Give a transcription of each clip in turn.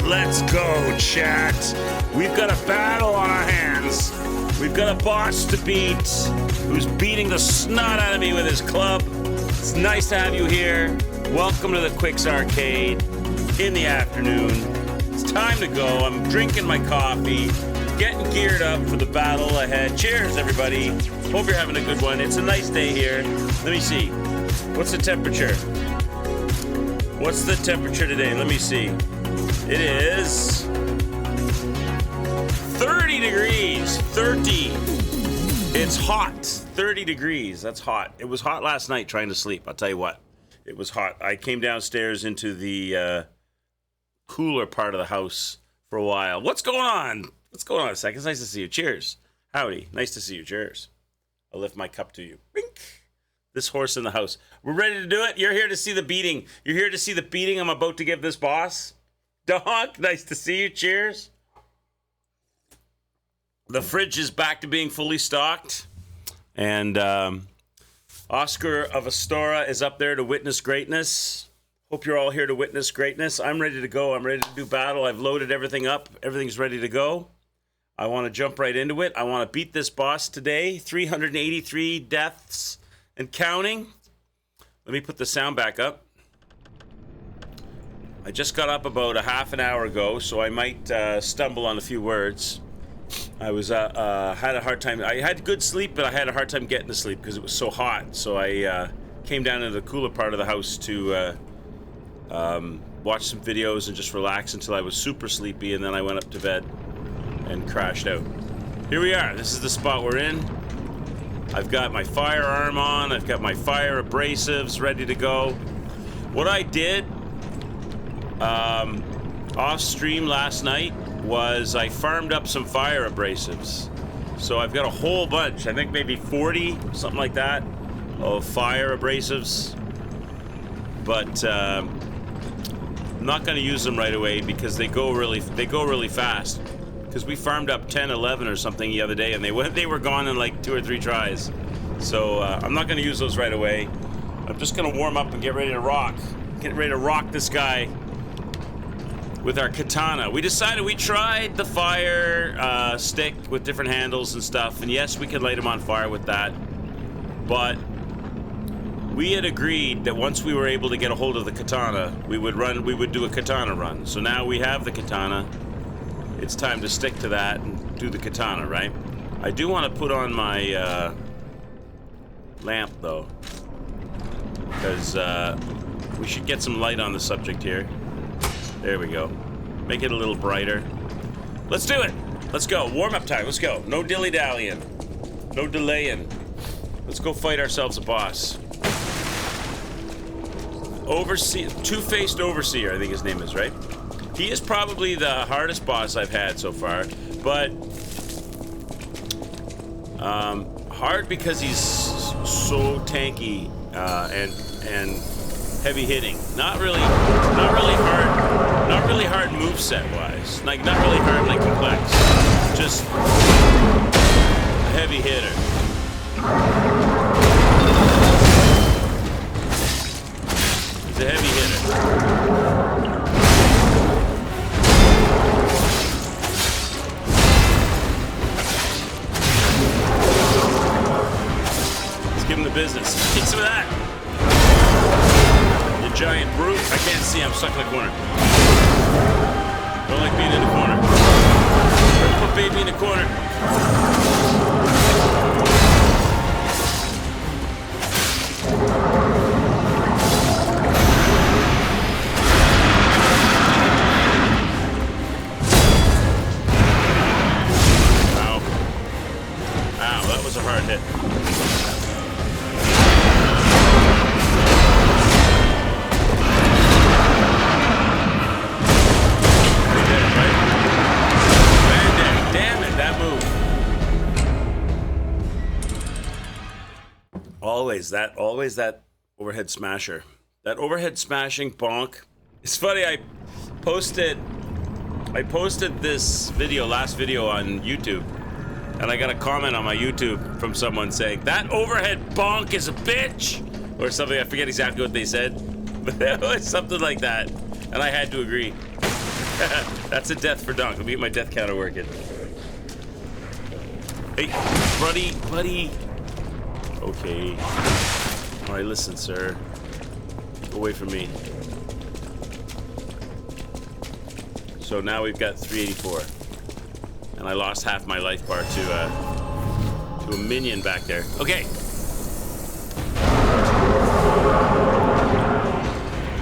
Let's go, chat. We've got a battle on our hands. We've got a boss to beat who's beating the snot out of me with his club. It's nice to have you here. Welcome to the Quicks Arcade in the afternoon. It's time to go. I'm drinking my coffee, getting geared up for the battle ahead. Cheers, everybody. Hope you're having a good one. It's a nice day here. Let me see. What's the temperature? What's the temperature today? Let me see. It is 30 degrees. 30. It's hot. 30 degrees. That's hot. It was hot last night trying to sleep. I'll tell you what. It was hot. I came downstairs into the cooler part of the house for a while. What's going on? What's going on, Zach? It's nice to see you. Cheers. Howdy. Nice to see you. Cheers. I'll lift my cup to you. Bink. This horse in the house. We're ready to do it. You're here to see the beating. You're here to see the beating I'm about to give this boss. Doc, nice to see you. Cheers. The fridge is back to being fully stocked. And Oscar of Astora is up there to witness greatness. Hope you're all here to witness greatness. I'm ready to go. I'm ready to do battle. I've loaded everything up. Everything's ready to go. I want to jump right into it. I want to beat this boss today. 383 deaths and counting. Let me put the sound back up. I just got up about a half an hour ago, so I might stumble on a few words. I was had a hard time. I had good sleep, but I had a hard time getting to sleep because it was so hot. So I came down to the cooler part of the house to watch some videos and just relax until I was super sleepy, and then I went up to bed and crashed out. Here we are. This is the spot we're in. I've got my firearm on. I've got my fire abrasives ready to go. What I did off stream last night was I farmed up some fire abrasives. So I've got a whole bunch, I think maybe 40, something like that, of fire abrasives. But I'm not going to use them right away because they go really fast. Because we farmed up 10, 11 or something the other day, and they were gone in like 2 or 3 tries. So I'm not going to use those right away. I'm just going to warm up and get ready to rock. Get ready to rock this guy with our katana. We decided we tried the fire stick with different handles and stuff, and yes, we could light him on fire with that. But we had agreed that once we were able to get a hold of the katana, we would do a katana run. So now we have the katana. It's time to stick to that and do the katana, right? I do want to put on my lamp though, because we should get some light on the subject here. There we go. Make it a little brighter. Let's do it. Let's go. Warm-up time. Let's go. No dilly-dallying. No delaying. Let's go fight ourselves a boss. Overseer, Two-Faced Overseer, I think his name is, right? He is probably the hardest boss I've had so far, but hard because he's so tanky and heavy hitting. Not really hard moveset wise. Like not really hard, like complex. Just a heavy hitter. He's a heavy hitter. Let's give him the business. Take some of that. Giant brute. I can't see. I'm stuck in the corner. Don't like being in the corner. Put baby in the corner. Ow. Ow, that was a hard hit. Always that overhead smasher. That overhead smashing bonk. It's funny, I posted this last video on YouTube, and I got a comment on my YouTube from someone saying, that overhead bonk is a bitch! Or something, I forget exactly what they said, but it was something like that, and I had to agree. That's a death for Donk. Let me get my death counter working. Hey, buddy. Okay. Alright, listen, sir. Go away from me. So now we've got 384. And I lost half my life bar to a minion back there. Okay.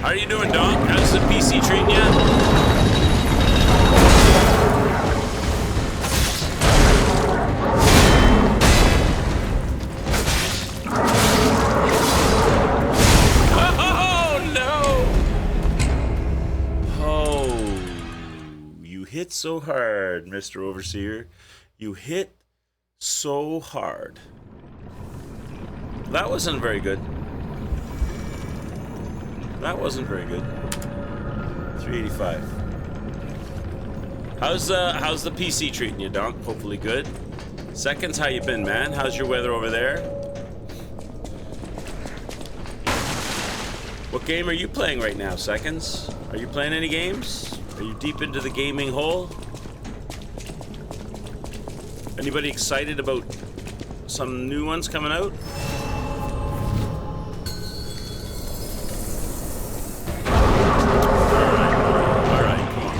How are you doing, Donk? How's the PC treating you? Hit so hard, Mr. Overseer. You hit so hard. That wasn't very good. That wasn't very good. 385. How's the PC treating you, Donk? Hopefully good. Seconds, how you been, man? How's your weather over there? What game are you playing right now, Seconds? Are you playing any games? Are you deep into the gaming hole? Anybody excited about some new ones coming out? Alright, come on.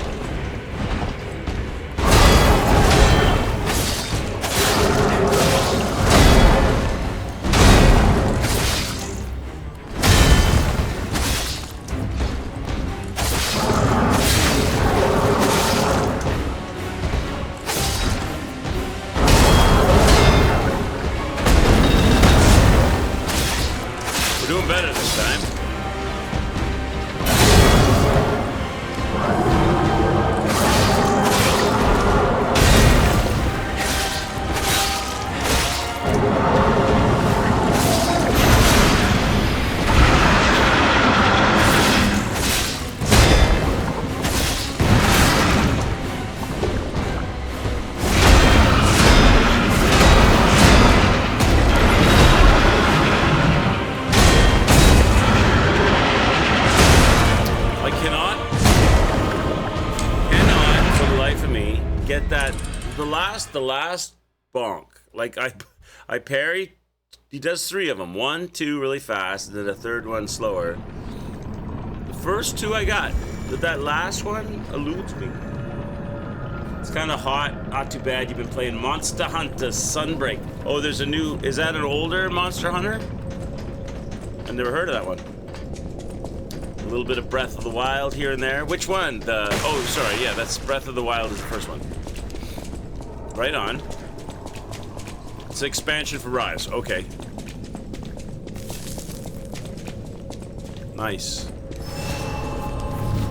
get that the last bonk. Like I parry. He does 3 of them. 1, 2 really fast, and then a third one slower. The first 2 I got, but that last one eludes me. It's kind of hot. Not too bad. You've been playing Monster Hunter Sunbreak. Oh, there's a new. Is that an older Monster Hunter? I've never heard of that one. A little bit of Breath of the Wild here and there. Which one? Yeah, that's Breath of the Wild is the first one. Right on. It's an expansion for Rise. Okay. Nice.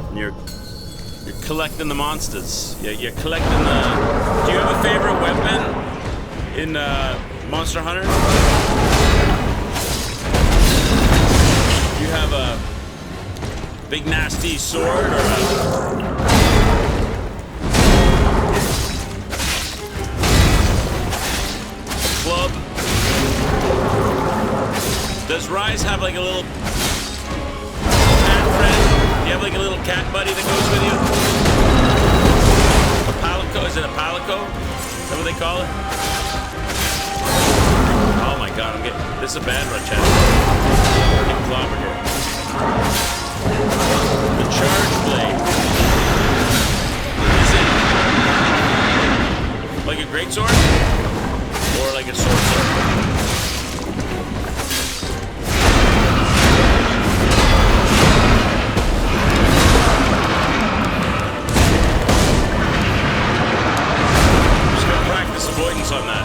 And you're collecting the monsters. Yeah, you're collecting the. Do you have a favorite weapon in Monster Hunter? Do you have a big nasty sword or a club? Does Rise have like a little cat friend? Do you have like a little cat buddy that goes with you? A palico? Is it a palico? Is that what they call it? Oh my god, this is a bad run, chat. I'm getting clobbered here. The charge blade. Is it like a greatsword? Or like a sword? Just gonna practice avoidance on that.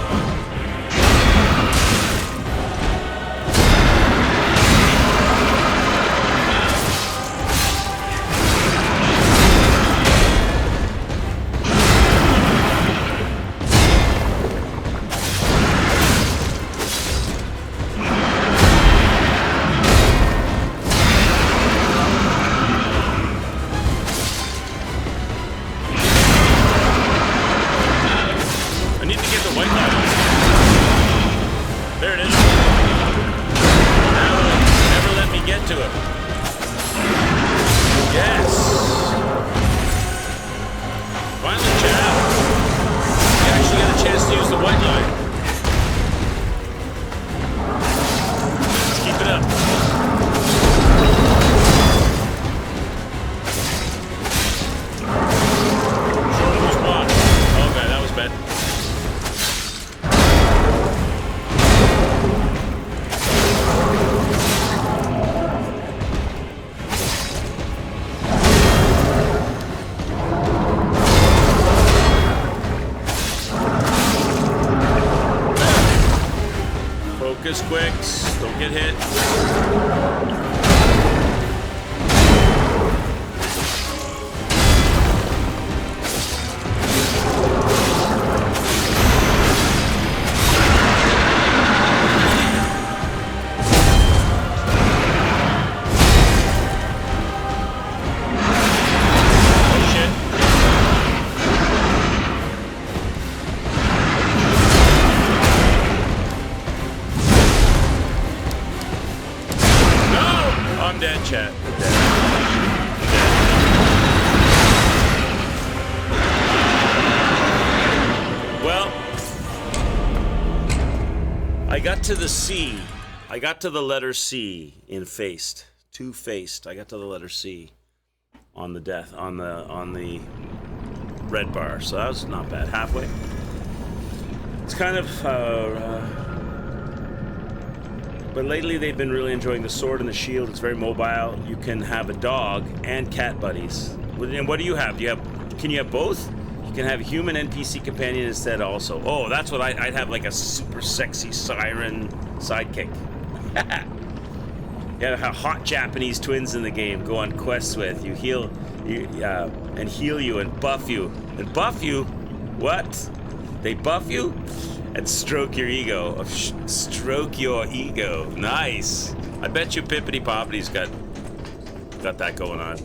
Quicks, don't get hit. Chat. Well, I got to the C. I got to the letter C in Faced. Faced. I got to the letter C on the on the red bar. So that was not bad. Halfway. It's kind of but lately they've been really enjoying the sword and the shield. It's very mobile. You can have a dog and cat buddies. And what do you have? Can you have both? You can have a human NPC companion instead also. Oh, that's what I'd have, like a super sexy siren sidekick. You have hot Japanese twins in the game. Go on quests with you. Heal you and buff you. And buff you? What? They buff you? And stroke your ego. Stroke your ego. Nice. I bet you Pippity Poppity's got that going on.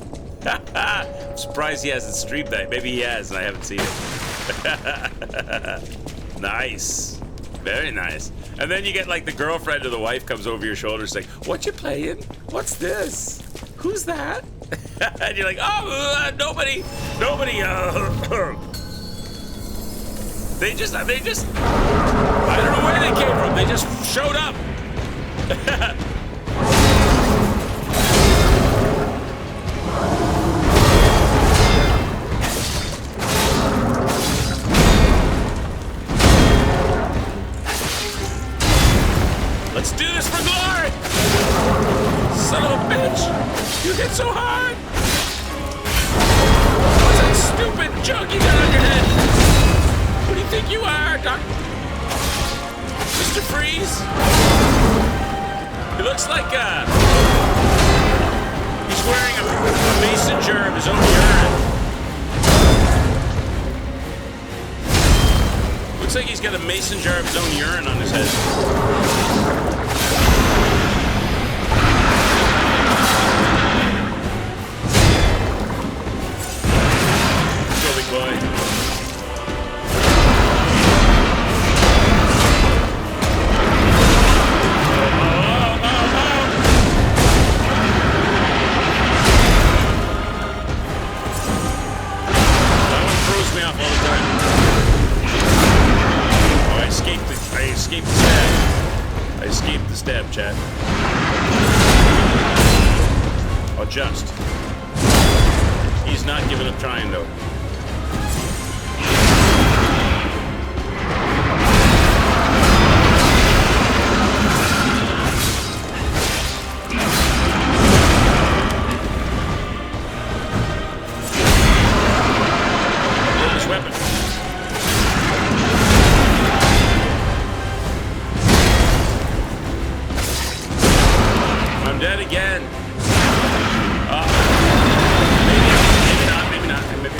I'm surprised he hasn't streamed that. Maybe he has and I haven't seen it. Nice. Very nice. And then you get like the girlfriend or the wife comes over your shoulder saying, "What you playing? What's this? Who's that?" And you're like, "Oh, nobody. They just, I don't know where they came from. They just showed up. Let's do this for glory! Son of a bitch! You hit so hard! What's that stupid junk you got on your head? What do you think you are, Mr. Freeze? He looks like, he's wearing a mason jar of his own urine. Looks like he's got a mason jar of his own urine on his head. Boy. That one throws me off all the time. Oh, I escaped the stab. I escaped the stab, chat. Oh, just. He's not giving up trying, though. Dead again. Maybe not. Maybe.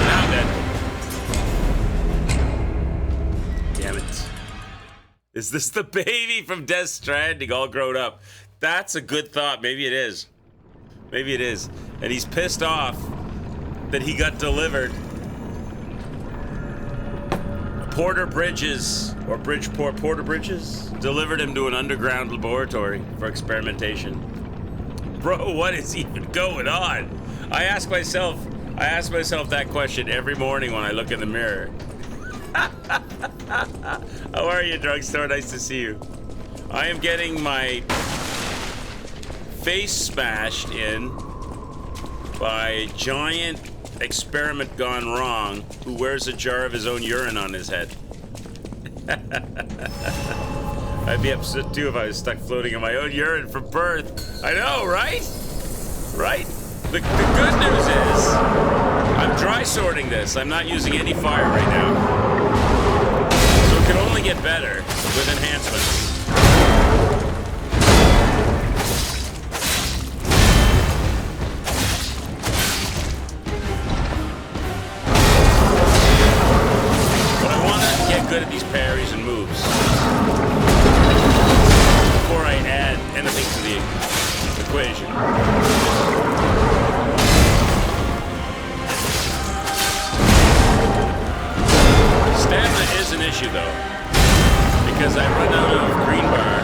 Now dead. Damn it. Is this the baby from Death Stranding all grown up? That's a good thought. Maybe it is. Maybe it is. And he's pissed off that he got delivered. Porter Bridges delivered him to an underground laboratory for experimentation. Bro, what is even going on? I ask myself that question every morning when I look in the mirror. How are you, Drugstore? Nice to see you. I am getting my face smashed in by a giant experiment gone wrong who wears a jar of his own urine on his head. I'd be upset too if I was stuck floating in my own urine from birth. I know, right? Right? The good news is I'm dry sorting this. I'm not using any fire right now. So it can only get better with enhancements. Good at these parries and moves before I add anything to the equation. Stamina is an issue though, because I run out of green bar.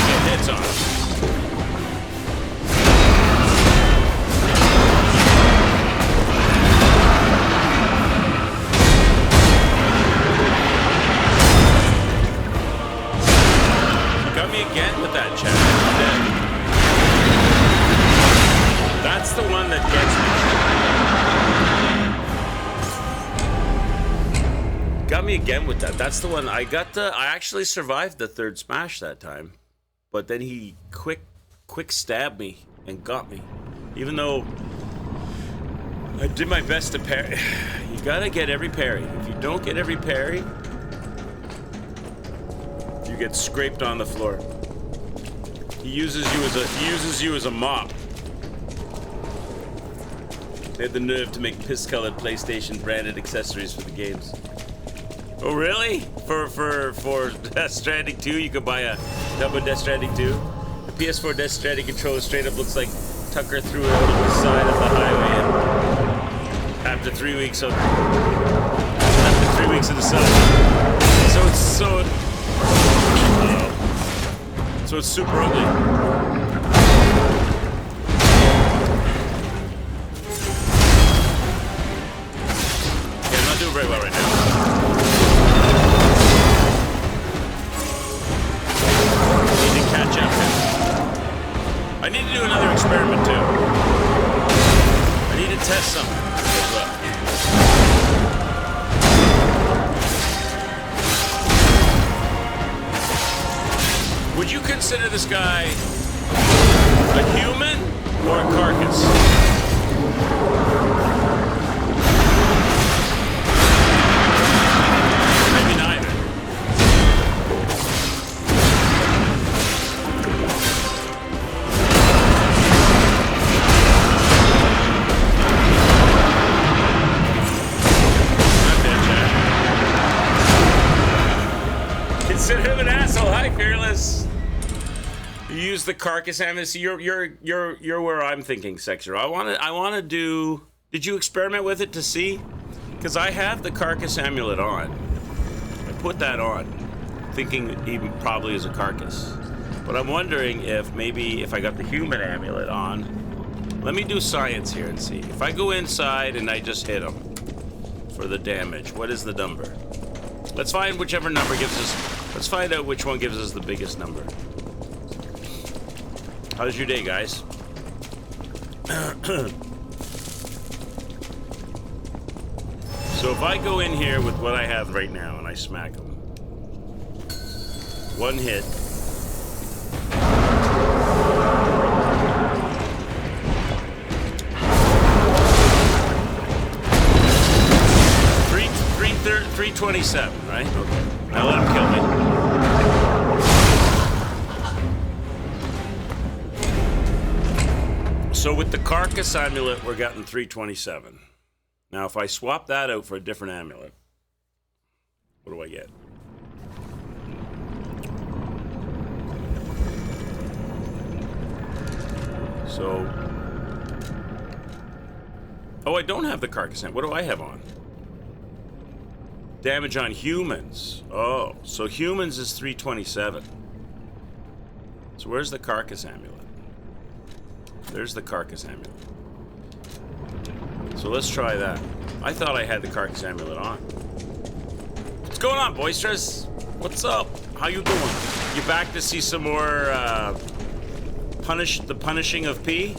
Get hits on it. Again with that chat. That's the one that gets me. Got me again with that. That's the one. I actually survived the third smash that time, but then he quick stabbed me and got me. Even though I did my best to parry. You gotta get every parry. If you don't get every parry, you get scraped on the floor. He uses you as a mop. They had the nerve to make piss-colored PlayStation branded accessories for the games. Oh really? For Death Stranding 2, you could buy a double Death Stranding 2. The PS4 Death Stranding controller straight up looks like Tucker threw it out of the side of the highway. And after 3 weeks of the sun, so it's super ugly. catch up here. I need to do another experiment too. I need to test something as well. Would you consider this guy a human or a carcass? Maybe neither. Not dead, Chad. Consider him an asshole. Hi, Fearless. You use the carcass amnesty. You're where I'm thinking, Sexer. I wanna do. Did you experiment with it to see? Because I have the carcass amulet on. I put that on, thinking even probably as a carcass. But I'm wondering if maybe if I got the human amulet on. Let me do science here and see. If I go inside and I just hit him for the damage, what is the number? Let's find whichever number gives us. Let's find out which one gives us the biggest number. How's your day, guys? So if I go in here with what I have right now and I smack him, one hit. $327, right? Okay. Now let him kill me. So with the carcass amulet, we're getting 327. Now, if I swap that out for a different amulet, what do I get? So, oh, I don't have the carcass amulet. What do I have on? Damage on humans. Oh, so humans is 327. So where's the carcass amulet? There's the carcass amulet. So let's try that. I thought I had the carcass amulet on. What's going on, Boisterous? What's up? How you doing? You back to see some more the punishing of P?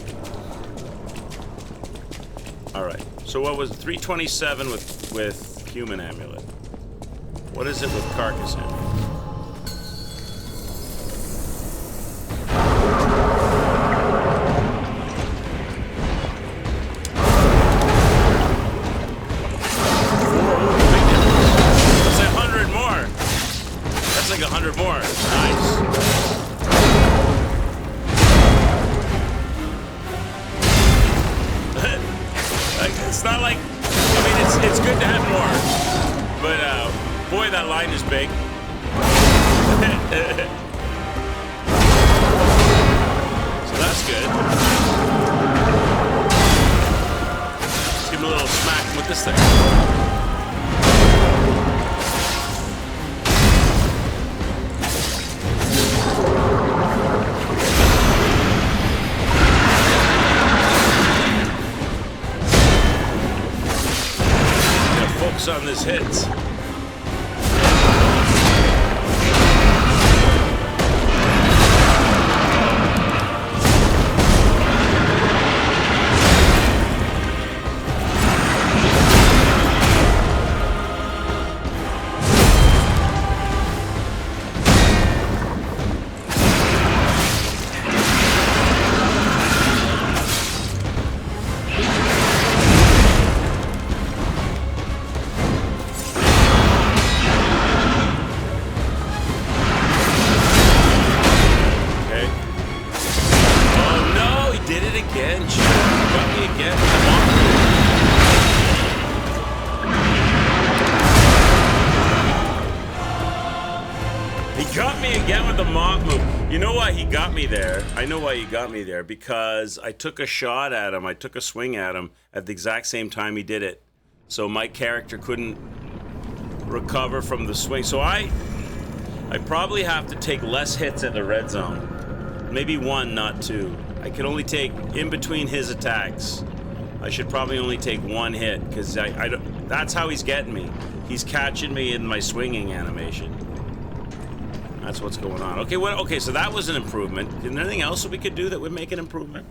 Alright. So what was 327 with human amulet? What is it with carcass amulet? Like 100 more. Nice. It's not like, I mean, it's good to have more, but boy, that line is big. So that's good. Let's give him a little smack with this thing. On this hits. I know why he got me there, because I took a shot at him, I took a swing at him at the exact same time he did it. So my character couldn't recover from the swing. So I probably have to take less hits at the red zone. Maybe one, not two. I can only take, in between his attacks, I should probably only take one hit, because that's how he's getting me. He's catching me in my swinging animation. That's what's going on. Okay, okay, so that was an improvement. Is there anything else that we could do that would make an improvement?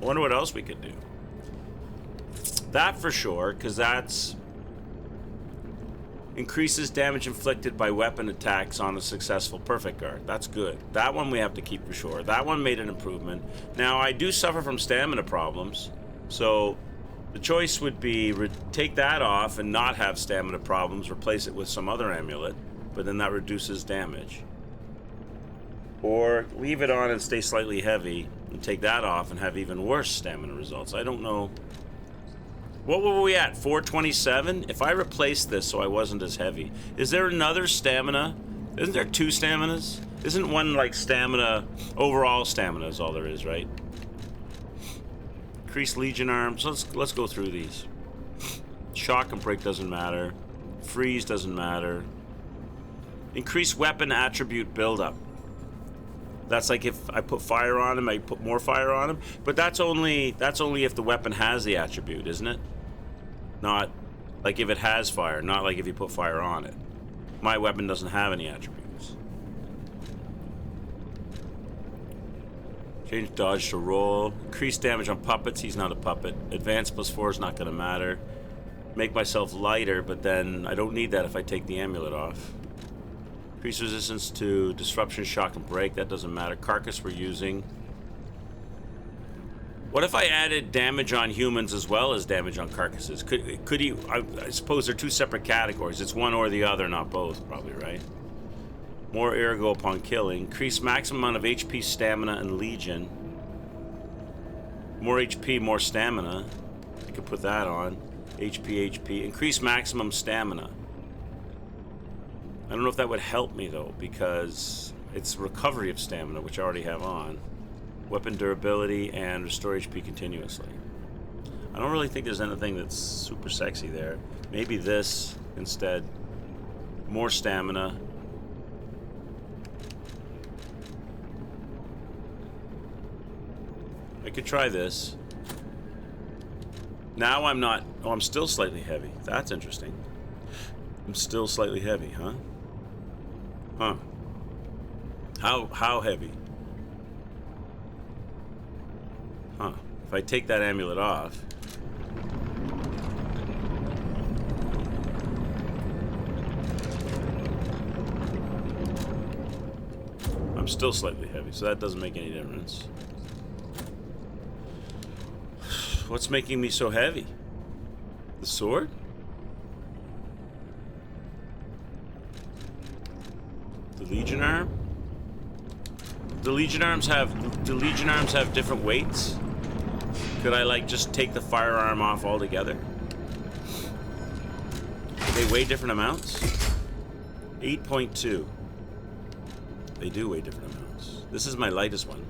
I wonder what else we could do. That for sure, because that's... increases damage inflicted by weapon attacks on a successful perfect guard. That's good. That one we have to keep for sure. That one made an improvement. Now, I do suffer from stamina problems, so the choice would be take that off and not have stamina problems, replace it with some other amulet, but then that reduces damage. Or leave it on and stay slightly heavy, and take that off and have even worse stamina results. I don't know. What were we at? 427? If I replaced this so I wasn't as heavy, is there another stamina? Isn't there 2 staminas? Isn't one like stamina, overall stamina is all there is, right? Increase Legion arms. Let's go through these. Shock and break doesn't matter. Freeze doesn't matter. Increase weapon attribute buildup. That's like if I put fire on him, I put more fire on him. But that's only if the weapon has the attribute, isn't it? Not like if it has fire, not like if you put fire on it. My weapon doesn't have any attributes. Change dodge to roll. Increase damage on puppets. He's not a puppet. Advance +4 is not going to matter. Make myself lighter, but then I don't need that if I take the amulet off. Increase resistance to disruption, shock, and break. That doesn't matter. Carcass we're using. What if I added damage on humans as well as damage on carcasses? Could he? I suppose they're 2 separate categories. It's one or the other, not both, probably, right? More ergo upon killing. Increase maximum amount of HP, stamina, and legion. More HP, more stamina. I could put that on. HP. Increase maximum stamina. I don't know if that would help me, though, because it's recovery of stamina, which I already have on. Weapon durability and restore HP continuously. I don't really think there's anything that's super sexy there. Maybe this instead. More stamina. I could try this. Now I'm not... Oh, I'm still slightly heavy. That's interesting. I'm still slightly heavy, huh? Huh. How heavy? Huh. If I take that amulet off... I'm still slightly heavy, so that doesn't make any difference. What's making me so heavy? The sword? The Legion arm? The Legion arms have different weights? Could I like just take the firearm off altogether? They weigh different amounts? 8.2. They do weigh different amounts. This is my lightest one.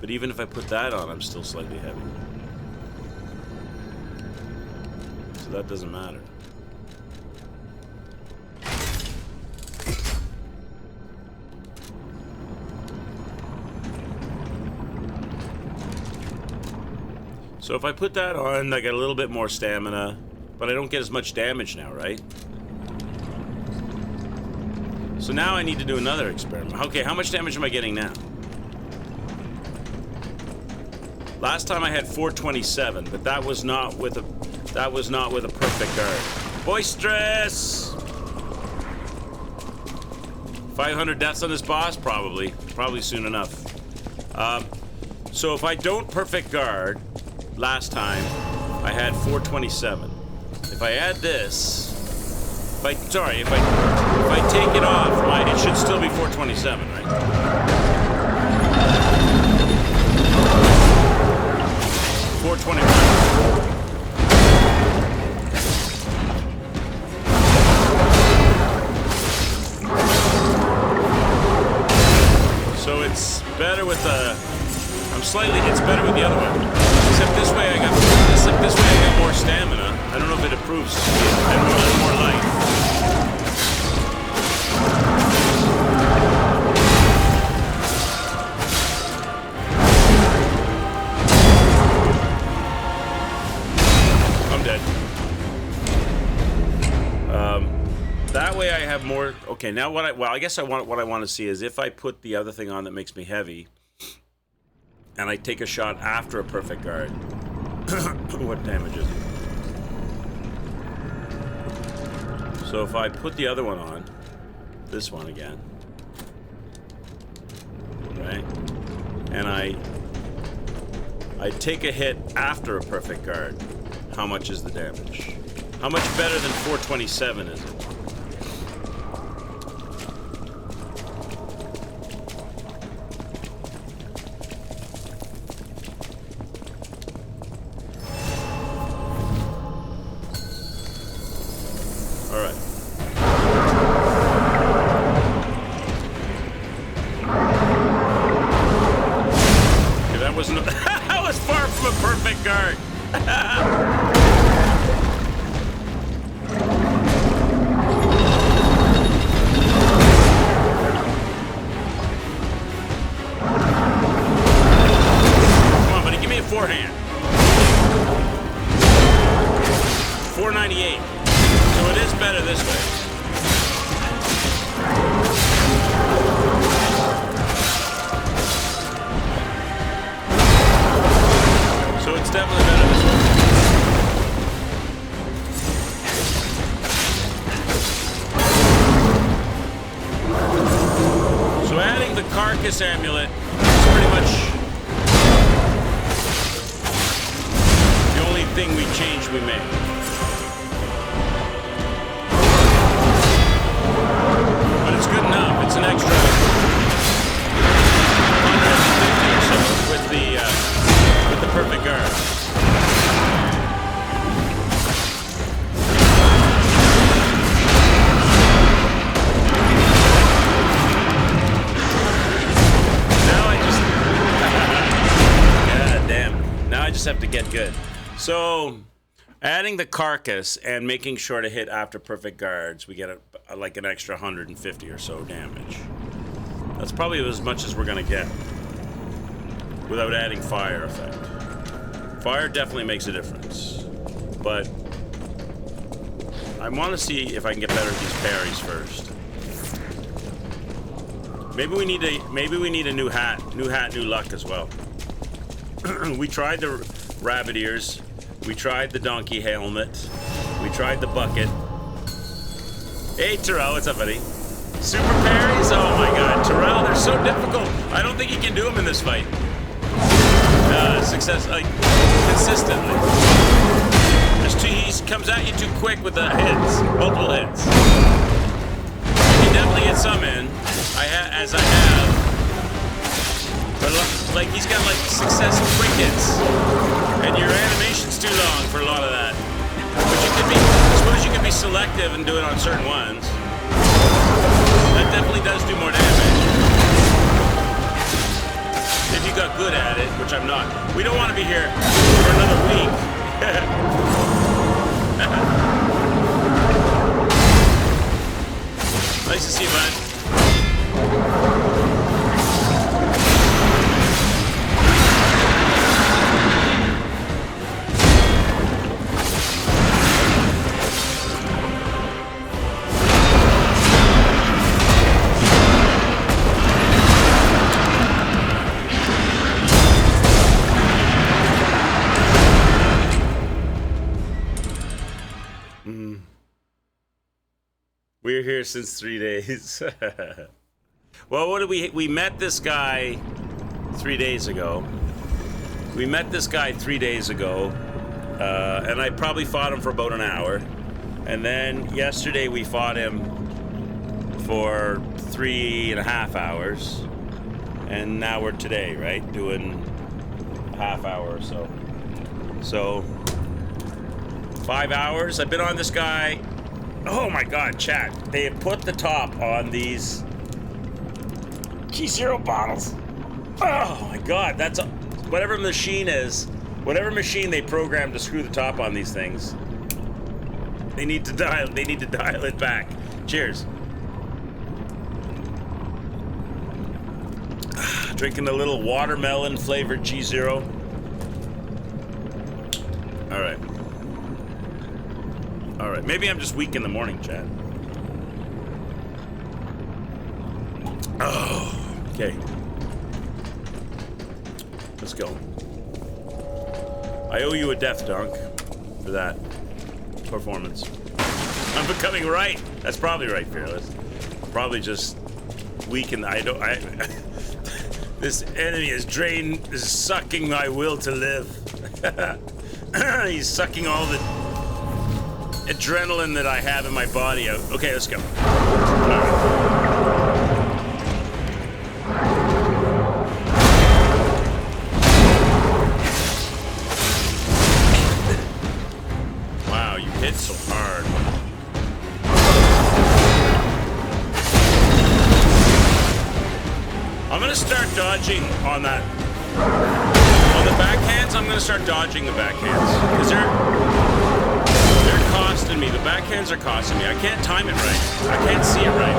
But even if I put that on, I'm still slightly heavy. So that doesn't matter. So if I put that on, I get a little bit more stamina, but I don't get as much damage now, right? So now I need to do another experiment. Okay, how much damage am I getting now? Last time I had 427, but that was not with a perfect guard. Boisterous! 500 deaths on this boss? Probably soon enough. So if I don't perfect guard, last time I had 427. If I add this, if I take it off, it should still be 427, right? So it's better with the... it's better with the other one. Except this way I got more stamina. I don't know if it improves. And more life. I'm dead. That way I have have more? Okay, now what I guess what I want to see is if I put the other thing on that makes me heavy, and I take a shot after a perfect guard, what damage is it? So if I put the other one on, this one again, right, and I take a hit after a perfect guard, how much is the damage? How much better than 427 is it? Amulet is pretty much the only thing we made. But it's good enough. It's an extra 150 or so with the perfect guard. Have to get good. So adding the carcass and making sure to hit after perfect guards, we get like an extra 150 or so damage. That's probably as much as we're gonna get without adding fire effect. Fire definitely makes a difference, but I want to see if I can get better at these parries first. Maybe we need a new hat, new luck as well. We tried the rabbit ears, we tried the donkey helmet, we tried the bucket. Hey Terrell, what's up, buddy? Super parries? Oh my god, Terrell, they're so difficult. I don't think he can do them in this fight. Consistently. He comes at you too quick with the hits, multiple hits. You can definitely get some in, as I have. But like he's got like successive quick hits, and your animation's too long for a lot of that. But I suppose you could be selective and do it on certain ones. That definitely does do more damage. If you got good at it, which I'm not. We don't want to be here for another week. Nice to see you, bud. We're here since 3 days. Well, what did we met this guy 3 days ago. We met this guy 3 days ago, and I probably fought him for about an hour. And then yesterday we fought him for 3.5 hours. And now we're today, right? Doing a half hour or so. So, 5 hours. I've been on this guy. Oh my god, chat. They have put the top on these G0 bottles. Oh my god, that's whatever machine they programmed to screw the top on these things. They need to dial it back. Cheers. Drinking a little watermelon flavored G0. All right, maybe I'm just weak in the morning, Chad. Okay. Let's go. I owe you a death dunk for that performance. I'm becoming right. That's probably right, Fearless. Probably just weak and this enemy is sucking my will to live. He's sucking all the adrenaline that I have in my body out. Okay, let's go. All right. Wow, you hit so hard. I'm gonna start dodging on that. On the backhands, I'm gonna start dodging the backhands. Because they're costing me. The backhands are costing me. I can't time it right. I can't see it right.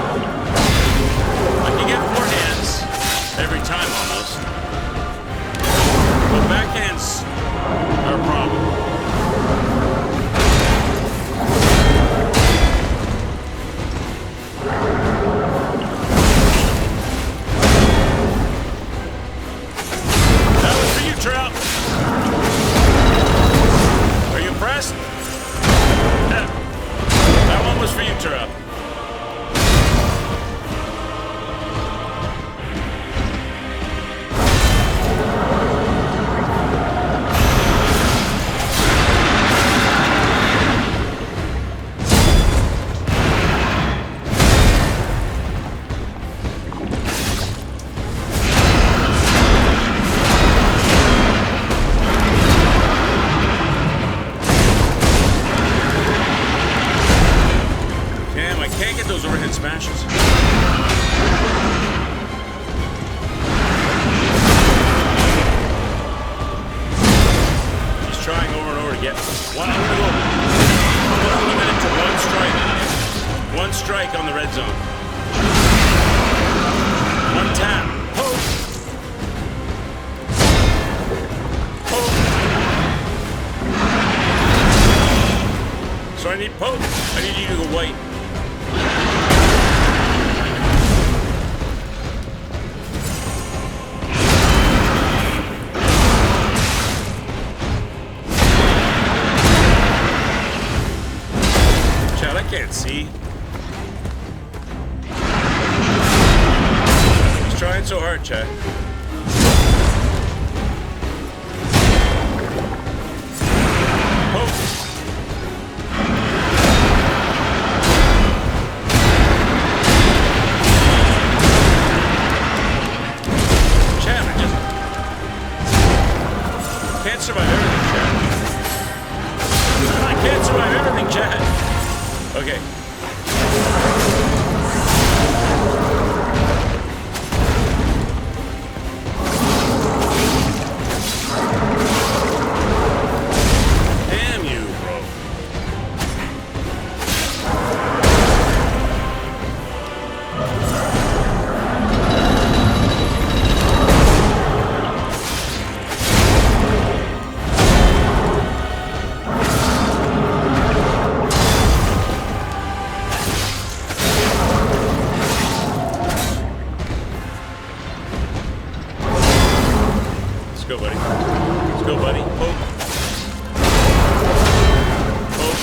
I can get forehands every time almost. But backhands are a problem. Trout. Are you impressed? Yeah. That one was for you, Trout. Smashes. He's trying over and over to get one. I'm gonna limit it to one strike. One strike on the red zone. One tap. Poke. Poke. So I need poke. I need you to go white. I can't see. He's trying so hard, Chad. Poke. Chad, I just can't survive everything, Chad. I can't survive everything, Chad. Okay. Damn you, bro. Let's go, buddy. Let's go, buddy. Poke. Poke.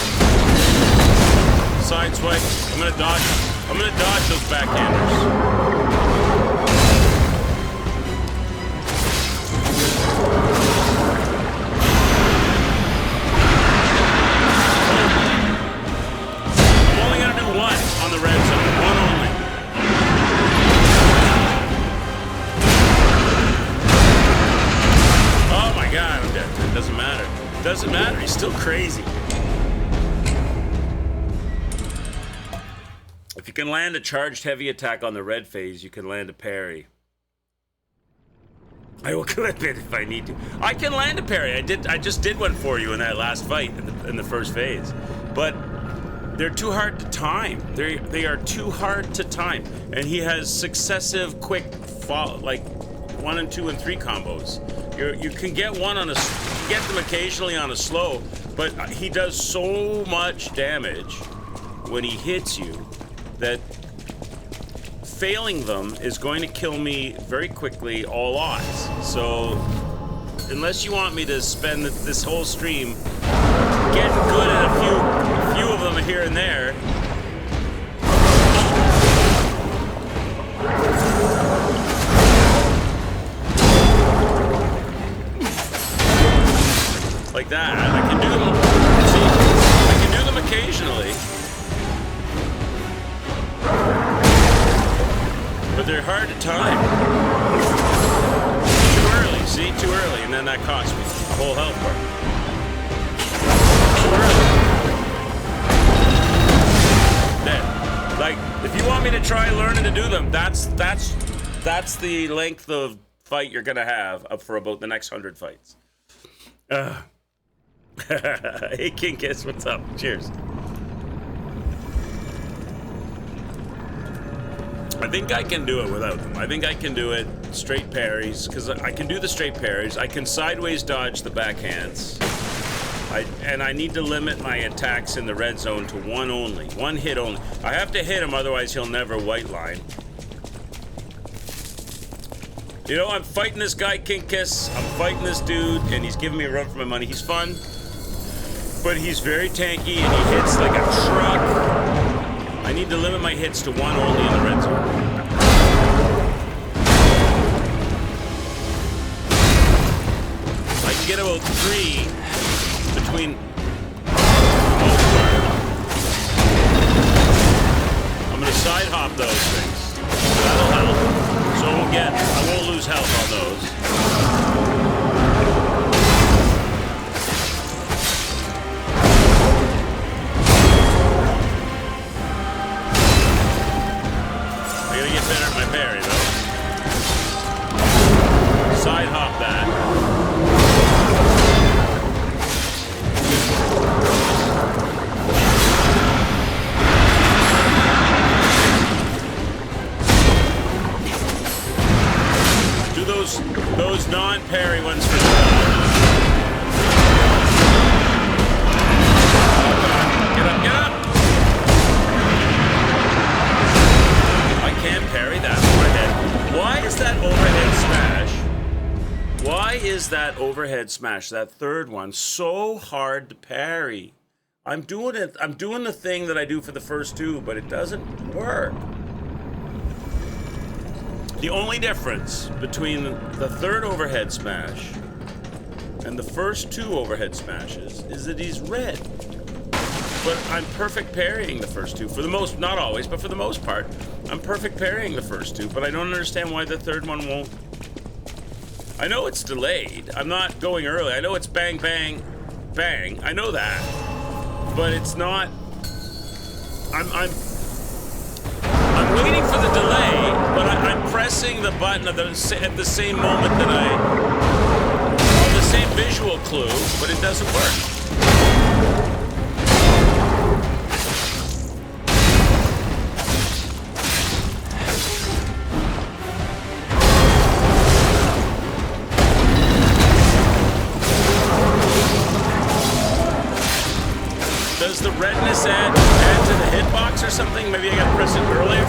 Side swipe. I'm gonna dodge those backhanders. I'm only gonna do one on the red zone. One only. Oh my god, I'm dead. It doesn't matter. It doesn't matter. He's still crazy. If you can land a charged heavy attack on the red phase, you can land a parry. I will clip it if I need to. I can land a parry. I just did one for you in that last fight in the first phase. But they're too hard to time. They are too hard to time. And he has successive quick like 1 and 2 and 3 combos. You can get one on get them occasionally on a slow, but he does so much damage when he hits you that failing them is going to kill me very quickly all odds. So unless you want me to spend this whole stream getting good at a few of them here and there, like that, I can do them. See, I can do them occasionally, but they're hard to time. Too early, see, too early, and then that cost me a whole health bar. Too early. Dead. Like, if you want me to try learning to do them, that's the length of fight you're gonna have up for about the next 100 fights. Hey, King Kiss, what's up? Cheers. I think I can do it without them. I think I can do it straight parries, because I can do the straight parries. I can sideways dodge the backhands. And I need to limit my attacks in the red zone to one only. One hit only. I have to hit him, otherwise he'll never white line. You know, I'm fighting this guy, King Kiss. I'm fighting this dude, and he's giving me a run for my money. He's fun, but he's very tanky, and he hits like a truck. I need to limit my hits to one only in the red zone. I can get about 3 between. I'm gonna side hop those things. That'll help. So I won't lose health on those. I gotta get better at my parry though. Side hop that. Those non-parry ones for the Get up, get up! I can't parry that overhead. Why is that overhead smash? Why is that overhead smash, that third one, so hard to parry? I'm doing it. I'm doing the thing that I do for the first two, but it doesn't work. The only difference between the third overhead smash and the first 2 overhead smashes is that he's red. But I'm perfect parrying the first 2. For the most, not always, but for the most part, I'm perfect parrying the first 2, but I don't understand why the third one won't. I know it's delayed. I'm not going early. I know it's bang, bang, bang. I know that. But it's not. I'm waiting for the delay, but I'm pressing the button at the same moment that on the same visual clue, but it doesn't work. Does the redness add to the hitbox or something? Maybe I gotta press it earlier.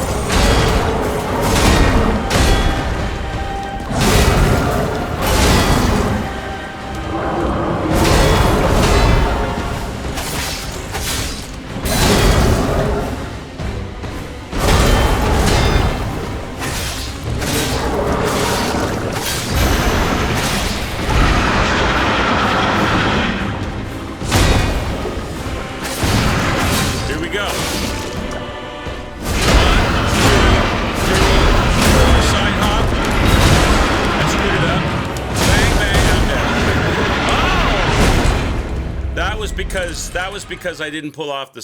That was because I didn't pull off the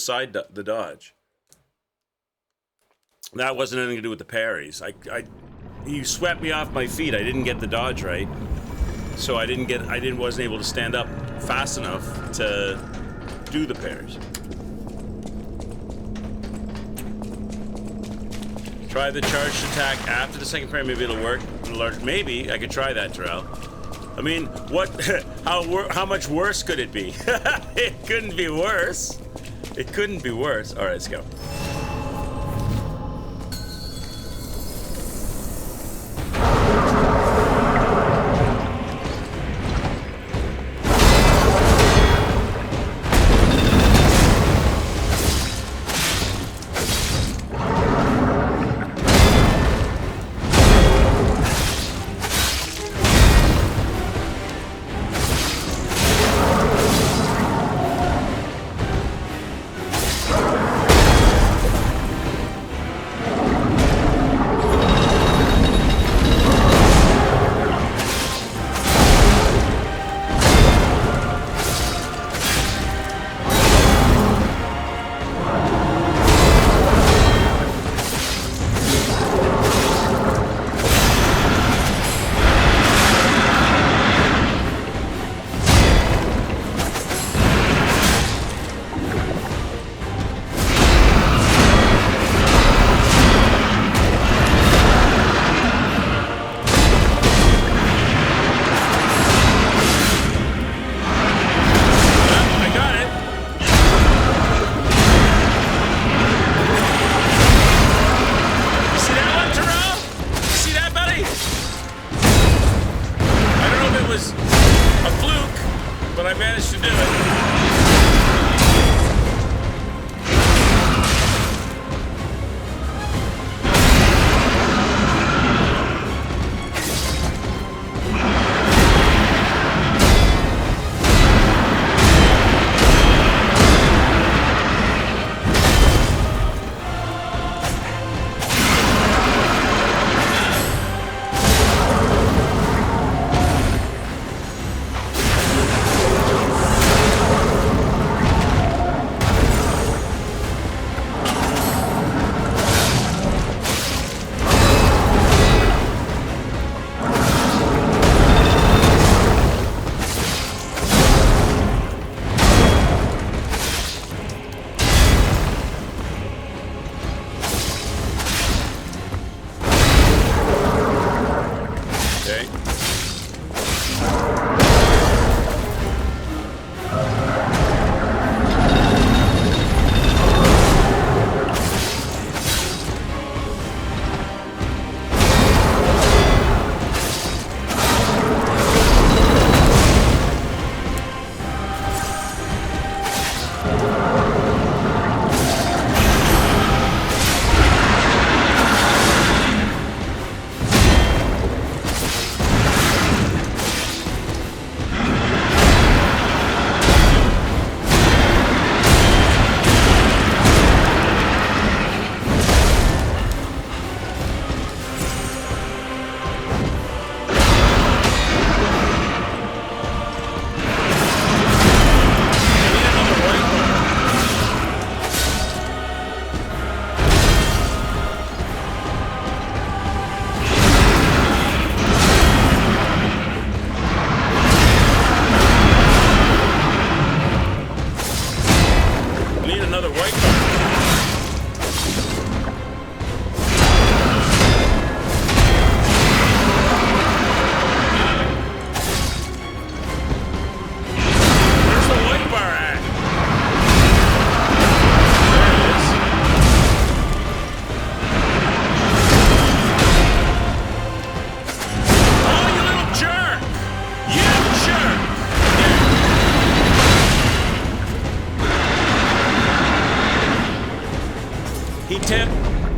dodge. That wasn't anything to do with the parries. He swept me off my feet. I didn't get the dodge right, so I wasn't able to stand up fast enough to do the parries. Try the charged attack after the second parry. Maybe it'll work. Maybe I could try that, Terrell. I mean, what? How much worse could it be? It couldn't be worse. It couldn't be worse. All right, let's go. that was a fluke, but I managed to do it.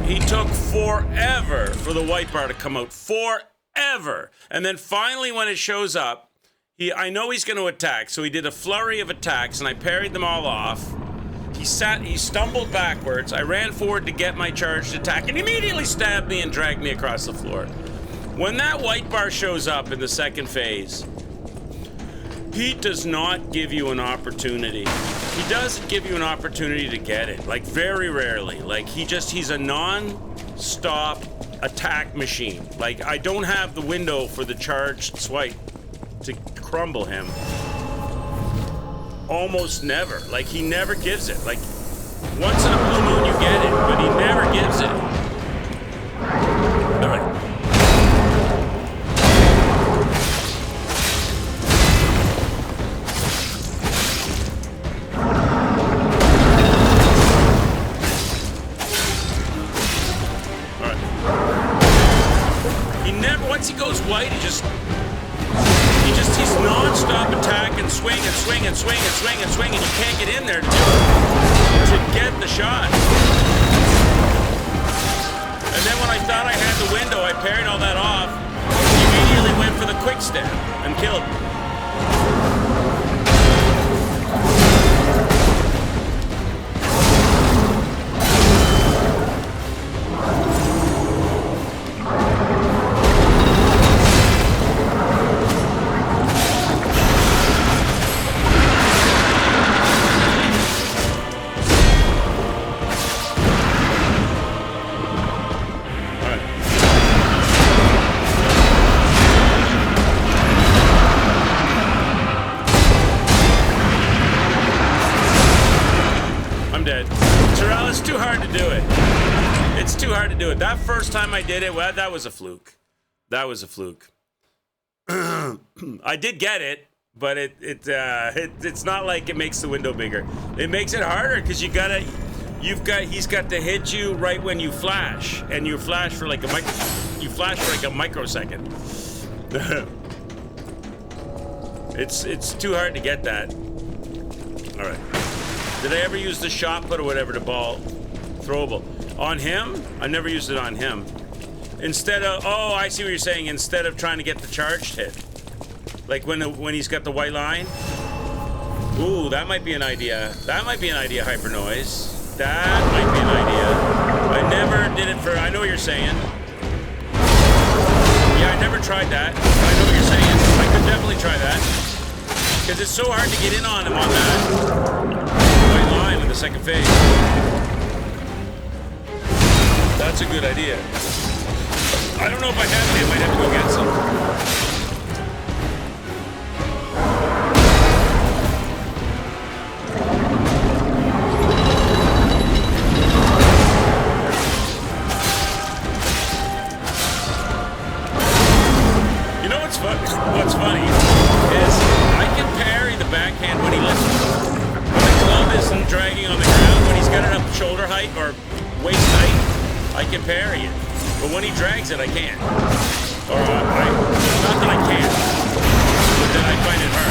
He took forever for the white bar to come out. Forever. And then finally when it shows up, I know he's going to attack, so he did a flurry of attacks, and I parried them all off. He stumbled backwards. I ran forward to get my charged attack, and immediately stabbed me and dragged me across the floor. When that white bar shows up in the second phase, he does not give you an opportunity. He doesn't give you an opportunity to get it, like very rarely. Like he's a non-stop attack machine. Like I don't have the window for the charged swipe to crumble him. Almost never. Like he never gives it. Like once in a blue moon you get it, but he never gives it. All right. Once he goes white, he's non-stop attack and swing and swing and swing and swing and swing, and you can't get in there to get the shot. And then when I thought I had the window, I parried all that off. He immediately went for the quick step and killed me. That first time I did it, well, that was a fluke. That was a fluke. I did get it, but it's not like it makes the window bigger. It makes it harder because he's got to hit you right when you flash, and you flash for like a microsecond. It's too hard to get that. All right. Did I ever use the shot put or whatever to ball throwable? On him? I never used it on him. Instead of, oh, I see what you're saying. Instead of trying to get the charged hit. Like when he's got the white line. Ooh, that might be an idea. That might be an idea, Hyper Noise. That might be an idea. I never did it for, I know what you're saying. Yeah, I never tried that. I know what you're saying. I could definitely try that. Because it's so hard to get in on him on that white line in the second phase. That's a good idea. I don't know if I have any. I might have to go get some. What's funny is I can parry the backhand when he lets when the club isn't dragging on the ground, when he's got it up shoulder height or waist height, I can parry it. But when he drags it, I can't. Or not that I can't, but then I find it hard.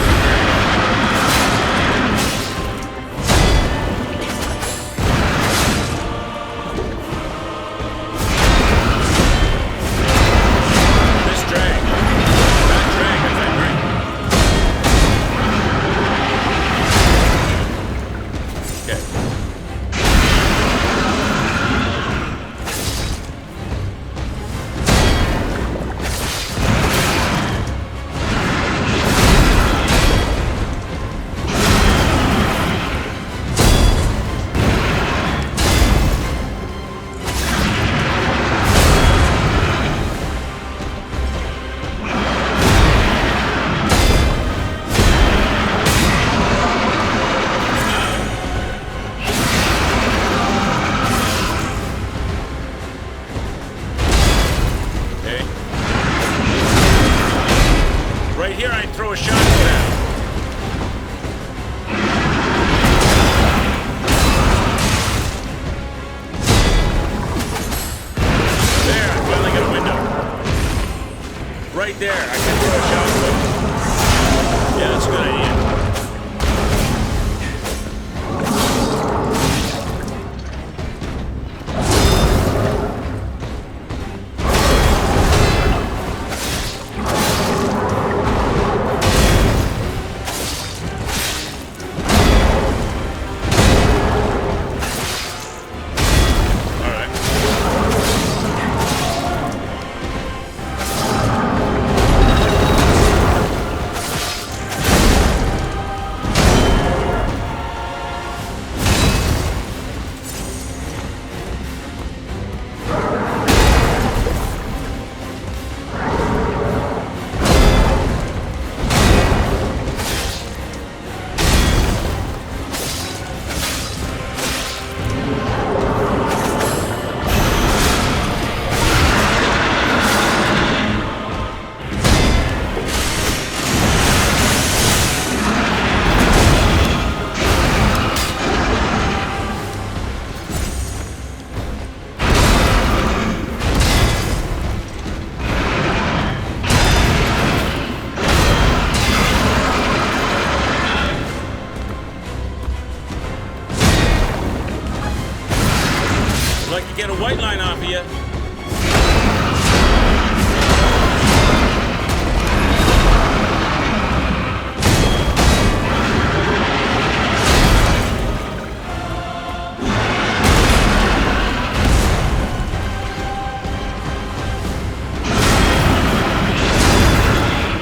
Get a white line off of you.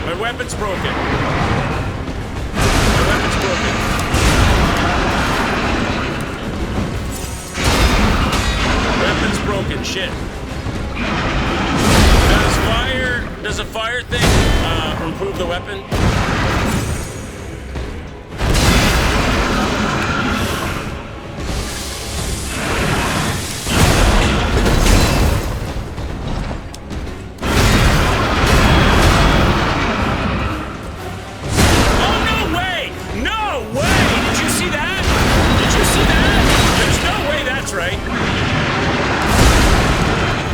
My weapon's broken. My weapon's broken. Weapon's broken. Shit. Does a fire thing improve the weapon? Oh, no way! No way! Did you see that? Did you see that? There's no way that's right.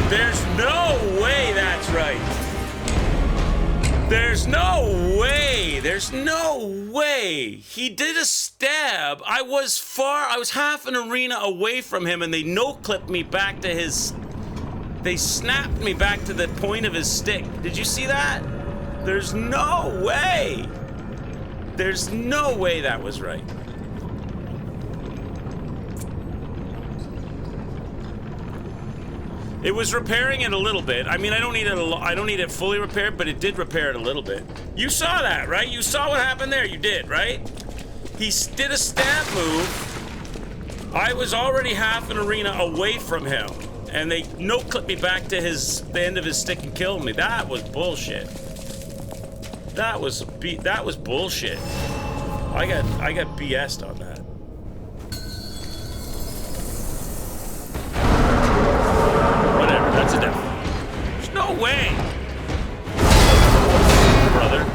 There's no way that's right. There's no way. There's no way. He did a stab. I was half an arena away from him, and they no-clipped me back to his... They snapped me back to the point of his stick. Did you see that? There's no way. There's no way that was right. It was repairing it a little bit. I mean, I don't need it fully repaired, but it did repair it a little bit. You saw that, right? You saw what happened there. You did, right? He did a stab move. I was already half an arena away from him, and they no-clipped me back to the end of his stick and killed me. That was bullshit. That was bullshit. I got BS'd on that. Whatever, that's a death. There's no way. Brother.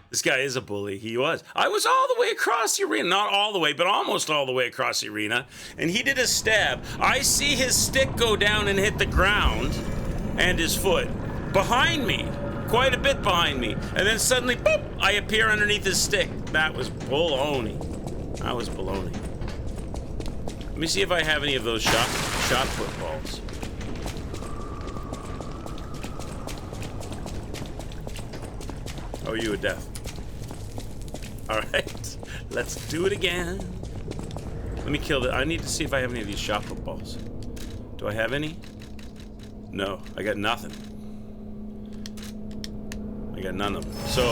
This guy is a bully. He was. I was all the way across the arena. Not all the way, but almost all the way across the arena. And he did a stab. I see his stick go down and hit the ground. And his foot. Behind me. Quite a bit behind me. And then suddenly, boop, I appear underneath his stick. That was baloney. That was baloney. Let me see if I have any of those shot footballs. Oh, you a death. All right, let's do it again. Let me kill I need to see if I have any of these shot footballs. Do I have any? No, I got nothing. I got none of them. So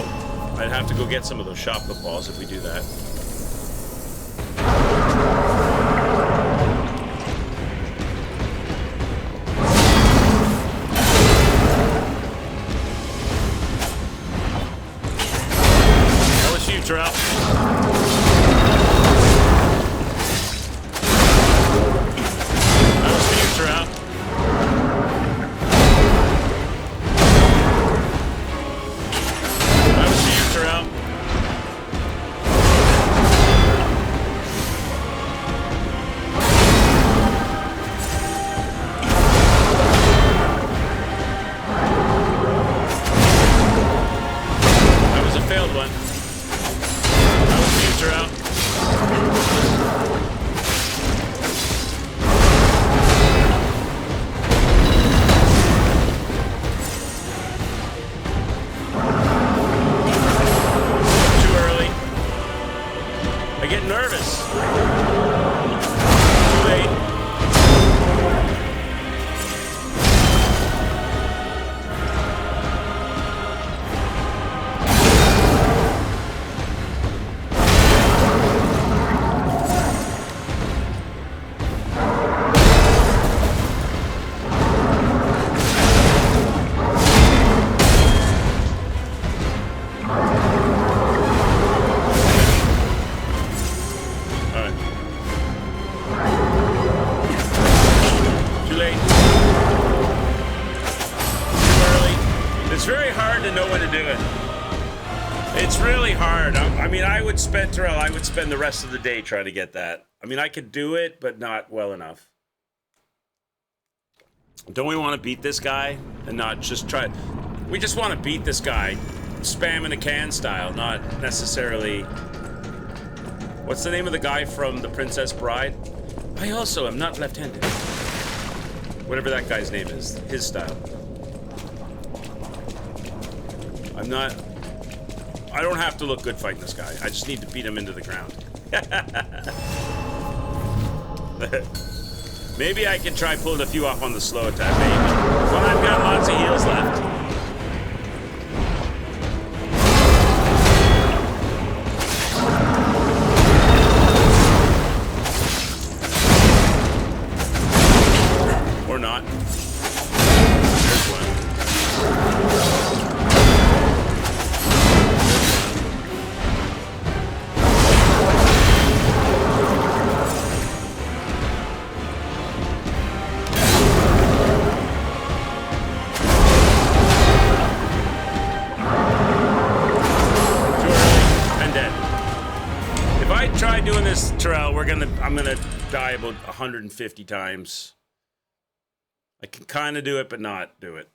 I'd have to go get some of those shot footballs if we do that. Terrell. That was for you, Terrell. That was for you, Terrell. That was a failed one. Out. Too early. I get nervous. Too late. Terrell, I would spend the rest of the day trying to get that. I mean, I could do it, but not well enough. Don't we want to beat this guy and not just try? We just want to beat this guy, spamming a can style, not necessarily. What's the name of the guy from The Princess Bride? I also am not left-handed. Whatever that guy's name is, his style. I'm not... I don't have to look good fighting this guy. I just need to beat him into the ground. Maybe I can try pulling a few off on the slow attack, maybe. Well, I've got lots of heals left. Or not. There's one. Doing this, Terrell, I'm gonna die about 150 times. I can kind of do it, but not do it.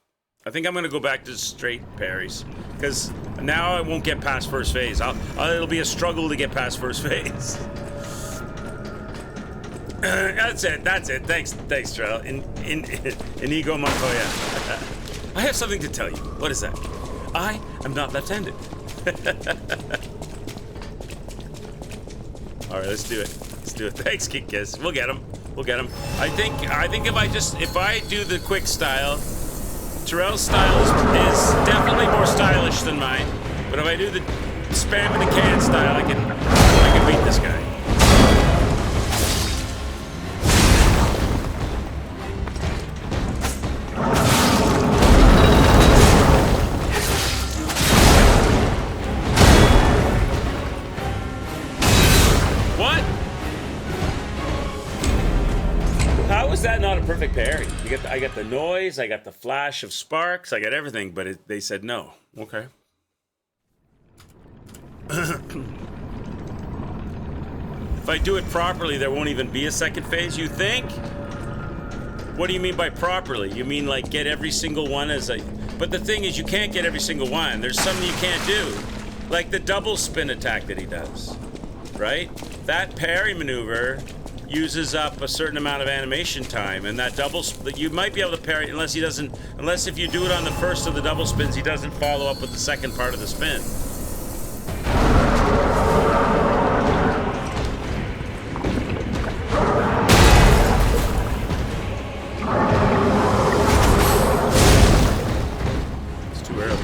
I think I'm gonna go back to straight parries, because now I won't get past first phase. It'll be a struggle to get past first phase. That's it. Thanks, Terrell. Inigo Montoya. I have something to tell you. What is that? I am not left-handed. All right, let's do it. Thanks, Kick Kiss. We'll get him. I think if I do the quick style, Terrell's style is definitely more stylish than mine. But if I do the spam in the can style, I can beat this guy. Is that not a perfect parry? I got the noise, I got the flash of sparks, I got everything, but they said no. Okay. If I do it properly, there won't even be a second phase, you think? What do you mean by properly? You mean like get every single one as a... But the thing is, you can't get every single one. There's something you can't do. Like the double spin attack that he does, right? That parry maneuver uses up a certain amount of animation time, and that you might be able to parry unless if you do it on the first of the double spins, he doesn't follow up with the second part of the spin. It's too early.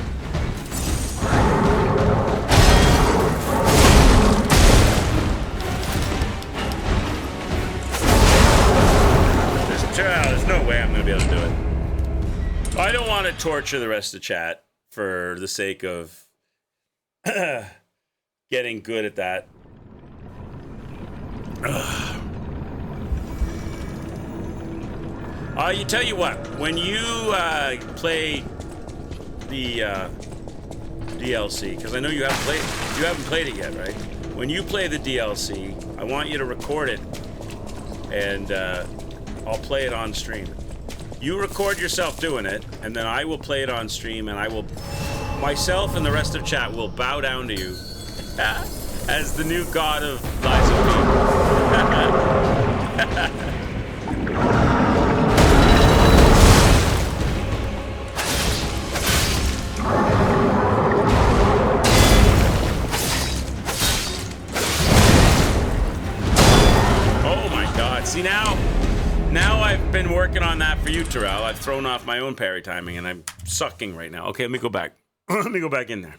There's no way I'm going to be able to do it. I don't want to torture the rest of the chat for the sake of getting good at that. You tell you what, when you play the DLC, because I know you haven't played it yet, right? When you play the DLC, I want you to record it, and I'll play it on stream. You record yourself doing it, and then I will play it on stream, and myself and the rest of chat will bow down to you as the new god of Lies of P. Oh my god, see now I've been working on that for you, Terrell. I've thrown off my own parry timing, and I'm sucking right now. Okay, let me go back. Let me go back in there.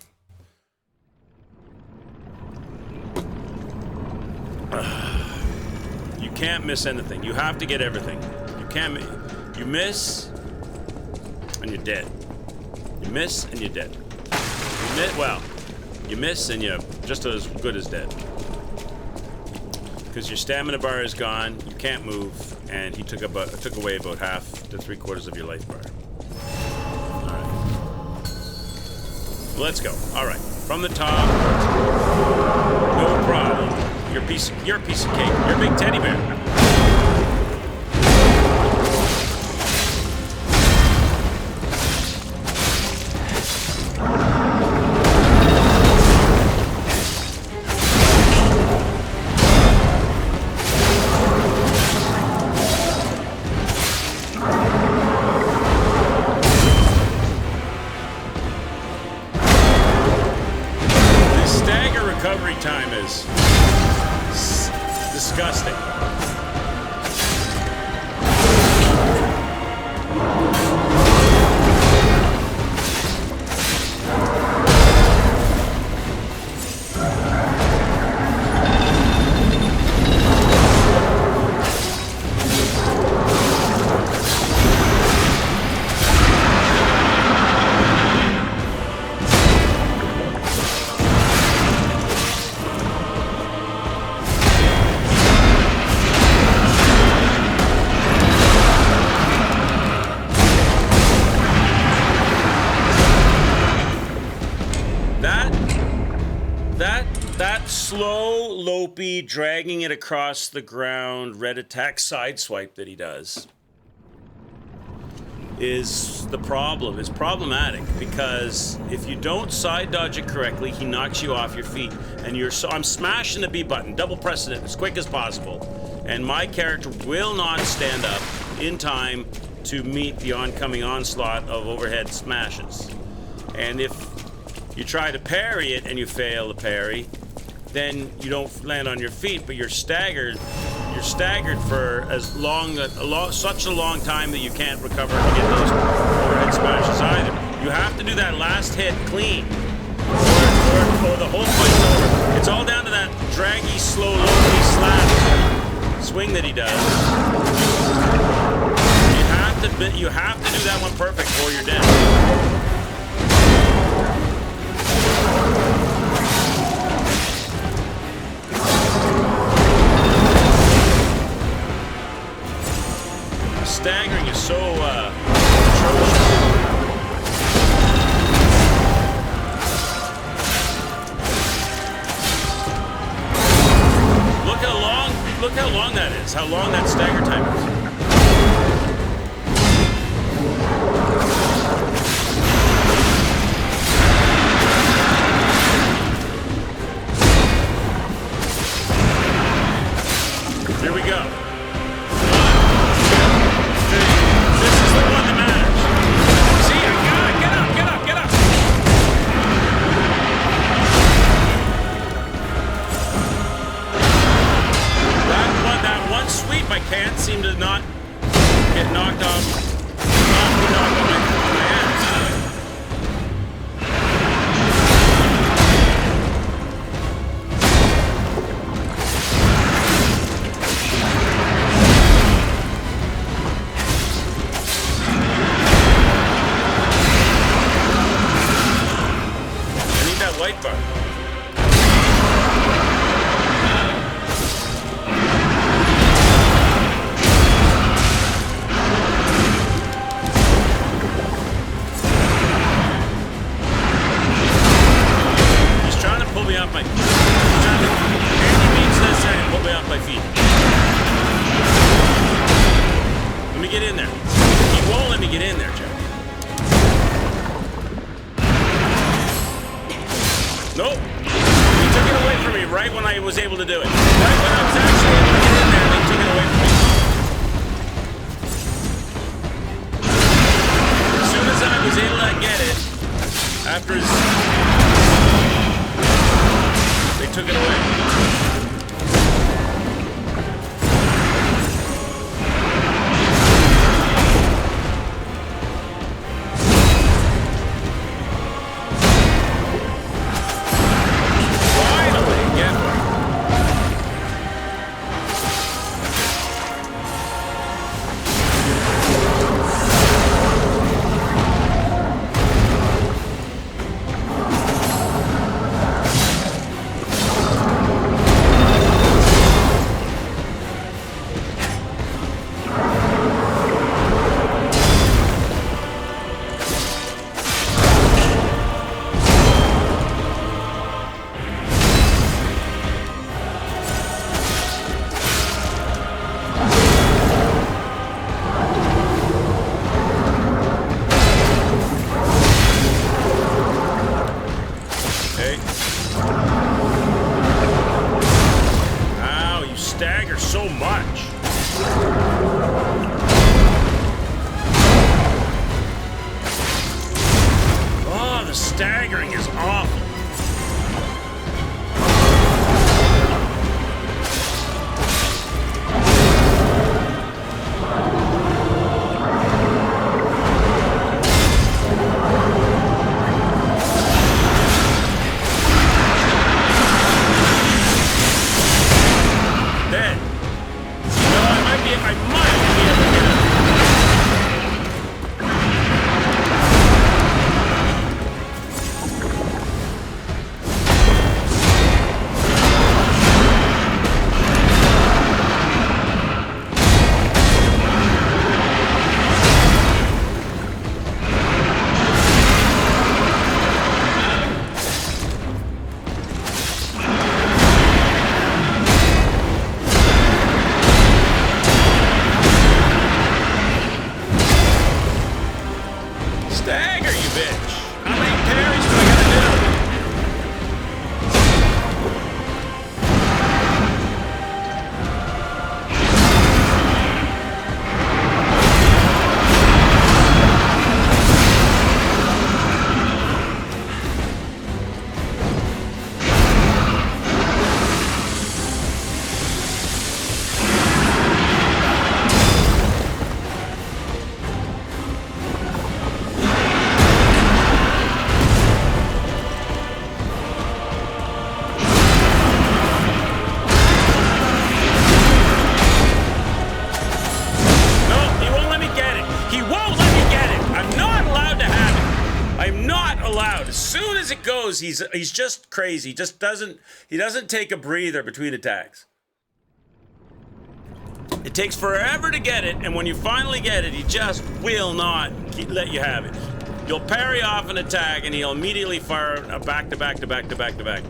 You can't miss anything. You have to get everything. You miss, and you're dead. You miss, and you're dead. You miss, and you're just as good as dead. Because your stamina bar is gone, you can't move, and he took away about half to 3/4 of your life bar. Alright. Let's go. Alright. From the top. No problem. You're a piece of cake. You're a big teddy bear. every time is disgusting. That slow, lopey, dragging it across the ground, red attack sideswipe that he does is the problem. It's problematic because if you don't side dodge it correctly, he knocks you off your feet. And I'm smashing the B button, double pressing it as quick as possible. And my character will not stand up in time to meet the oncoming onslaught of overhead smashes. And if you try to parry it and you fail to parry, then you don't land on your feet, but you're staggered. You're staggered for such a long time that you can't recover to get those overhead smashes either. You have to do that last hit clean, or the whole fight's over. It's all down to that draggy, slow, low slap swing that he does. You have to do that one perfect, or you're dead. Staggering is so atrocious. Look how long that is. How long that stagger time is. Here we go. I can't seem to not get knocked off, knocked on my hands. I need that white bar. Nope. He took it away from me right when I was able to do it. Right when I was actually able to get in there, they took it away from me. As soon as I was able to get it, after they took it away. Ow, you stagger so much. Oh, the staggering is awful. loud. As soon as it goes, he's just crazy. He doesn't take a breather between attacks. It takes forever to get it, and when you finally get it, he just will not let you have it. You'll parry off an attack, and he'll immediately fire a back to back to back to back to back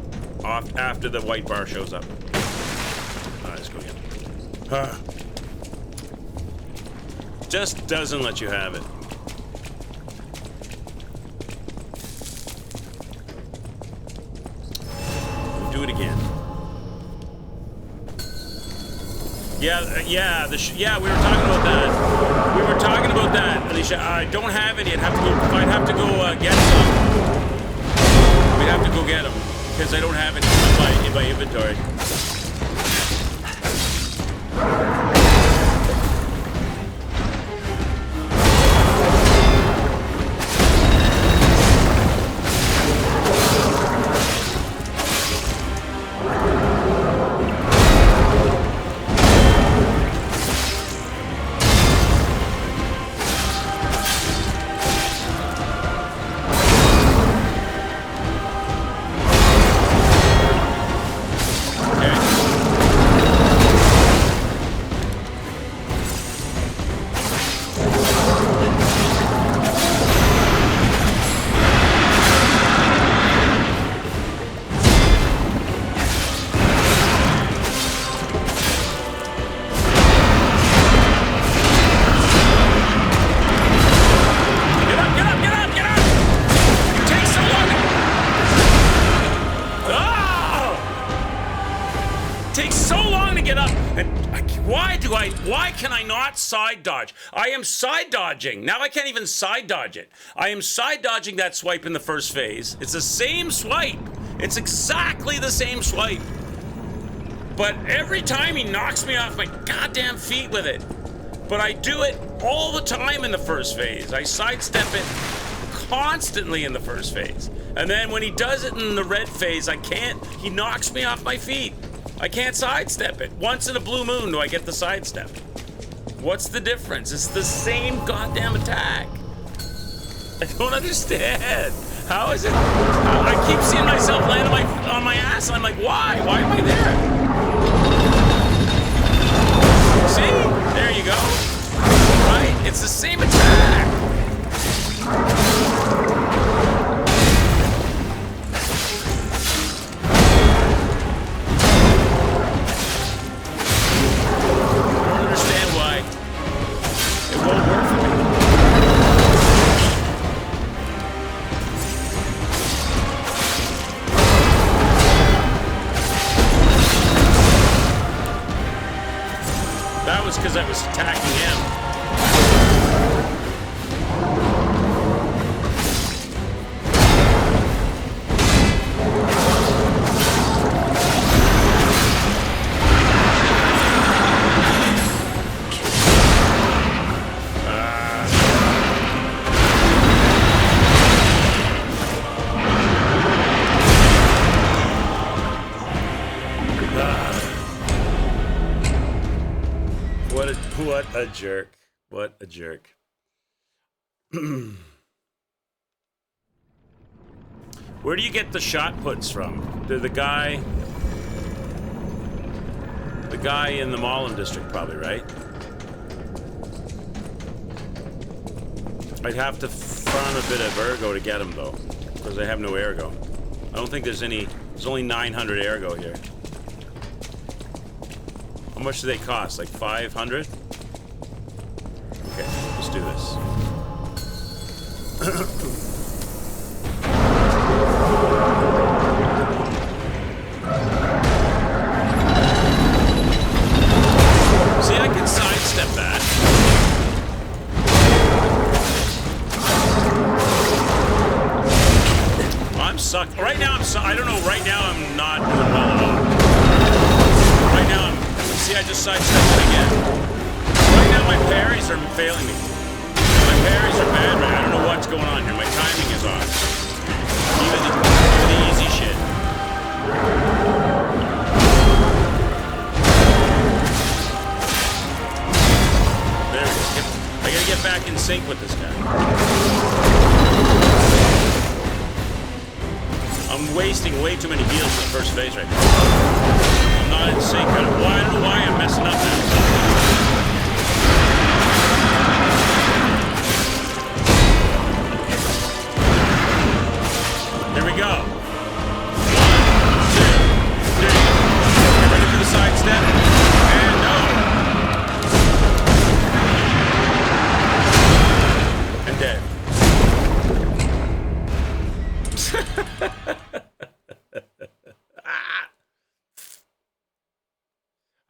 off after the white bar shows up. All right, let's go again. Just doesn't let you have it. Do it again. Yeah, we were talking about that. We were talking about that, Alicia. I don't have any. I'd have to go get some. We'd have to go get them because I don't have any in my inventory. Why can I not side dodge? I am side dodging. Now I can't even side dodge it. I am side dodging that swipe in the first phase. It's the same swipe. It's exactly the same swipe. But every time he knocks me off my goddamn feet with it. But I do it all the time in the first phase. I sidestep it constantly in the first phase. And then when he does it in the red phase, I can't. He knocks me off my feet. I can't sidestep it. Once in a blue moon do I get the sidestep. What's the difference? It's the same goddamn attack. I don't understand. How is it? I keep seeing myself land on my ass, and I'm like, why? Why am I there? See? There you go. Right? It's the same attack. Because I was attacking him. What a jerk. What a jerk. Where do you get the shot puts from? The guy in the Malum district probably, right? I'd have to farm a bit of ergo to get him though, because I have no ergo. I don't think there's only 900 ergo here. How much do they cost? Like 500? Okay, let's do this. See, I can sidestep that. I'm sucked. Right now, I don't know. Right now, I'm not doing well at all. Right now, see, I just sidestepped it again. Right now, my parries are failing me. My parries are bad, right? I don't know what's going on here. My timing is off. Even the easy shit. There we go. I gotta get back in sync with this guy. wasting way too many heals in the first phase right now. I'm not in sync. I don't know why I'm messing up now. Here we go. 1, 2, 3. Get ready for the sidestep. And no. And dead.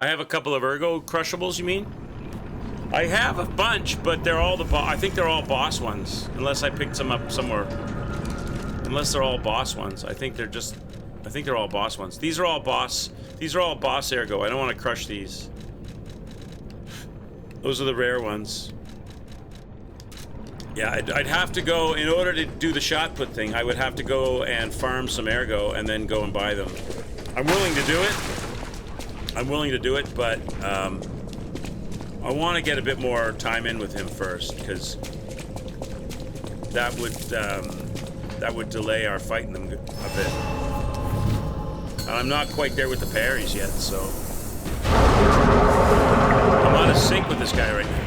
I have a couple of ergo crushables, you mean? I have a bunch, but they're all I think they're all boss ones. Unless I picked some up somewhere. Unless they're all boss ones. I think they're all boss ones. These are all boss ergo. I don't want to crush these. Those are the rare ones. Yeah, I'd have to go, in order to do the shot put thing, I would have to go and farm some ergo and then go and buy them. I'm willing to do it. But I want to get a bit more time in with him first, because that would delay our fighting them a bit. And I'm not quite there with the parries yet, so I'm out of sync with this guy right now.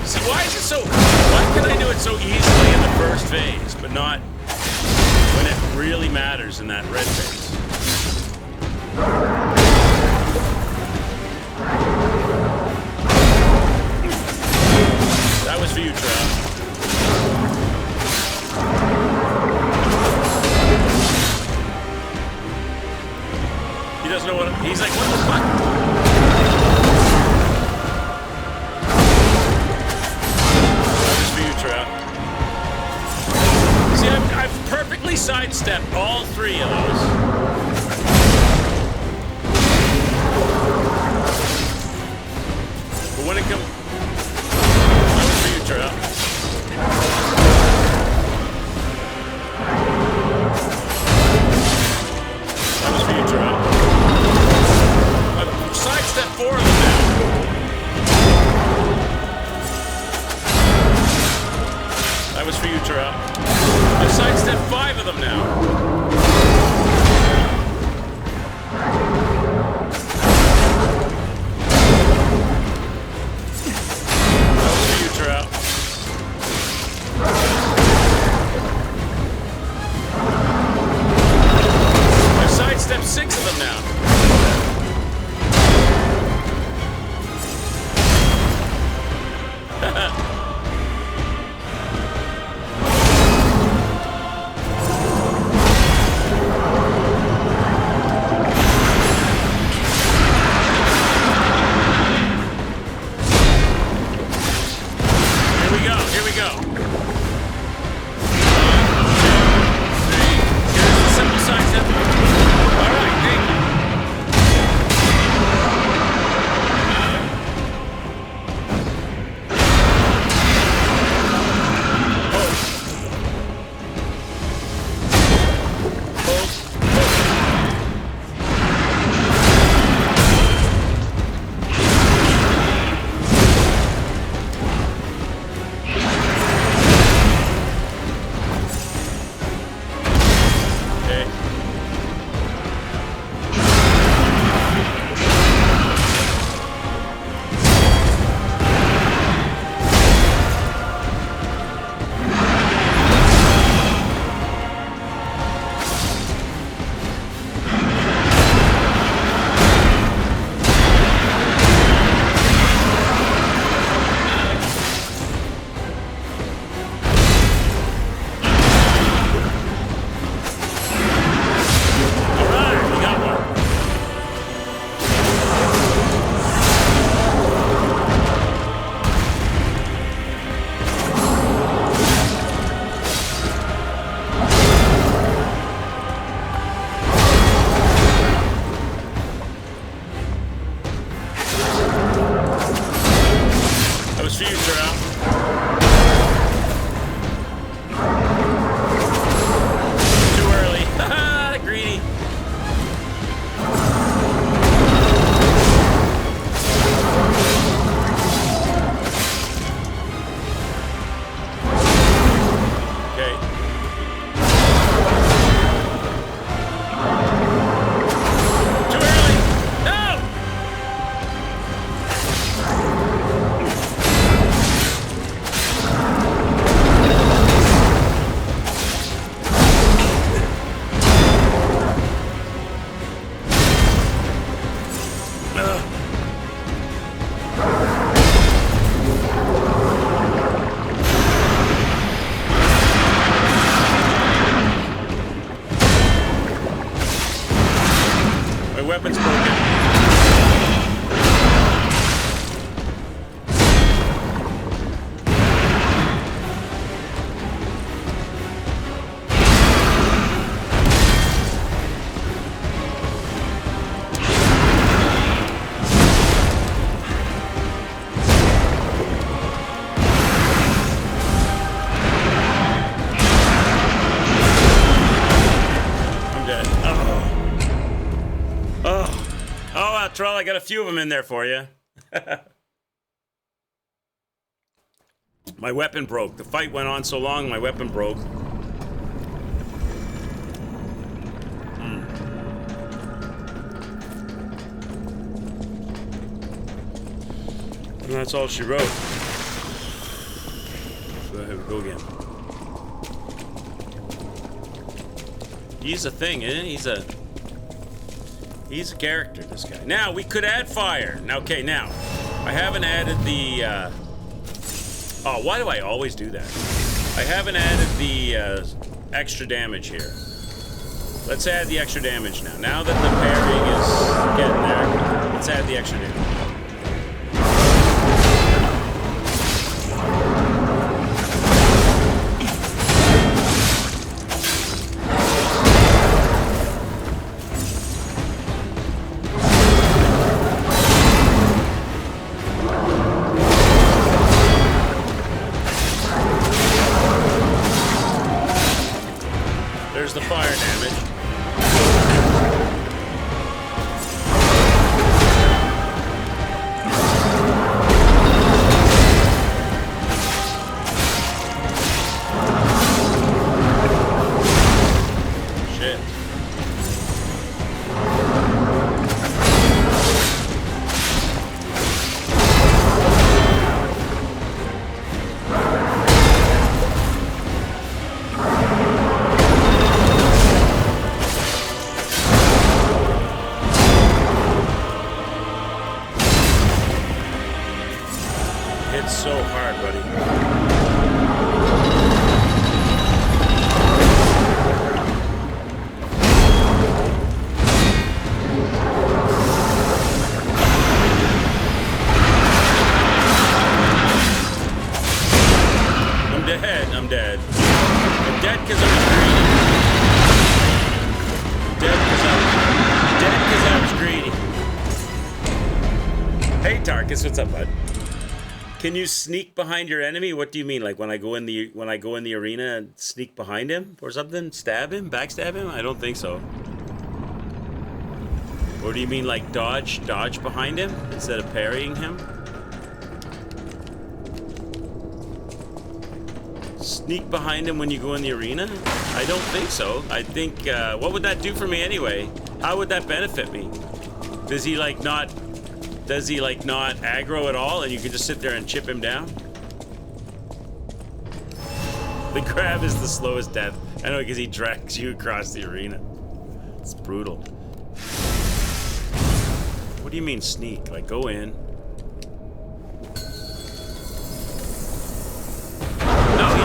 See, why can I do it so easily in the first phase, but not when it really matters in that red phase? That was for you, Trav. He doesn't know what... He's like, what the fuck? That was for you, Trav. See, I've perfectly sidestepped all three of those. But when it comes... That was for you, Trav. That was for you, Trav. I've sidestepped 4 of them now. That was for you, Terrell. I've sidestepped 5 of them now. That was for you, Terrell. I've sidestepped 6 of them now. Here we go. 1, 2, 3. Here's the simple sidestep. All right, thank you. Terrell, I got a few of them in there for you. My weapon broke. The fight went on so long, my weapon broke. And that's all she wrote. Go ahead, go again. He's a thing, isn't he? He's a character, this guy. Now, we could add fire. Now, okay, now, I haven't added the, oh, why do I always do that? I haven't added the, extra damage here. Let's add the extra damage now. Now that the parrying is getting there, let's add the extra damage. There's the fire damage. Shit. It's so hard, buddy. I'm dead. I'm dead. I'm dead because I was greedy. Dead because I was greedy. Hey, Tarkus, what's up, bud? Can you sneak behind your enemy? What do you mean? Like when I go in the arena and sneak behind him or something? Stab him? Backstab him? I don't think so. Or do you mean like dodge behind him instead of parrying him? Sneak behind him when you go in the arena? I don't think so. I think what would that do for me anyway? How would that benefit me? Does he like not aggro at all and you can just sit there and chip him down? The grab is the slowest death. I know, because he drags you across the arena. It's brutal. What do you mean sneak? Like go in. No, he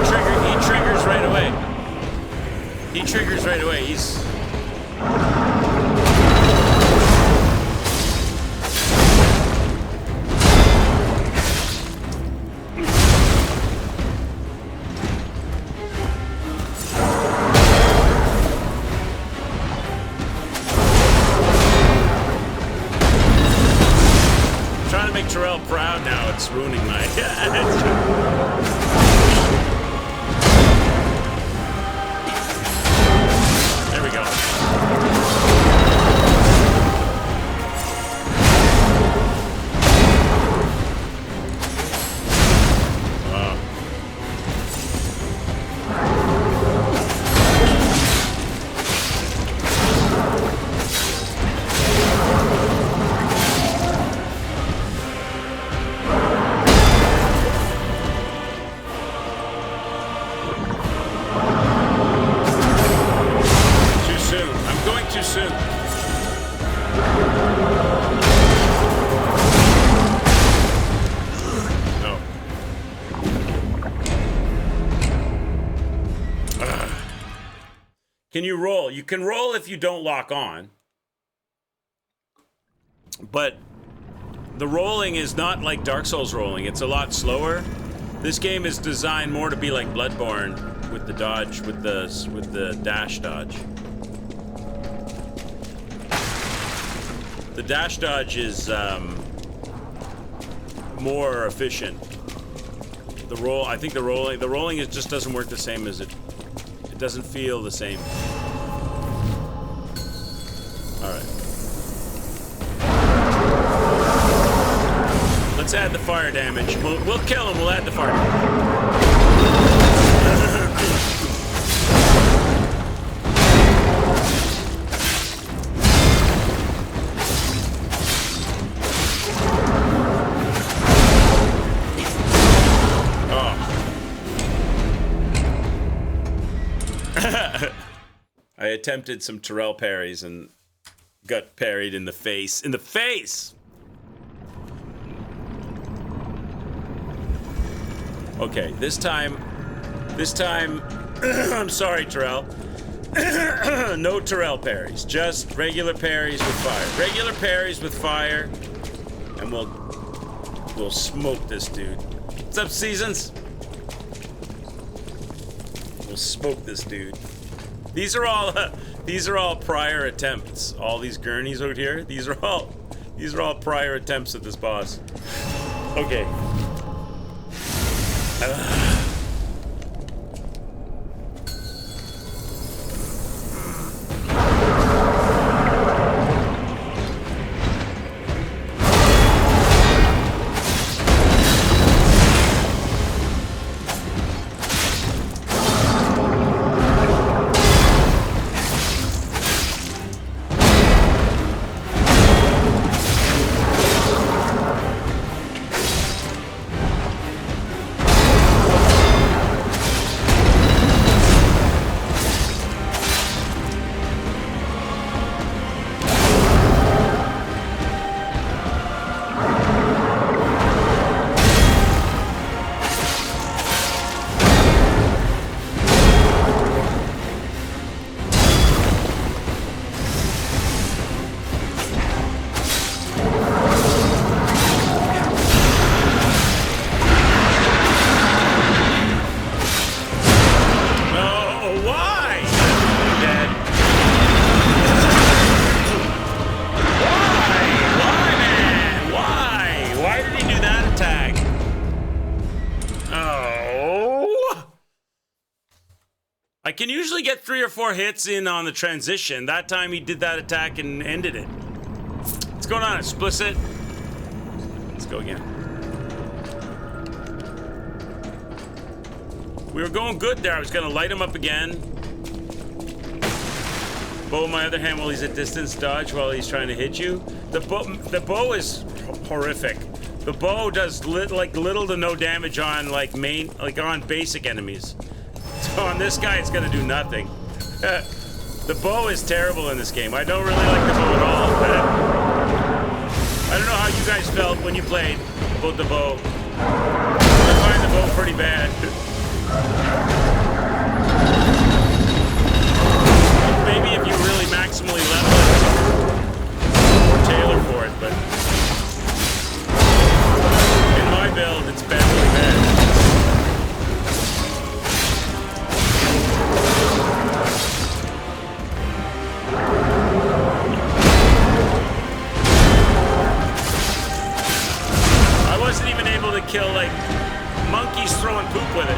triggers right away. He triggers right away. He's... Terrell proud now. It's ruining my... There we go. Wow. Can you roll? You can roll if you don't lock on. But the rolling is not like Dark Souls rolling. It's a lot slower. This game is designed more to be like Bloodborne with the dodge, with the dash dodge. The dash dodge is more efficient. The roll, I think the rolling it just doesn't work the same as it doesn't feel the same. All right. let's add the fire damage. We'll kill him. We'll add the fire damage. I attempted some Terrell parries and got parried in the face. In the face! Okay, this time, I'm sorry, Terrell. No Terrell parries, just regular parries with fire. Regular parries with fire, and we'll smoke this dude. What's up, Seasons? We'll smoke this dude. These are all prior attempts. All these gurneys out here, these are all prior attempts at this boss. Okay. I can usually get 3 or 4 hits in on the transition. That time he did that attack and ended it. What's going on, Explicit? Let's go again. We were going good there. I was going to light him up again. Bow on my other hand while he's at distance, dodge while he's trying to hit you. The bow is horrific. The bow does little to no damage on on basic enemies. So on this guy, it's gonna do nothing. The bow is terrible in this game. I don't really like the bow at all. I don't know how you guys felt when you played about the bow. I find the bow pretty bad. Maybe if you really maximally level it, tailor for it, but in my build, it's badly bad. I wasn't even able to kill, monkeys throwing poop with it.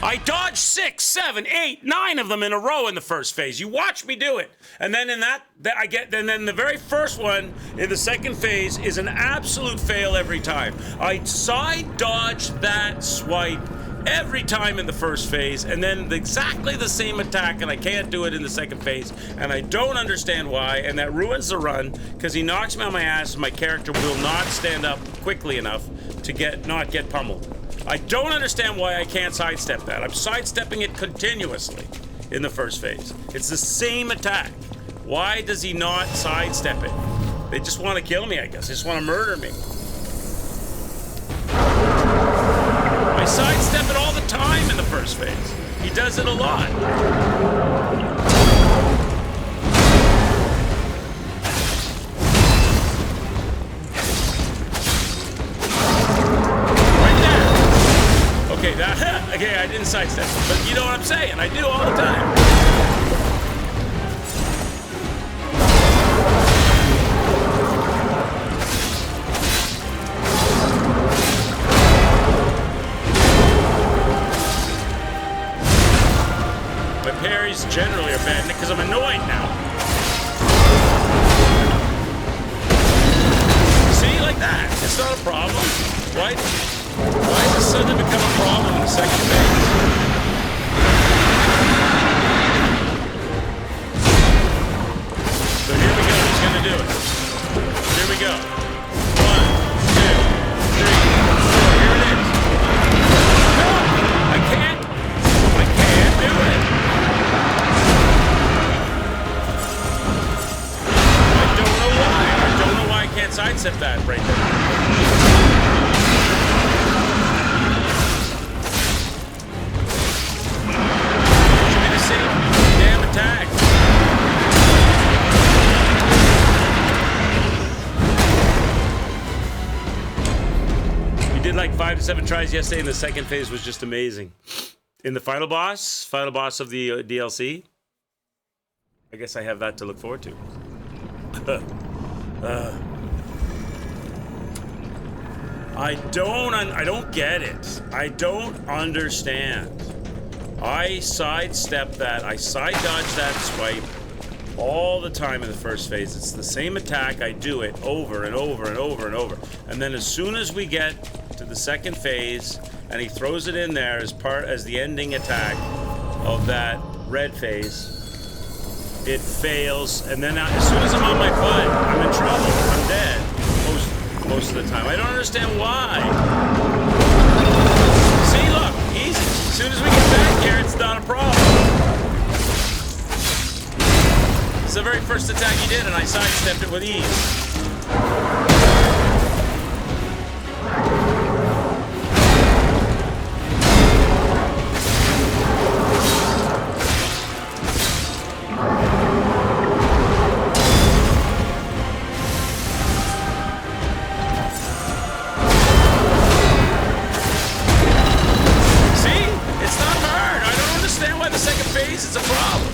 I dodged 6, 7, 8, 9 of them in a row in the first phase. You watch me do it. And then in then the very first one in the second phase is an absolute fail every time. I side dodge that swipe every time in the first phase, and then exactly the same attack, and I can't do it in the second phase, and I don't understand why, and that ruins the run, because he knocks me on my ass, and my character will not stand up quickly enough to not get pummeled. I don't understand why I can't sidestep that. I'm sidestepping it continuously in the first phase. It's the same attack. Why does he not sidestep it? They just want to kill me, I guess. They just want to murder me. I sidestep it all the time in the first phase. He does it a lot. Okay, I didn't sidestep, but you know what I'm saying. I do all the time. My parries generally are bad because I'm annoyed now. See, like that. It's not a problem. Why does it suddenly become a problem in the second phase? So here we go. He's going to do it. Here we go. 1, 2, 3, 4. Here it is. No, I can't do it. I don't know why. I don't know why I can't sidestep that right there. Damn attack. We did like 5 to 7 tries yesterday, and the second phase was just amazing. In the final boss of the DLC, I guess I have that to look forward to. I don't get it. I don't understand. I sidestep that. I side dodge that swipe all the time in the first phase. It's the same attack. I do it over and over and over and over. And then as soon as we get to the second phase and he throws it in there as the ending attack of that red phase, it fails. And then as soon as I'm on my butt, I'm in trouble. I'm dead most of the time. I don't understand why. See, look, easy. As soon as we get back here, it's not a problem. It's the very first attack he did, and I sidestepped it with ease. It's a problem.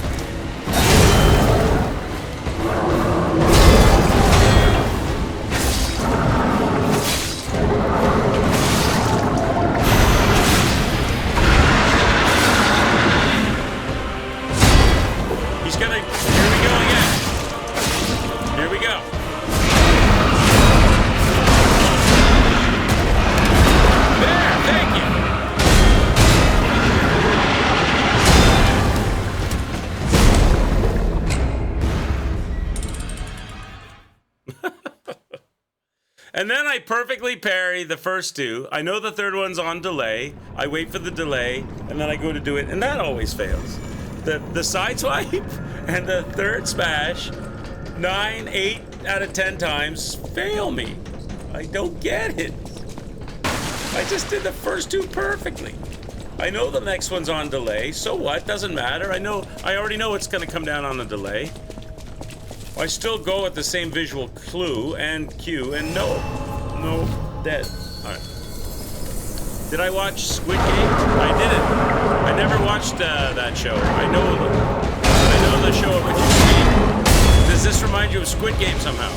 He's gonna. Here we go again. Here we go. There, thank you. And then I perfectly parry the first two. I know the third one's on delay. I wait for the delay, and then I go to do it, and that always fails. The side swipe and the third smash, 9, 8 out of 10 times fail me. I don't get it. I just did the first two perfectly. I know the next one's on delay. So what? Doesn't matter. I already know it's going to come down on the delay. I still go with the same visual clue and cue, and no, dead. All right. Did I watch Squid Game? I didn't. I never watched that show. I know the show of which you speak. Does this remind you of Squid Game somehow?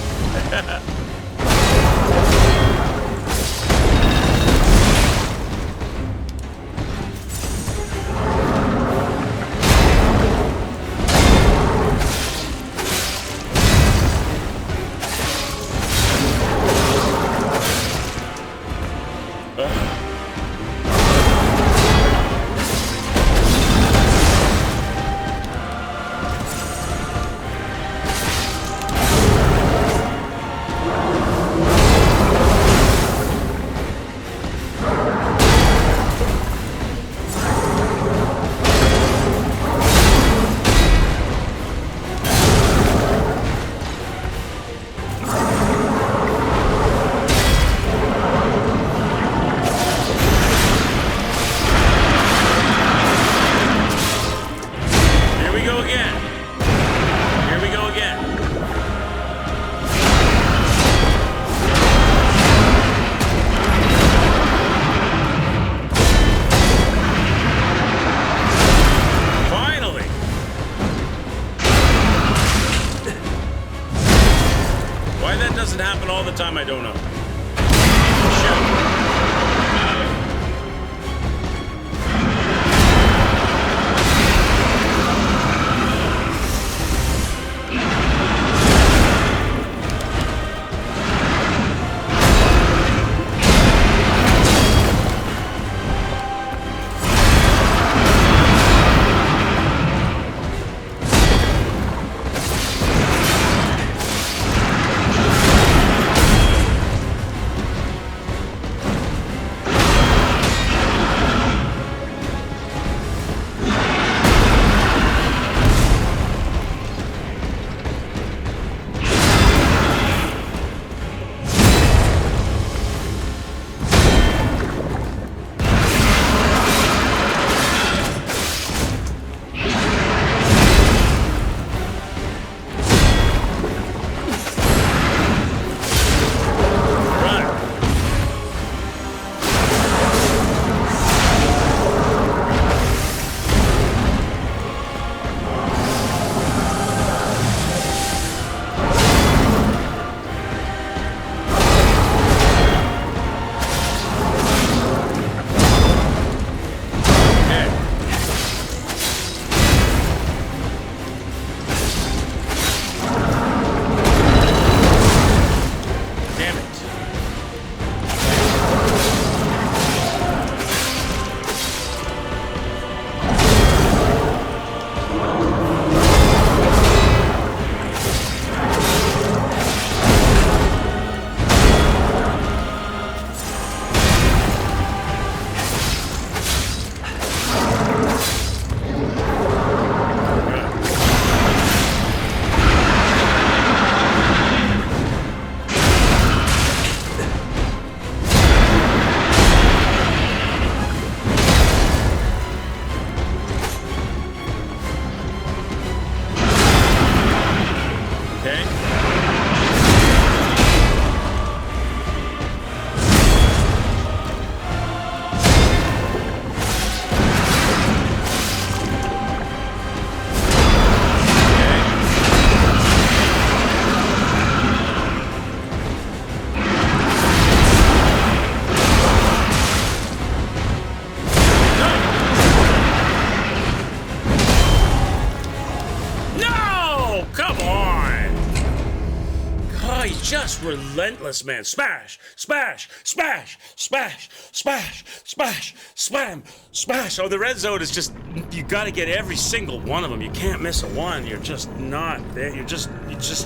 just relentless, man. Smash, smash, smash, smash, smash, smash, slam, smash. Oh, the red zone is just, you got to get every single one of them. You can't miss a one. You're just not there. You're just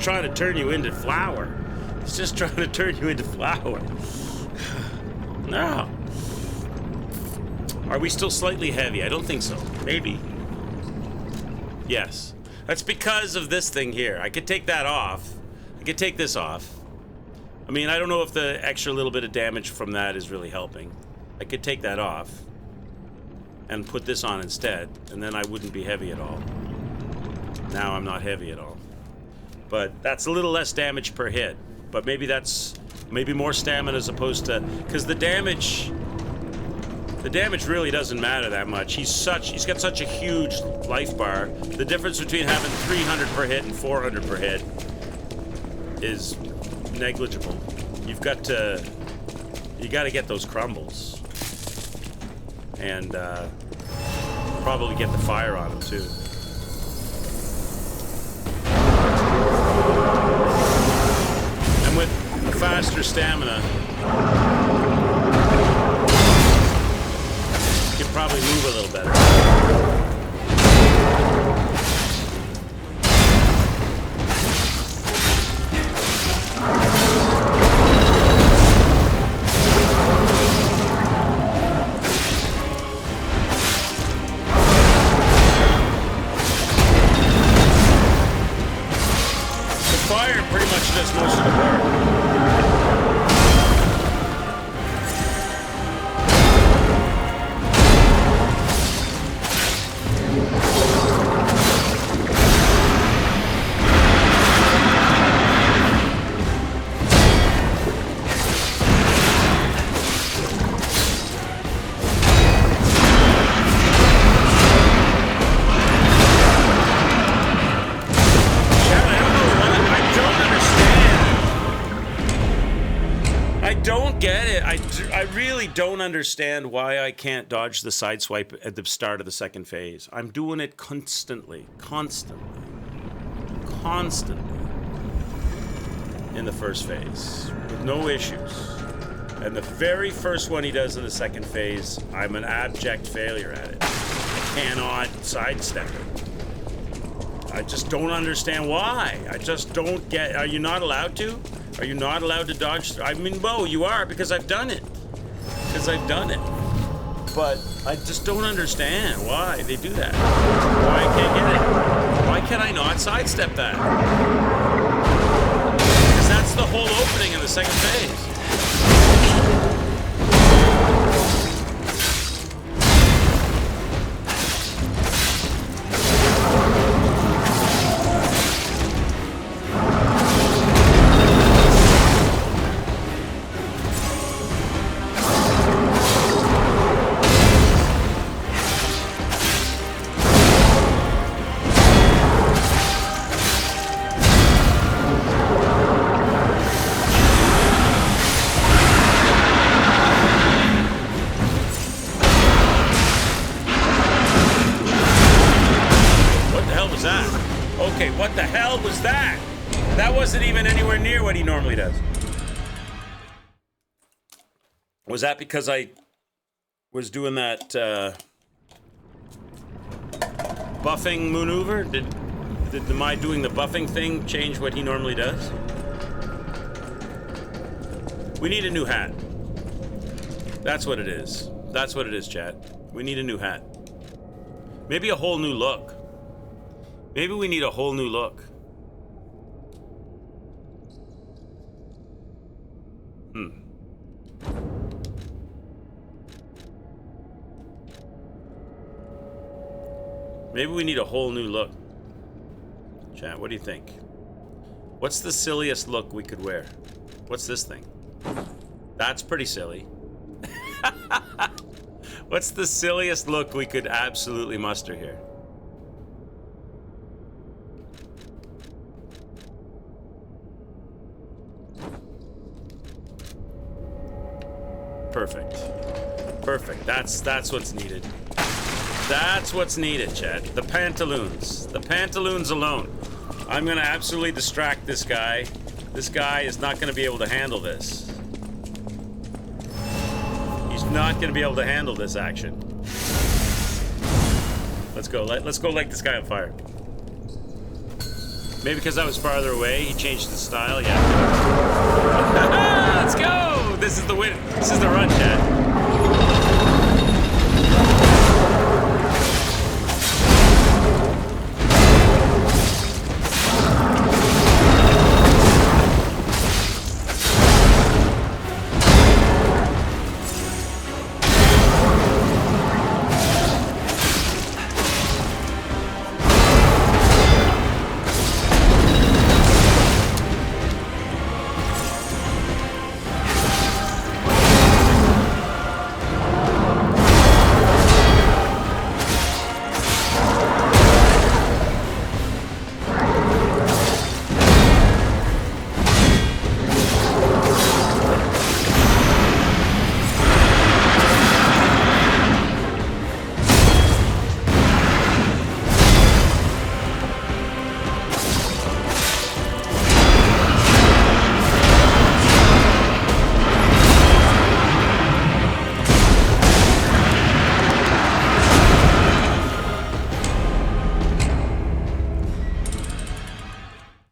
trying to turn you into flour. It's just trying to turn you into flour. No. Are we still slightly heavy? I don't think so. Maybe. Yes. That's because of this thing here. I could take that off. I could take this off. I mean, I don't know if the extra little bit of damage from that is really helping. I could take that off and put this on instead, and then I wouldn't be heavy at all. Now I'm not heavy at all. But that's a little less damage per hit. But maybe that's more stamina as opposed to, because the damage really doesn't matter that much. He's got such a huge life bar. The difference between having 300 per hit and 400 per hit is negligible. You got to get those crumbles. And probably get the fire on them too. And with a faster stamina, you can probably move a little better. Fire pretty much does most of the work. don't get it. I really don't understand why I can't dodge the side swipe at the start of the second phase. I'm doing it constantly in the first phase with no issues. And the very first one he does in the second phase, I'm an abject failure at it. I cannot sidestep it. I just don't understand why. I just don't get. Are you not allowed to? Are you not allowed to dodge? I mean, well, you are, because I've done it. But I just don't understand why they do that. Why I can't get it. Why can I not sidestep that? Because that's the whole opening of the second phase. What the hell was that? That wasn't even anywhere near what he normally does. Was that because I was doing that buffing maneuver? Did my doing the buffing thing change what he normally does? We need a new hat. That's what it is. That's what it is, chat. We need a new hat. Maybe a whole new look. Maybe we need a whole new look. Maybe we need a whole new look. Chat, what do you think? What's the silliest look we could wear? What's this thing? That's pretty silly. What's the silliest look we could absolutely muster here? Perfect. That's what's needed. That's what's needed, chat. The pantaloons. The pantaloons alone. I'm gonna absolutely distract this guy. This guy is not gonna be able to handle this. He's not gonna be able to handle this action. Let's go. Let's go light this guy on fire. Maybe because I was farther away, he changed his style. Yeah. Let's go! This is the win. This is the run, chat.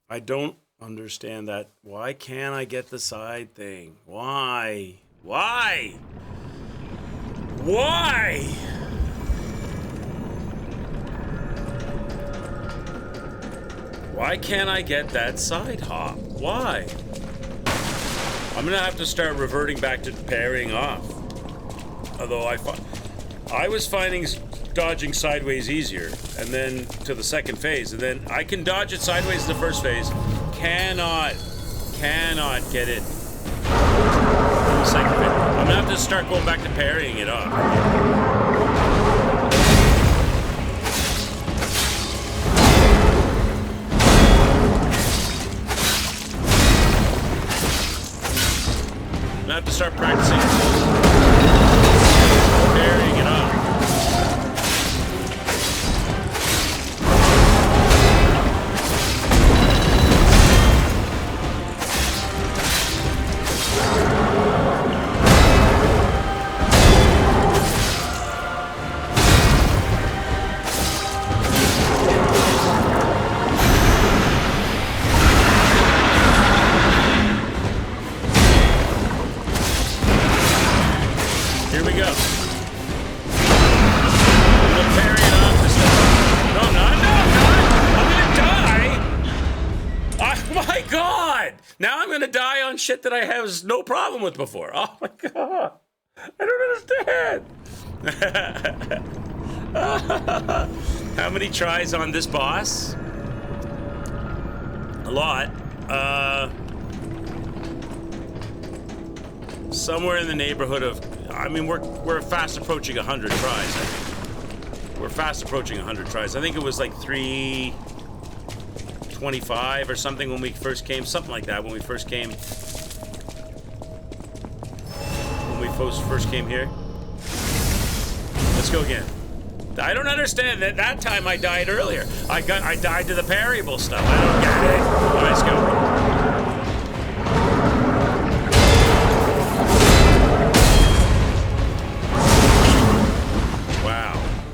I don't understand that. Why can't I get the side thing? Why? Why? Why? Why can't I get that side hop? Why? I'm gonna have to start reverting back to parrying off. Although I was finding dodging sideways easier, and then to the second phase, and then I can dodge it sideways in the first phase. Cannot get it in the second phase. I'm gonna have to start going back to parrying it off. I'm gonna have to start practicing parrying it up. Here we go. I'm gonna parry it off this time. No, I'm not. I'm gonna die. Oh my god! Now I'm gonna die on shit that I have no problem with before. Oh my god! I don't understand. How many tries on this boss? A lot. Somewhere in the neighborhood of, I mean, we're fast approaching 100 tries. I think. We're fast approaching 100 tries. I think it was like 325 or something when we first came, something like that when we first came. When we first came here. Let's go again. I don't understand that time I died earlier. I died to the parryable stuff. I don't get it. All right, let's go.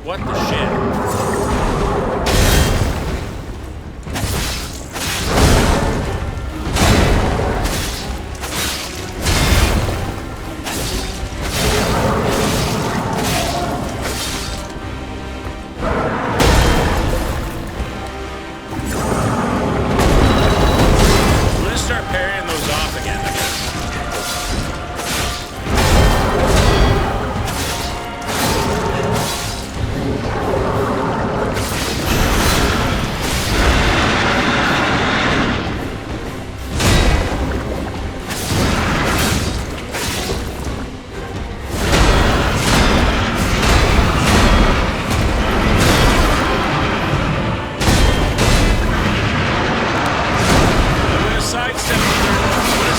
What the shit? I'm gonna start parrying those off again, I guess.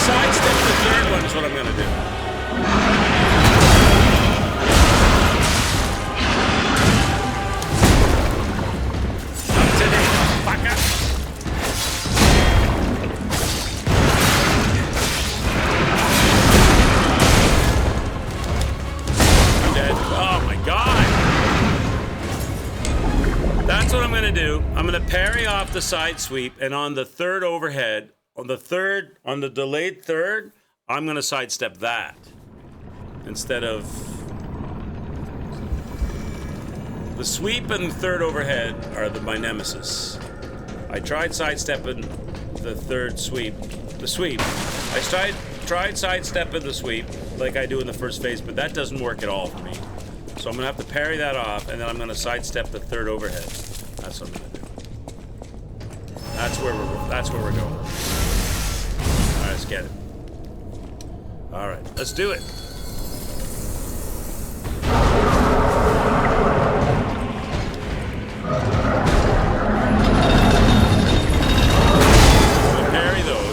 Sidestep the third one is what I'm gonna do. Not today, fucker. I'm dead. Oh my god. That's what I'm gonna do. I'm gonna parry off the side sweep, and on the third overhead, on the delayed third, I'm gonna sidestep that instead of the sweep and third overhead are my nemesis. I tried sidestepping the third sweep, I tried sidestepping the sweep like I do in the first phase, but that doesn't work at all for me. So I'm gonna have to parry that off, and then I'm gonna sidestep the third overhead. That's what I'm gonna do. That's where we're going. Let's get it. All right, let's do it. We'll parry those.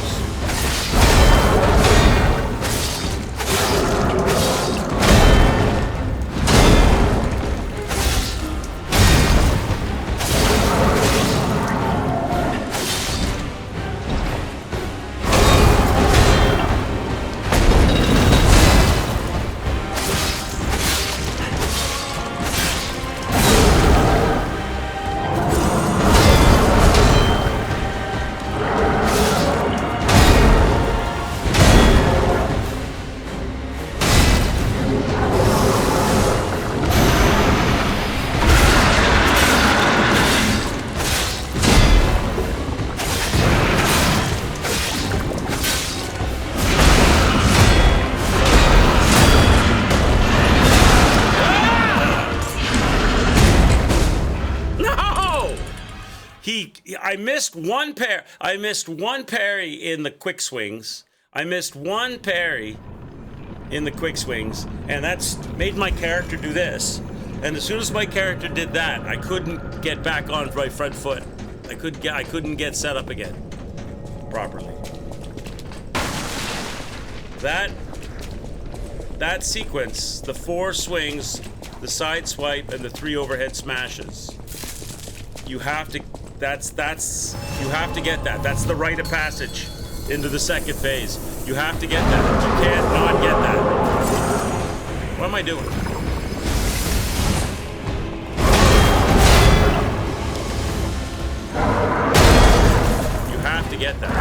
I missed one parry in the quick swings. And that's made my character do this. And as soon as my character did that, I couldn't get back on my front foot. I couldn't get set up again. properly. That that sequence, the 4 swings, the side swipe, and the 3 overhead smashes. You have to, you have to get that. That's the rite of passage into the second phase. You have to get that. You can't not get that. What am I doing? You have to get that.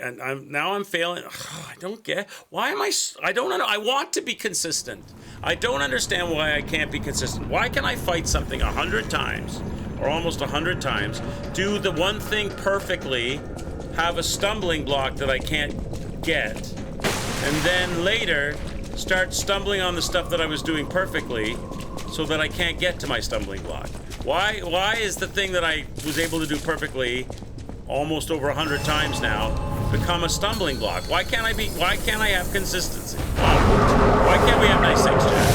And I'm failing. I don't get. Why am I don't know. I want to be consistent. I don't understand why I can't be consistent. Why can I fight something 100 times, or almost 100 times, do the one thing perfectly, have a stumbling block that I can't get, and then later start stumbling on the stuff that I was doing perfectly, so that I can't get to my stumbling block? Why is the thing that I was able to do perfectly, almost over 100 times now, become a stumbling block? Why can't I have consistency? Why can't we have nice things, Chad?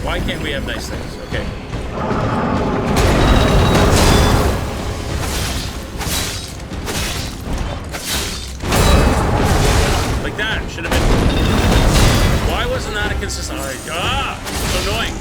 Why can't we have nice things? Okay. Like that. Should have been. Why wasn't that a consistent? So annoying.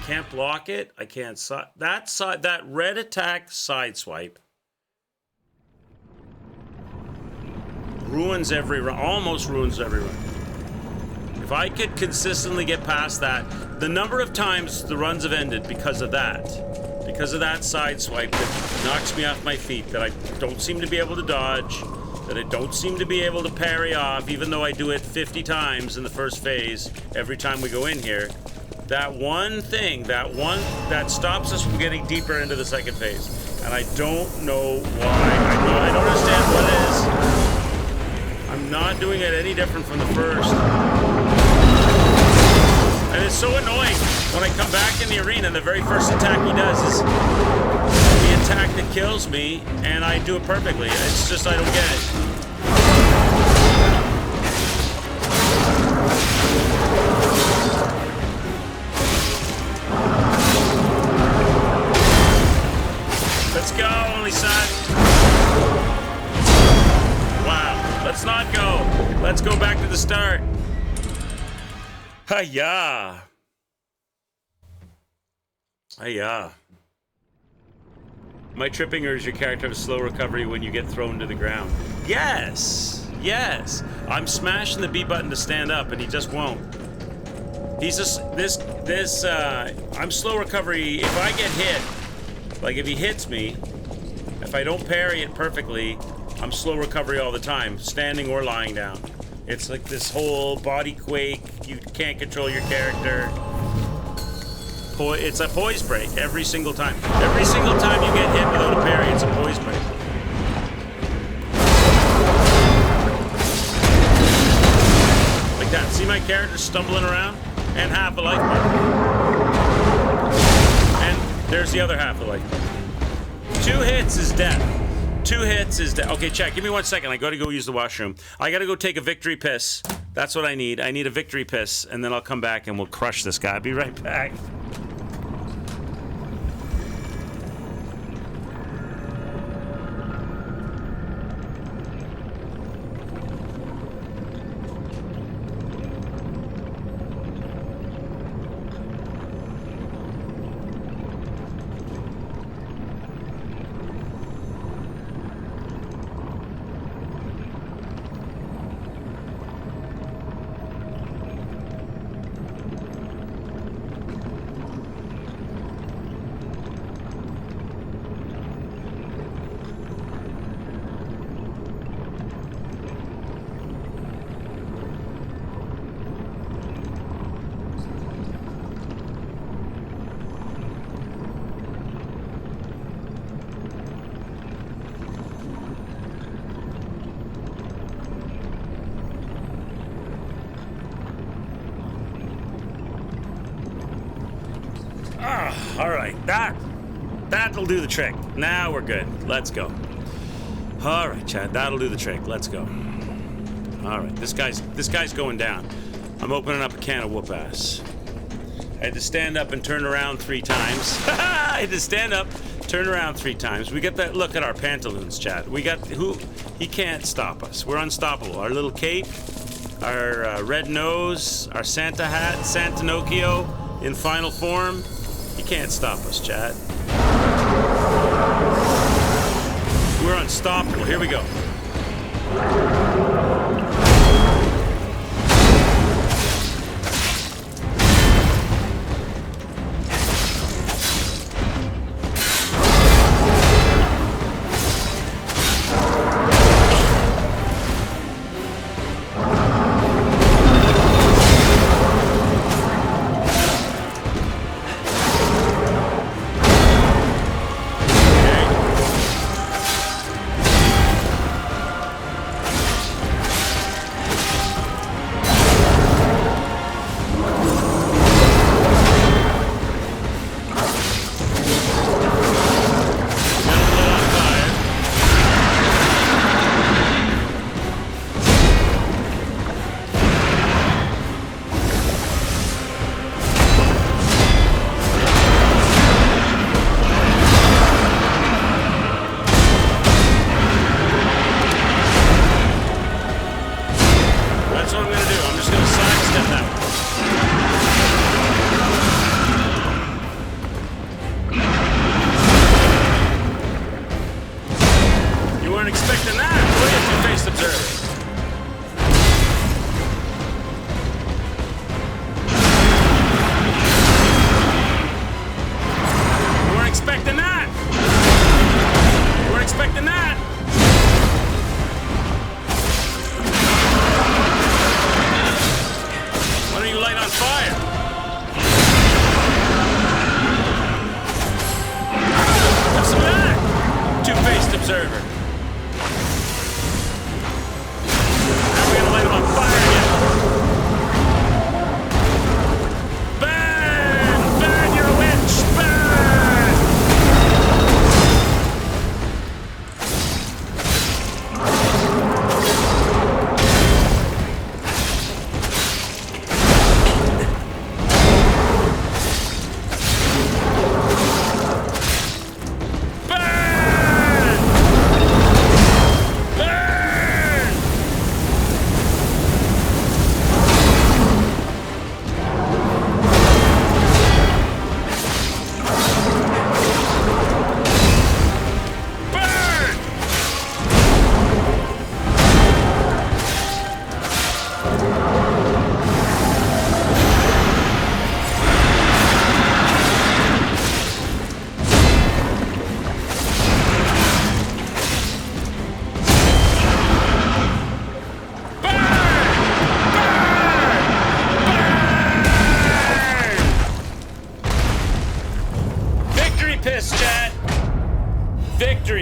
Can't block it. I can't that red attack side swipe ruins every run, almost ruins every run. If I could consistently get past that, the number of times the runs have ended because of that side swipe that knocks me off my feet, that I don't seem to be able to dodge, that I don't seem to be able to parry off, even though I do it 50 times in the first phase every time we go in here. That one thing, that stops us from getting deeper into the second phase. And I don't know why. I don't understand what it is. I'm not doing it any different from the first. And it's so annoying when I come back in the arena, the very first attack he does is the attack that kills me, and I do it perfectly. It's just, I don't get it. Let's go, only son. Wow. Let's not go. Let's go back to the start. Hi-ya. Hi-ya. Am I tripping, or is your character have a slow recovery when you get thrown to the ground? Yes. Yes. I'm smashing the B button to stand up, and he just won't. He's just, I'm slow recovery. If I get hit, like if he hits me, if I don't parry it perfectly, I'm slow recovery all the time, standing or lying down. It's like this whole body quake, you can't control your character. It's a poise break every single time. Every single time you get hit without a parry, it's a poise break. Like that. See my character stumbling around? And half a life bar. There's the other half of the life bar. 2 hits is death. 2 hits is death. Okay, chat, give me 1 second. I gotta go use the washroom. I gotta go take a victory piss. That's what I need. I need a victory piss, and then I'll come back and we'll crush this guy. I'll be right back. All right, that'll do the trick. Now we're good. Let's go. All right, Chad, that'll do the trick. Let's go. All right, this guy's going down. I'm opening up a can of whoop ass. I had to stand up and turn around 3 times. I had to stand up, turn around 3 times. We get that look at our pantaloons, Chad. We got he can't stop us. We're unstoppable. Our little cape, our red nose, our Santa hat, Santa Nocchio in final form. You can't stop us, Chad. We're unstoppable. Here we go.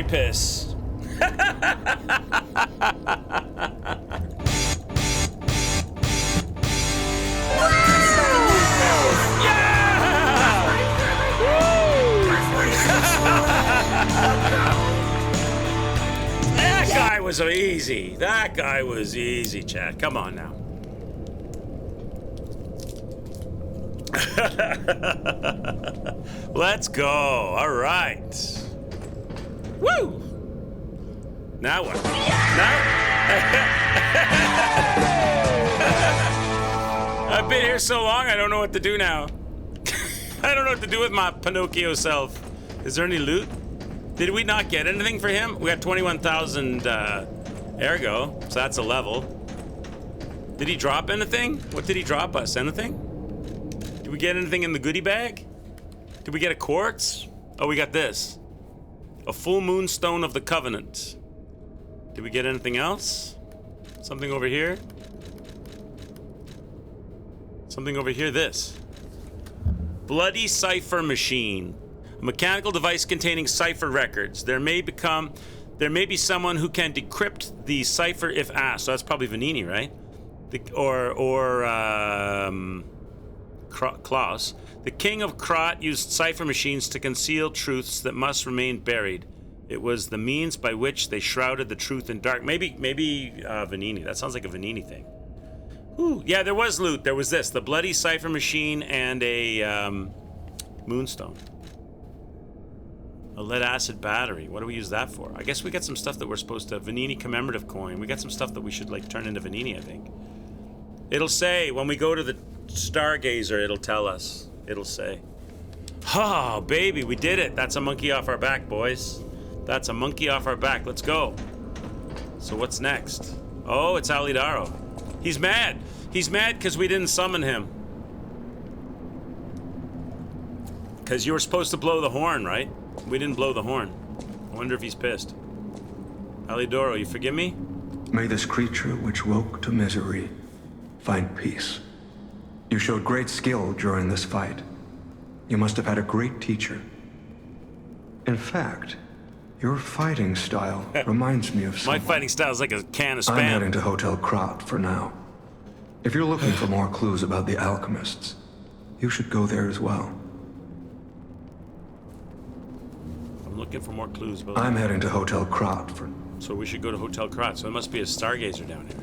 Piss. That guy was easy. That guy was easy, chat. Come on now. Let's go. All right. Woo! Now what? Now? I've been here so long, I don't know what to do now. I don't know what to do with my Pinocchio self. Is there any loot? Did we not get anything for him? We got 21,000 ergo, so that's a level. Did he drop anything? What did he drop us? Anything? Did we get anything in the goodie bag? Did we get a quartz? Oh, we got this. A full moonstone of the covenant. Did we get anything else? Something over here? Something over here, this. Bloody cipher machine. A mechanical device containing cipher records. There may be someone who can decrypt the cipher if asked. So that's probably Vanini, right? Klaus. The king of Krat used cipher machines to conceal truths that must remain buried. It was the means by which they shrouded the truth in dark. Maybe Vanini. That sounds like a Vanini thing. Ooh, yeah, there was loot. There was this. The bloody cipher machine and a moonstone. A lead acid battery. What do we use that for? I guess we got some stuff that we're supposed to... Vanini commemorative coin. We got some stuff that we should, like, turn into Vanini, I think. It'll say, when we go to the Stargazer, it'll tell us. It'll say. Oh, baby, we did it. That's a monkey off our back, boys. That's a monkey off our back. Let's go. So what's next? Oh, it's Alidaro. He's mad. He's mad because we didn't summon him. Because you were supposed to blow the horn, right? We didn't blow the horn. I wonder if he's pissed. Alidoro, you forgive me? May this creature which woke to misery find peace. You showed great skill during this fight. You must have had a great teacher. In fact, your fighting style reminds me of someone. My fighting style is like a can of Spam. I'm heading to Hotel Krat for now. If you're looking for more clues about the alchemists, you should go there as well. I'm looking for more clues about I'm heading to Hotel Krat for... So we should go to Hotel Krat. So there must be a Stargazer down here.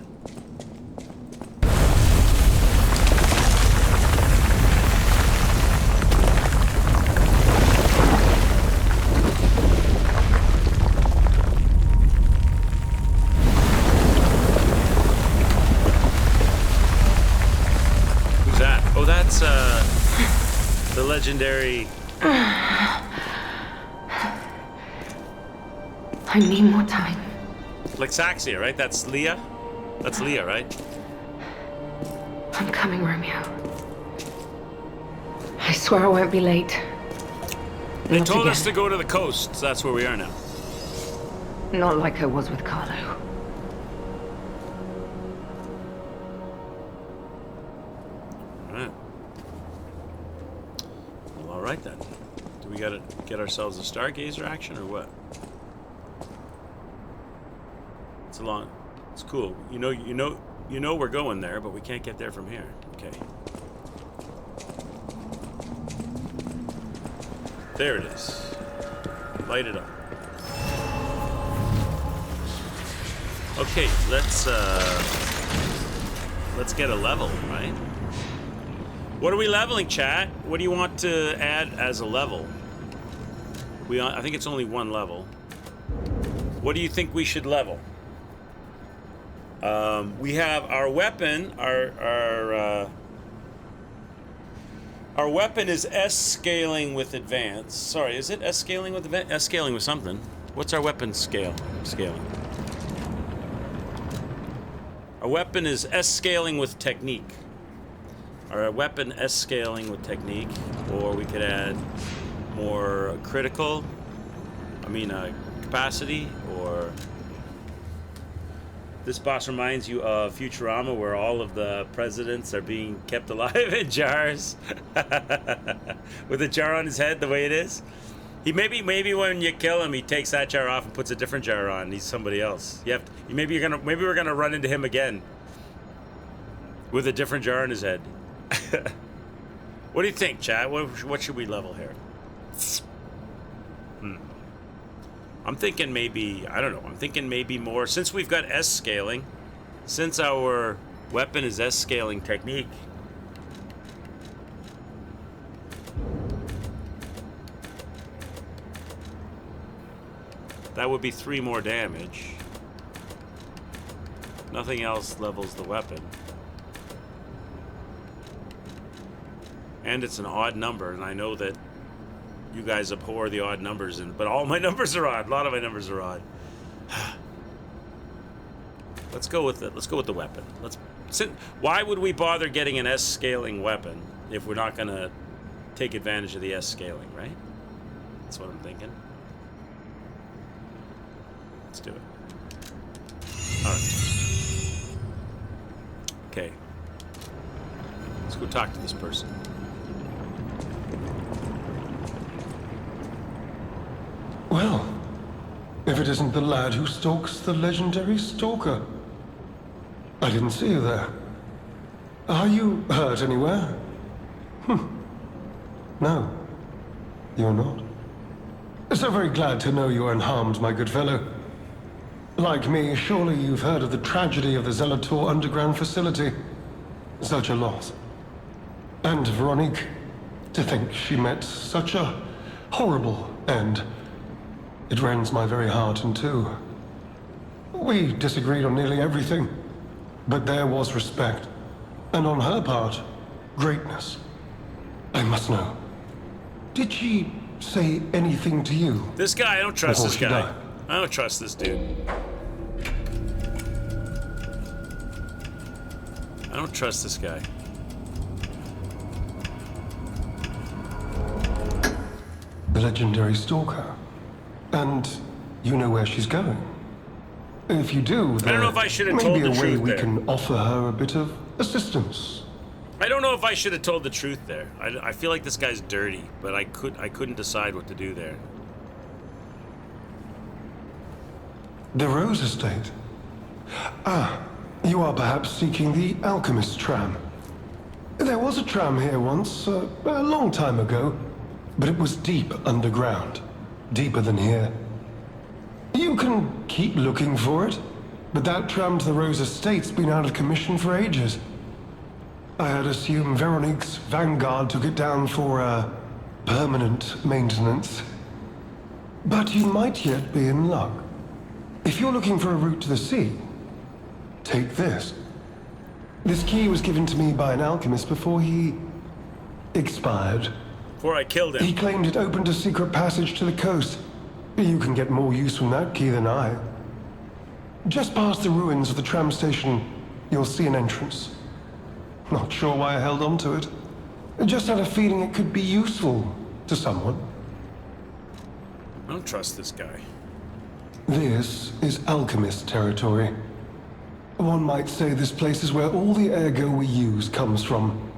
The legendary... I need more time. Like Saxia, right? That's Leah? That's Leah, right? I'm coming, Romeo. I swear I won't be late. They told us to go to the coast, so that's where we are now. Not like I was with Carlo. Alright then. Do we gotta get ourselves a Stargazer action or what? It's cool. You know we're going there, but we can't get there from here. Okay. There it is. Light it up. Okay, let's get a level, right? What are we leveling, chat? What do you want to add as a level? I think it's only one level. What do you think we should level? We have our weapon. Our weapon is S scaling with advance. Sorry, is it S scaling with advance? S scaling with something. What's our weapon scaling? Our weapon is S scaling with technique. Our weapon S scaling with technique, or we could add more critical. Capacity, or this boss reminds you of Futurama, where all of the presidents are being kept alive in jars, with a jar on his head, the way it is. He maybe when you kill him, he takes that jar off and puts a different jar on. He's somebody else. Maybe we're gonna run into him again with a different jar on his head. What do you think, chat? What should we level here? I'm thinking maybe, I don't know, I'm thinking maybe more, since we've got S scaling, since our weapon is S scaling technique. That would be 3 more damage. Nothing else levels the weapon. And it's an odd number, and I know that you guys abhor the odd numbers, but all my numbers are odd. A lot of my numbers are odd. Let's go with it. Let's go with the weapon. Why would we bother getting an S scaling weapon if we're not gonna take advantage of the S scaling, right? That's what I'm thinking. Let's do it. All right. Okay. Let's go talk to this person. Well, if it isn't the lad who stalks the legendary stalker. I didn't see you there. Are you hurt anywhere? No, you're not. So very glad to know you are unharmed, my good fellow. Like me, surely you've heard of the tragedy of the Zelator underground facility. Such a loss. And Veronique, to think she met such a horrible end. It rends my very heart in two. We disagreed on nearly everything, but there was respect, and on her part, greatness. I must know. Did she say anything to you? This guy, I don't trust this guy. Died? I don't trust this dude. I don't trust this guy. The legendary stalker. And you know where she's going? If you do, I don't know if I should have there told may the be a way truth we there. can offer her a bit of assistance. I don't know if I should have told the truth there. I feel like this guy's dirty, but I couldn't decide what to do there. The Rose Estate. Ah, you are perhaps seeking the Alchemist tram. There was a tram here once, a long time ago, but it was deep underground. Deeper than here. You can keep looking for it, but that tram to the Rose Estate's been out of commission for ages. I had assumed Veronique's Vanguard took it down for, permanent maintenance. But you might yet be in luck. If you're looking for a route to the sea, take this. This key was given to me by an alchemist before he expired. Before I killed He him. claimed it opened a secret passage to the coast. You can get more use from that key than I. Just past the ruins of the tram station, you'll see an entrance. Not sure why I held on to it. I just had a feeling it could be useful to someone. I don't trust this guy. This is alchemist territory. One might say this place is where all the ergo we use comes from.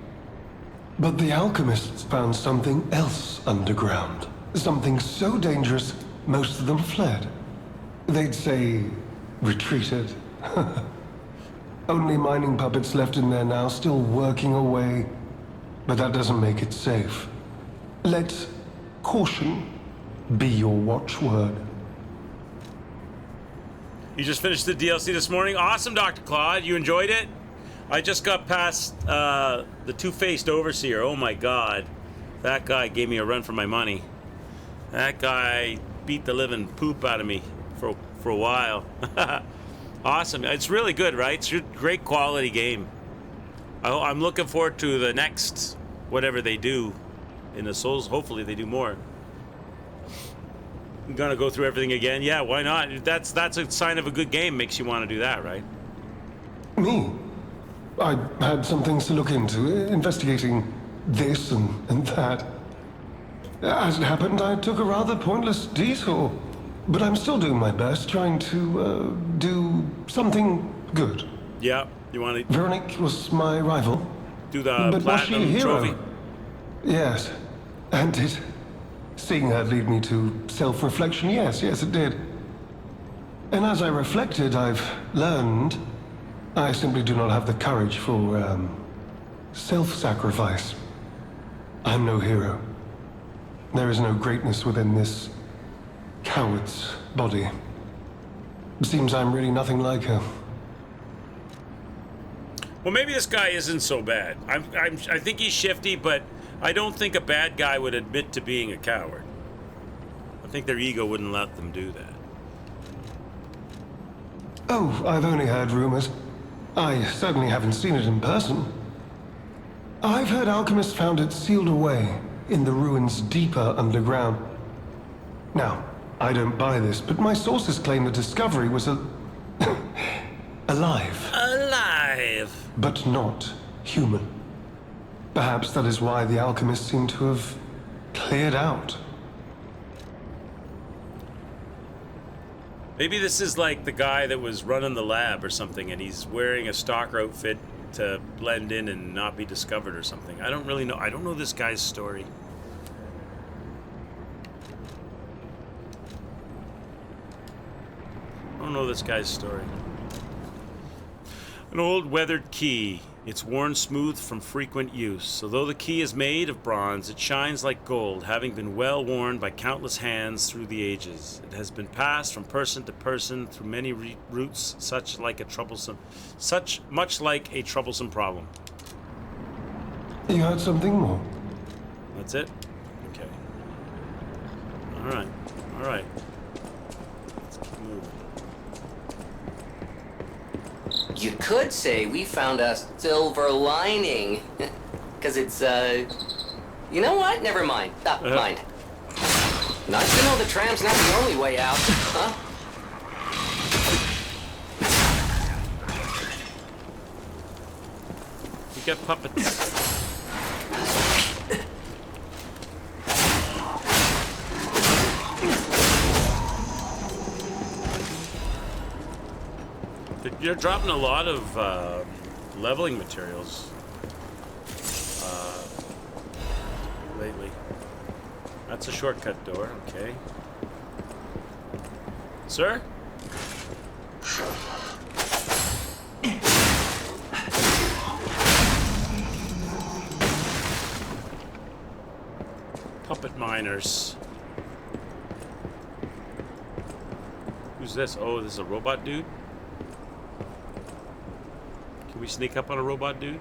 But the alchemists found something else underground. Something so dangerous, most of them fled. They'd say, retreated. Only mining puppets left in there now, still working away. But that doesn't make it safe. Let caution be your watchword. You just finished the DLC this morning. Awesome, Dr. Claude. You enjoyed it? I just got past the Two-Faced Overseer. Oh my god. That guy gave me a run for my money. That guy beat the living poop out of me for a while. Awesome. It's really good, right? It's a great quality game. I'm looking forward to the next whatever they do in the Souls. Hopefully they do more. I'm gonna go through everything again. Yeah, why not? That's a sign of a good game. Makes you want to do that, right? Me? I had some things to look into, investigating this and that. As it happened, I took a rather pointless detour. But I'm still doing my best, trying to, do something good. Yeah, you want to Veronique was my rival. do the But was she a platinum hero? trophy? Yes. And it... Seeing her lead me to self-reflection, yes, it did. And as I reflected, I've learned... I simply do not have the courage for, self-sacrifice. I'm no hero. There is no greatness within this coward's body. Seems I'm really nothing like her. Well, maybe this guy isn't so bad. I think he's shifty, but I don't think a bad guy would admit to being a coward. I think their ego wouldn't let them do that. Oh, I've only heard rumors. I certainly haven't seen it in person. I've heard alchemists found it sealed away in the ruins deeper underground. Now, I don't buy this, but my sources claim the discovery was alive. Alive! But not human. Perhaps that is why the alchemists seem to have cleared out. Maybe this is like the guy that was running the lab or something, and he's wearing a stalker outfit to blend in and not be discovered or something. I don't really know. I don't know this guy's story. I don't know this guy's story. An old weathered key. It's worn smooth from frequent use. Although the key is made of bronze, it shines like gold, having been well worn by countless hands through the ages. It has been passed from person to person through many routes, much like a troublesome problem. You heard something more? That's it? Okay. Alright. Alright. Let's keep moving. You could say we found a silver lining. Because it's, You know what? Never mind. Mind. Nice to know the tram's not the only way out, huh? You got puppets. You're dropping a lot of leveling materials lately. That's a shortcut door, okay. Sir? Puppet miners. Who's this? Oh, this is a robot dude? Can we sneak up on a robot dude?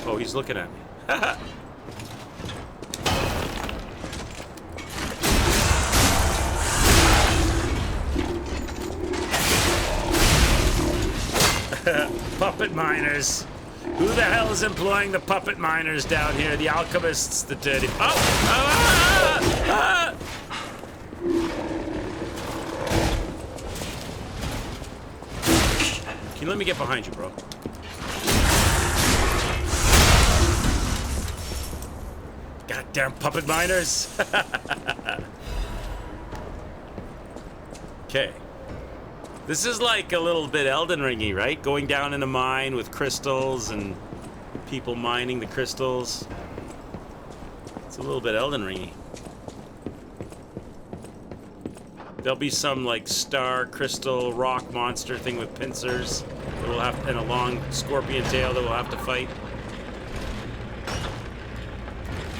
Oh, he's looking at me. Puppet miners. Who the hell is employing the puppet miners down here? The alchemists, the dirty... Oh! Can you let me get behind you, bro? Goddamn puppet miners! Okay. This is like a little bit Elden Ringy, right? Going down in a mine with crystals and people mining the crystals. It's a little bit Elden Ringy. There'll be some like star crystal rock monster thing with pincers that will have, and a long scorpion tail that we'll have to fight.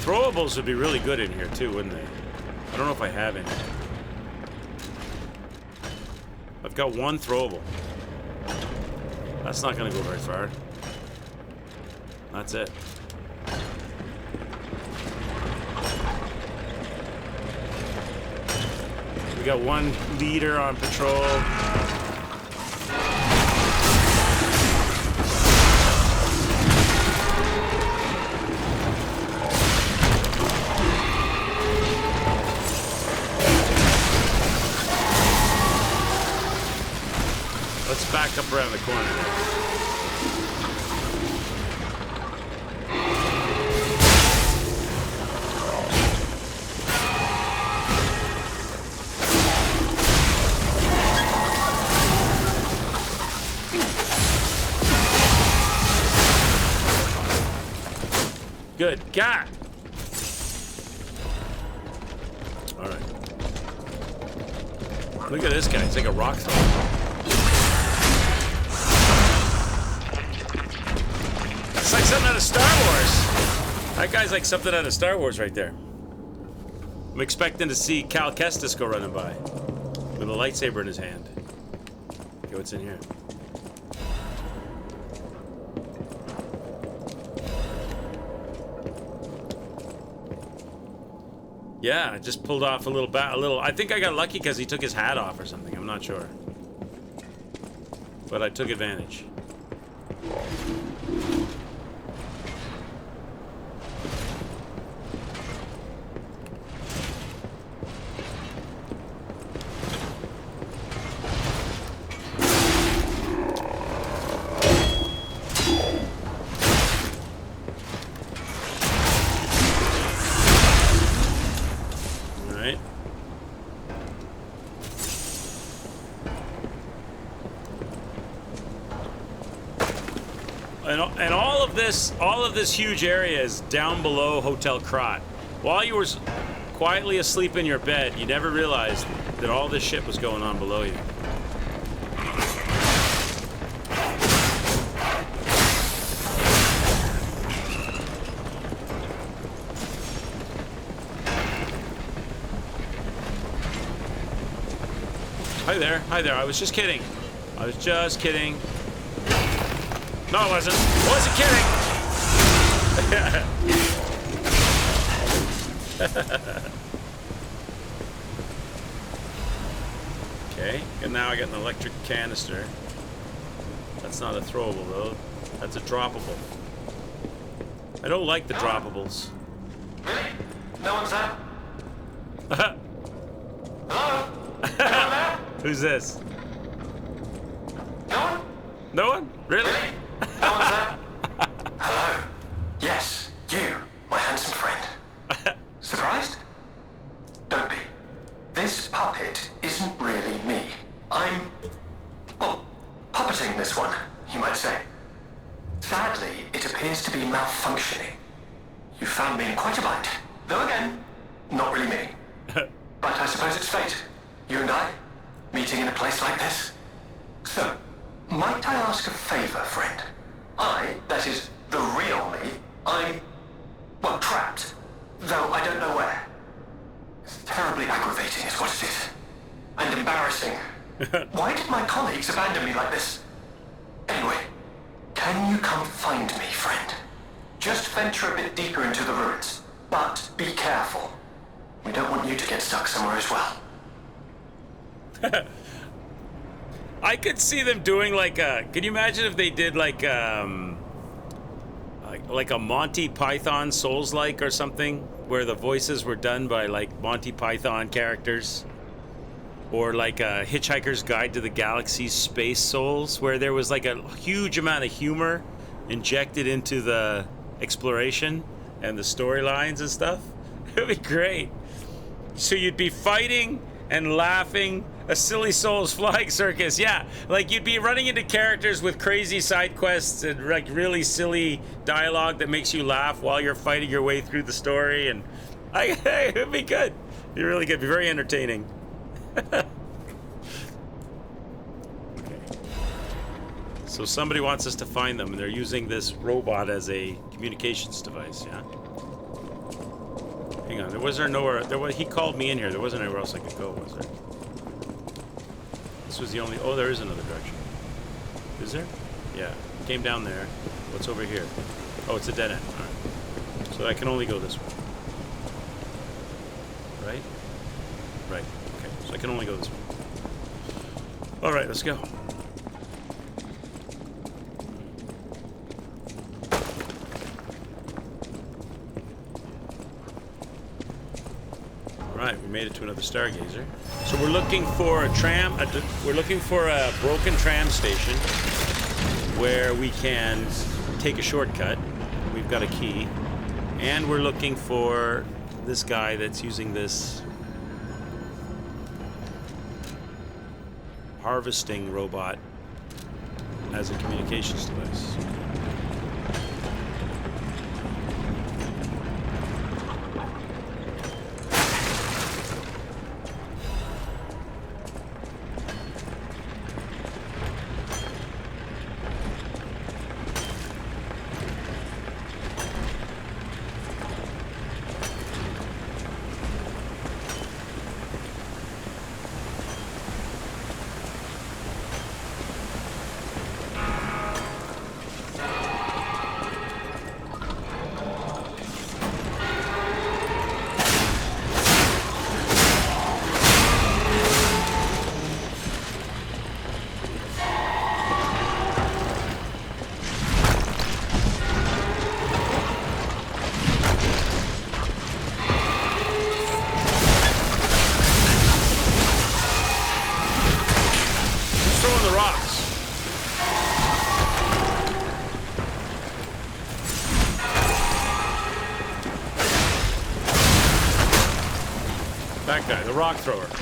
Throwables would be really good in here too, wouldn't they? I don't know if I have any. I've got one throwable. That's not gonna go very far. That's it. We got one leader on patrol. Let's back up around the corner there. Good God! All right. Look at this guy. He's like a rock thrower. It's like something out of Star Wars. That guy's like something out of Star Wars right there. I'm expecting to see Cal Kestis go running by with a lightsaber in his hand. Okay, what's in here? Yeah, I just pulled off a little. I think I got lucky because he took his hat off or something. I'm not sure, but I took advantage. And all of this huge area is down below Hotel Krat. While you were quietly asleep in your bed, you never realized that all this shit was going on below you. Hi there, I was just kidding. No, I wasn't. I wasn't kidding. Okay, and now I got an electric canister. That's not a throwable though. That's a droppable. I don't like the droppables. Really? No one's there? Hello? Anyone there? Who's this? No one? No one? Really? No one's there? Hello? Yes, you, my handsome friend. Surprised? Don't be. This puppet isn't really me. I'm, well, puppeting this one, you might say. Sadly, it appears to be malfunctioning. You found me in quite a bind. Though again, not really me. But I suppose it's fate. You and I, meeting in a place like this. So, might I ask a favor, friend? That is, the real me, I'm, well, trapped. Though I don't know where. It's terribly aggravating is what it is. And embarrassing. Why did my colleagues abandon me like this? Anyway, can you come find me, friend? Just venture a bit deeper into the ruins. But be careful. We don't want you to get stuck somewhere as well. I could see them doing like a. Can you imagine if they did like a Monty Python Souls-like or something, where the voices were done by like Monty Python characters, or like a Hitchhiker's Guide to the Galaxy Space Souls, where there was like a huge amount of humor injected into the exploration and the storylines and stuff. It would be great. So you'd be fighting and laughing. A Silly Souls flying circus, yeah. Like you'd be running into characters with crazy side quests and like really silly dialogue that makes you laugh while you're fighting your way through the story, and it would be good. It'd be really good. It'd be very entertaining. Okay. So somebody wants us to find them, and they're using this robot as a communications device, yeah. Hang on, he called me in here. There wasn't anywhere else I could go, was there? This was the only... Oh, there is another direction. Is there? Yeah. Came down there. What's over here? Oh, it's a dead end. All right. So I can only go this way. Right? Right. Okay. So I can only go this way. All right, let's go. Right, we made it to another Stargazer. So we're looking for a tram. We're looking for a broken tram station where we can take a shortcut. We've got a key, and we're looking for this guy that's using this harvesting robot as a communications device. the rock thrower. How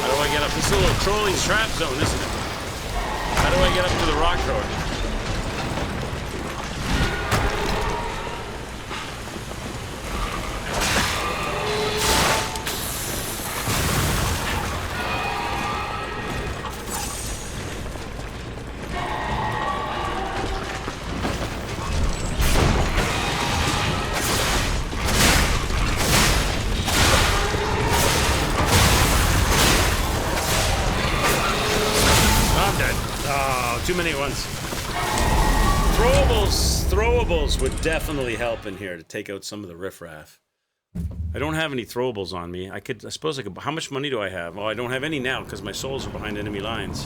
do I get up? This is a little trolling trap zone, isn't it? How do I get up to the rock thrower? Too many ones. Throwables would definitely help in here to take out some of the riffraff. I don't have any throwables on me. I suppose I could. How much money do I have? Well, I don't have any now because my souls are behind enemy lines.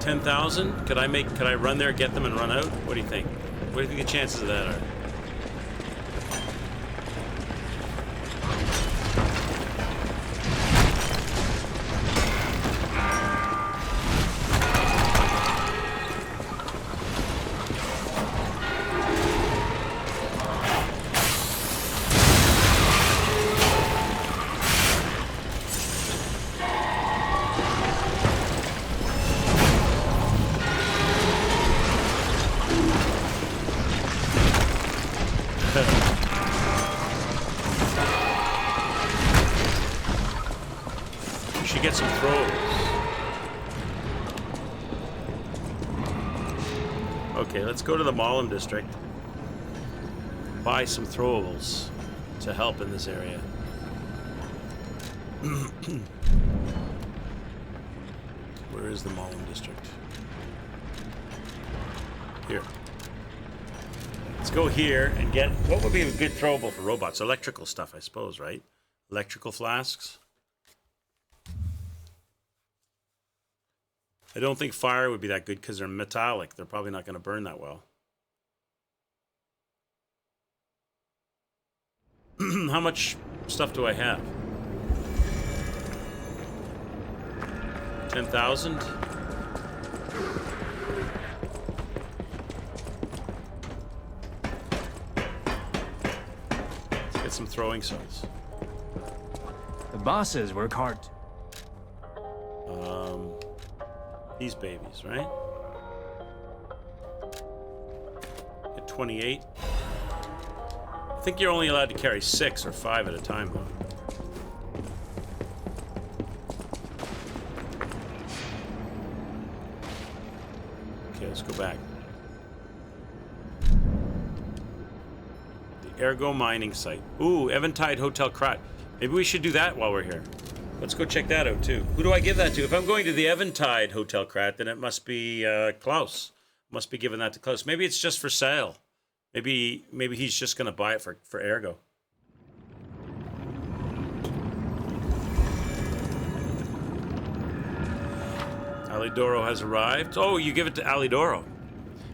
10,000? Could I run there, get them, and run out? What do you think? What do you think the chances of that are? Let's go to the Malum district. Buy some throwables to help in this area. Where is the Malum district? Here. Let's go here and get... What would be a good throwable for robots? Electrical stuff, I suppose, right? Electrical flasks. I don't think fire would be that good because they're metallic. They're probably not going to burn that well. How much stuff do I have? 10,000? Let's get some throwing cells. The bosses work hard. These babies, right? Get 28. I think you're only allowed to carry 6 or 5 at a time, though. Okay, let's go back. The Ergo mining site. Ooh, Eventide Hotel Krat. Maybe we should do that while we're here. Let's go check that out, too. Who do I give that to? If I'm going to the Eventide Hotel Krat, then it must be Klaus. Must be giving that to Klaus. Maybe it's just for sale. Maybe he's just going to buy it for Ergo. Alidoro has arrived. Oh, you give it to Alidoro.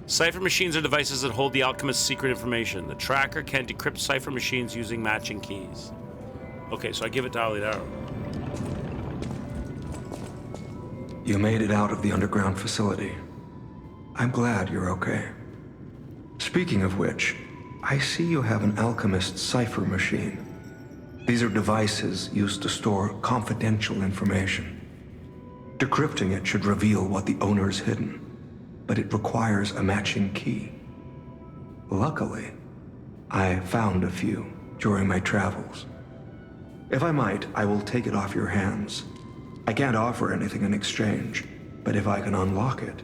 Cipher machines are devices that hold the alchemist's secret information. The tracker can decrypt cipher machines using matching keys. Okay, so I give it to Alidoro. You made it out of the underground facility. I'm glad you're okay. Speaking of which, I see you have an alchemist cipher machine. These are devices used to store confidential information. Decrypting it should reveal what the owner's hidden, but it requires a matching key. Luckily, I found a few during my travels. If I might, I will take it off your hands. I can't offer anything in exchange, but if I can unlock it,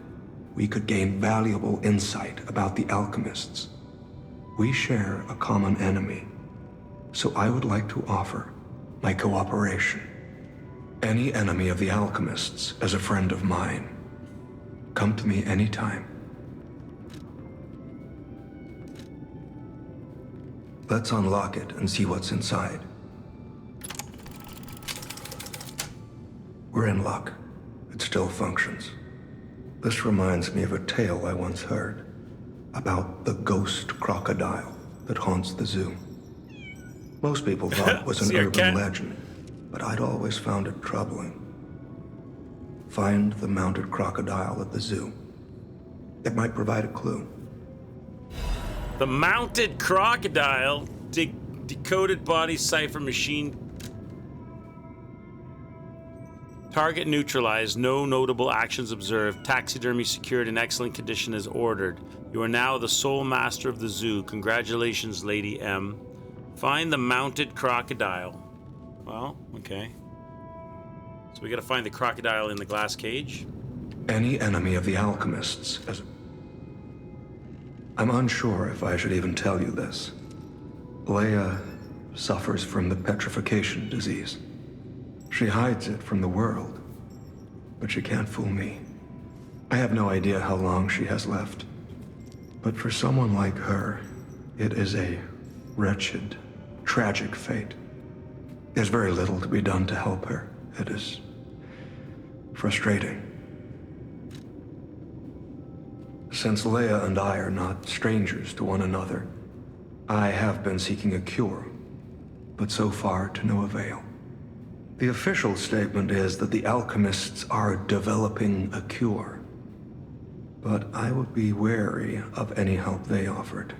we could gain valuable insight about the alchemists. We share a common enemy, so I would like to offer my cooperation. Any enemy of the alchemists is a friend of mine. Come to me anytime. Let's unlock it and see what's inside. We're in luck. It still functions. This reminds me of a tale I once heard about the ghost crocodile that haunts the zoo. Most people thought it was an See our urban cat? legend, but I'd always found it troubling. Find the mounted crocodile at the zoo. It might provide a clue. The mounted crocodile. Decoded body cipher machine. Target neutralized. No notable actions observed. Taxidermy secured in excellent condition as ordered. You are now the sole master of the zoo. Congratulations, Lady M. Find the mounted crocodile. Well, okay. So we gotta find the crocodile in the glass cage. Any enemy of the alchemists as... I'm unsure if I should even tell you this. Leia suffers from the petrification disease. She hides it from the world, but she can't fool me. I have no idea how long she has left. But for someone like her, it is a wretched, tragic fate. There's very little to be done to help her. It is frustrating. Since Leia and I are not strangers to one another, I have been seeking a cure, but so far to no avail. The official statement is that the alchemists are developing a cure, but I would be wary of any help they offered.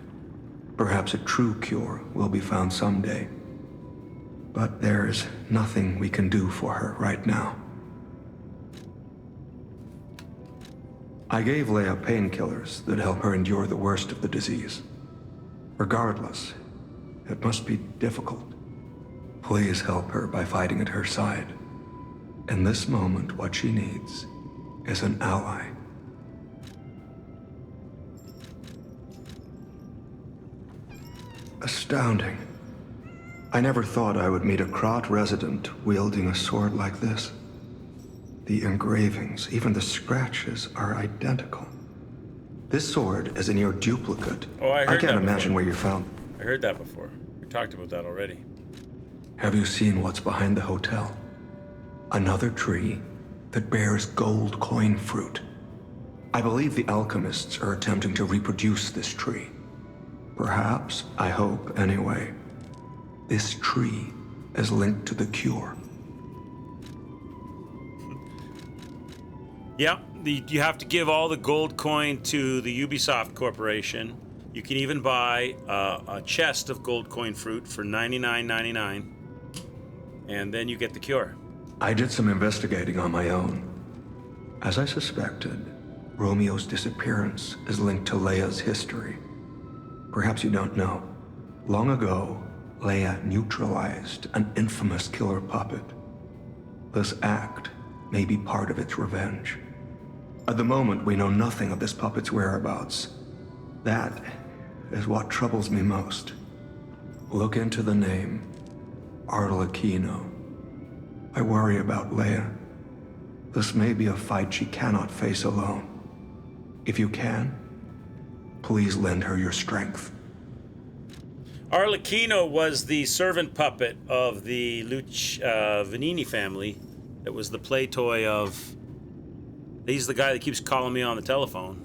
Perhaps a true cure will be found someday, but there's nothing we can do for her right now. I gave Leia painkillers that help her endure the worst of the disease. Regardless, it must be difficult. Please help her by fighting at her side. In this moment, what she needs is an ally. Astounding. I never thought I would meet a Krat resident wielding a sword like this. The engravings, even the scratches, are identical. This sword is a near duplicate. Oh, I heard can't that imagine before. where you found it. I heard that before. We talked about that already. Have you seen what's behind the hotel? Another tree that bears gold coin fruit. I believe the alchemists are attempting to reproduce this tree. Perhaps, I hope anyway, this tree is linked to the cure. Yeah, you have to give all the gold coin to the Ubisoft Corporation. You can even buy a chest of gold coin fruit for $99.99, and then you get the cure. I did some investigating on my own. As I suspected, Romeo's disappearance is linked to Leia's history. Perhaps you don't know. Long ago, Leia neutralized an infamous killer puppet. This act may be part of its revenge. At the moment, we know nothing of this puppet's whereabouts. That is what troubles me most. Look into the name, Arlecchino. I worry about Leia. This may be a fight she cannot face alone. If you can, please lend her your strength. Arlecchino was the servant puppet of the Venini family. That was the play toy of... He's the guy that keeps calling me on the telephone.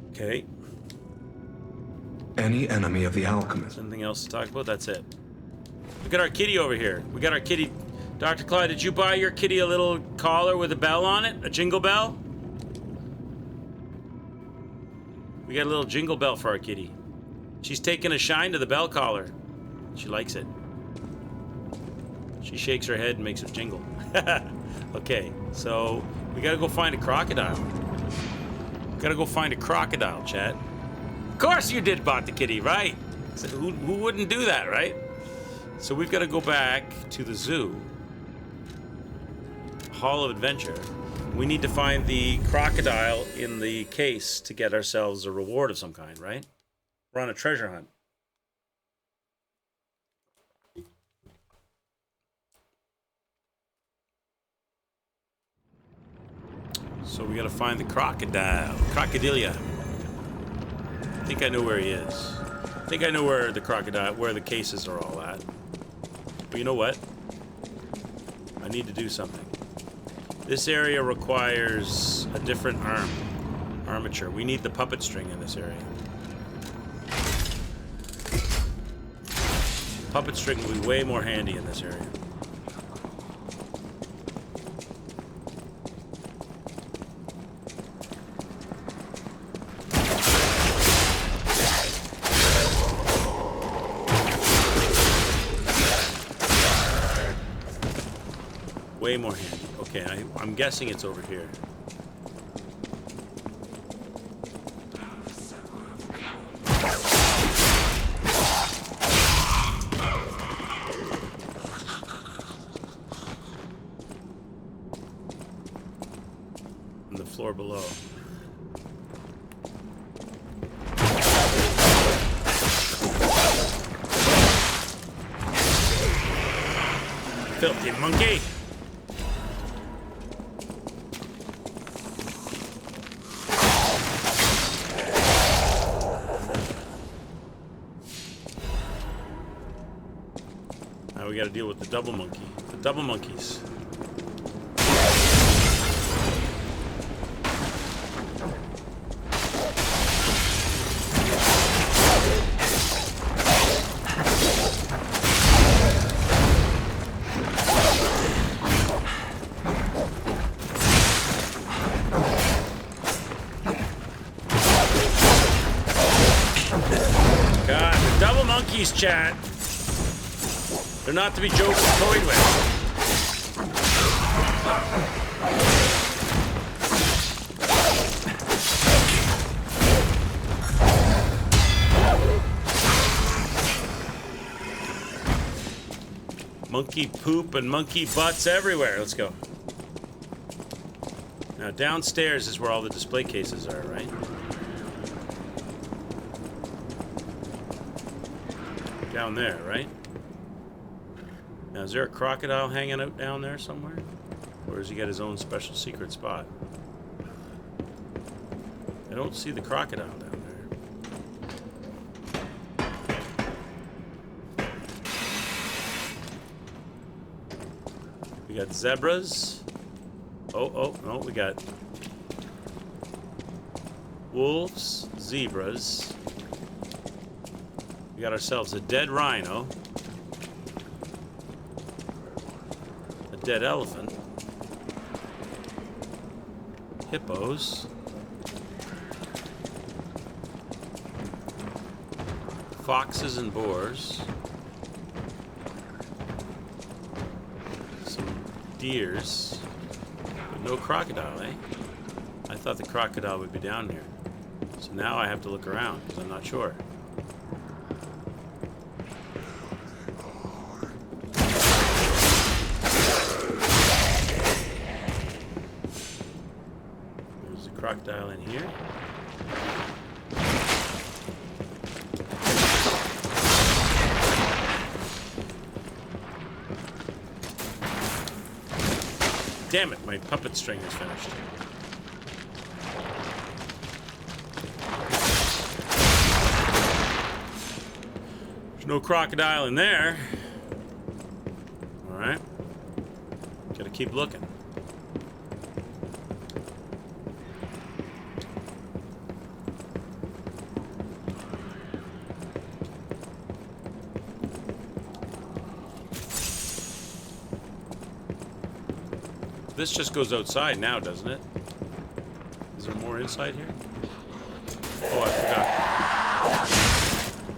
Okay. Any enemy of the alchemist. Anything else to talk about? That's it. Look at our kitty over here. We got our kitty. Dr. Clyde, did you buy your kitty a little collar with a bell on it? A jingle bell? We got a little jingle bell for our kitty. She's taking a shine to the bell collar. She likes it. She shakes her head and makes it jingle. Okay, so we gotta go find a crocodile. Gotta go find a crocodile, Chad. Of course you did bought the kitty, right? So who wouldn't do that, right? So we've got to go back to the zoo. Hall of Adventure. We need to find the crocodile in the case to get ourselves a reward of some kind, right? We're on a treasure hunt. So we got to find the crocodile. Crocodilia. I think I know where he is. I think I know where the crocodile, where the cases are all at. But you know what? I need to do something. This area requires a different armature. We need the puppet string in this area. puppet string will be way more handy in this area. Way more handy. Okay, I'm guessing it's over here. On the floor below. Filthy monkey! Now we gotta deal with the double monkey. The double monkeys. God, the double monkeys, chat. They're not to be joked and toyed with. Monkey poop and monkey butts everywhere. Let's go. Now downstairs is where all the display cases are, right? Down there, right? Now, is there a crocodile hanging out down there somewhere? Or has he got his own special secret spot? I don't see the crocodile down there. We got zebras. Oh, no, we got wolves, zebras. We got ourselves a dead rhino. Dead elephant, hippos, foxes and boars, some deers, but no crocodile, eh? I thought the crocodile would be down here. So now I have to look around because I'm not sure. Crocodile in here. Damn it, my puppet string is finished. There's no crocodile in there. All right. Gotta keep looking. This just goes outside now, doesn't it? Is there more inside here? Oh, I forgot.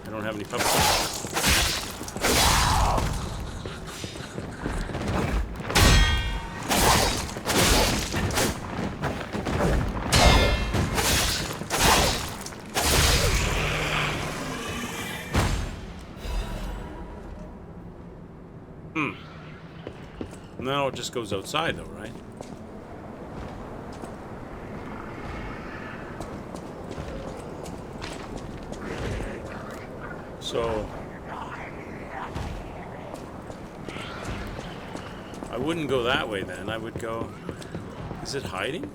I don't have any puppets. No, it just goes outside though, right? So I wouldn't go that way then. I would go... Is it hiding?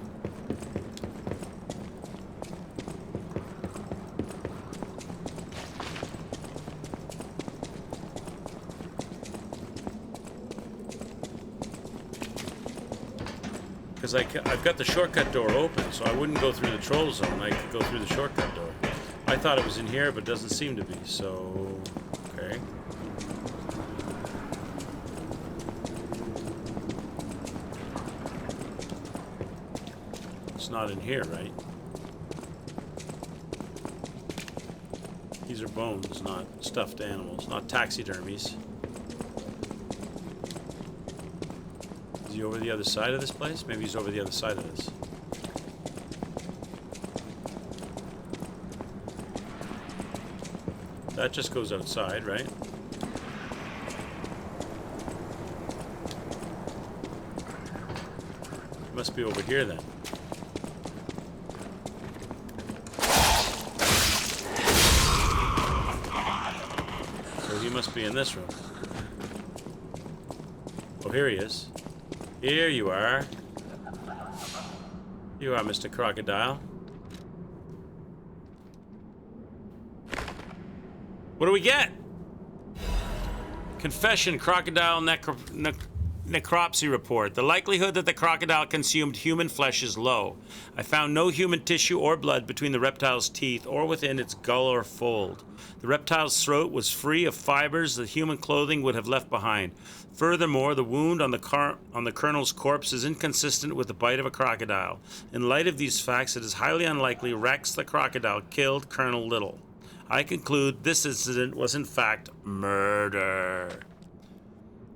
Because I've got the shortcut door open, so I wouldn't go through the troll zone. I could go through the shortcut door. I thought it was in here, but it doesn't seem to be, so... Okay. not in here, right? These are bones, not stuffed animals, not taxidermies. Is he over the other side of this place? Maybe he's over the other side of this. That just goes outside, right? Must be over here then. So he must be in this room. Oh, here he is. Here you are. You are, Mr. Crocodile. What do we get? Confession, crocodile necropsy report. The likelihood that the crocodile consumed human flesh is low. I found no human tissue or blood between the reptile's teeth or within its gull or fold. The reptile's throat was free of fibers that human clothing would have left behind. Furthermore, the wound on the colonel's corpse is inconsistent with the bite of a crocodile. In light of these facts, it is highly unlikely Rex the crocodile killed Colonel Little. I conclude this incident was in fact murder.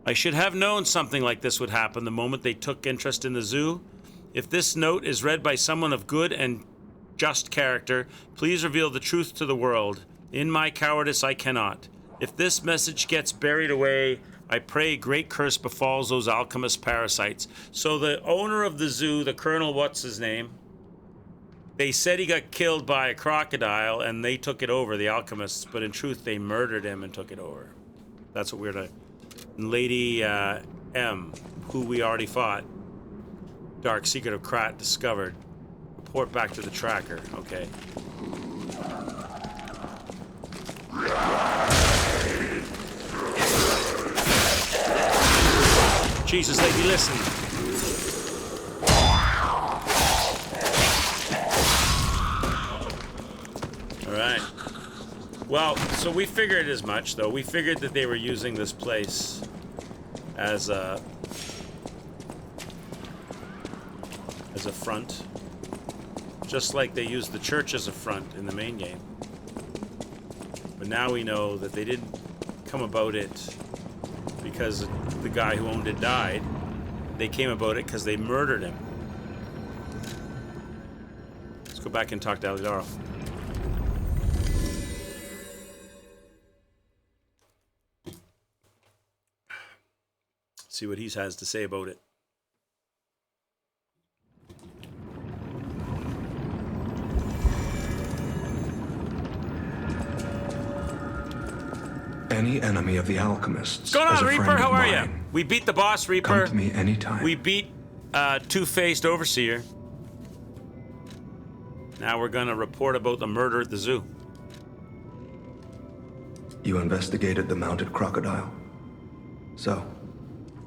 I should have known something like this would happen the moment they took interest in the zoo. If this note is read by someone of good and just character, please reveal the truth to the world. In my cowardice, I cannot. If this message gets buried away, I pray a great curse befalls those alchemist parasites. So the owner of the zoo, the colonel, what's his name? They said he got killed by a crocodile and they took it over, the alchemists, but in truth they murdered him and took it over. That's what we're to... Lady M, who we already fought. Dark secret of Krat discovered. Report back to the tracker. Okay. Jesus, lady, listen. Alright. Well, so we figured as much, though. We figured that they were using this place as a front. Just like they used the church as a front in the main game. But now we know that they didn't come about it because the guy who owned it died. They came about it because they murdered him. Let's go back and talk to Alidaro. See what he has to say about it. Any enemy of the alchemists. What's going on, Reaper? How are you? We beat the boss, Reaper. Come to me anytime. We beat Two-Faced Overseer. Now we're gonna report about the murder at the zoo. You investigated the mounted crocodile. So,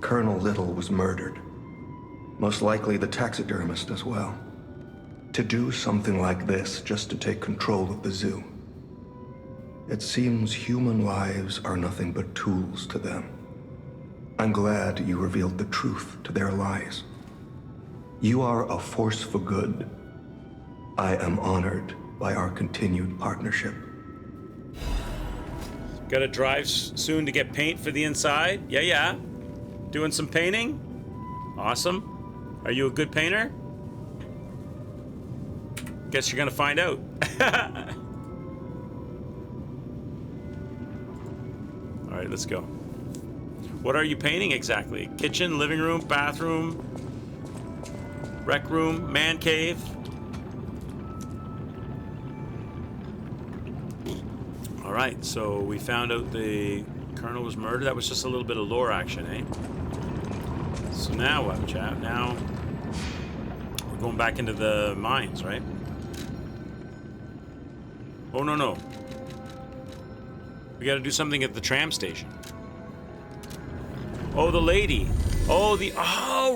Colonel Little was murdered. Most likely the taxidermist as well. To do something like this just to take control of the zoo. It seems human lives are nothing but tools to them. I'm glad you revealed the truth to their lies. You are a force for good. I am honored by our continued partnership. Gotta drive soon to get paint for the inside? Yeah. Doing some painting? Awesome. Are you a good painter? Guess you're gonna find out. Alright, let's go. What are you painting exactly? Kitchen, living room, bathroom, rec room, man cave? Alright, so we found out the colonel was murdered. That was just a little bit of lore action, eh? So now what, chat? Now we're going back into the mines, right? Oh, no. We gotta do something at the tram station. Oh, the lady. Oh,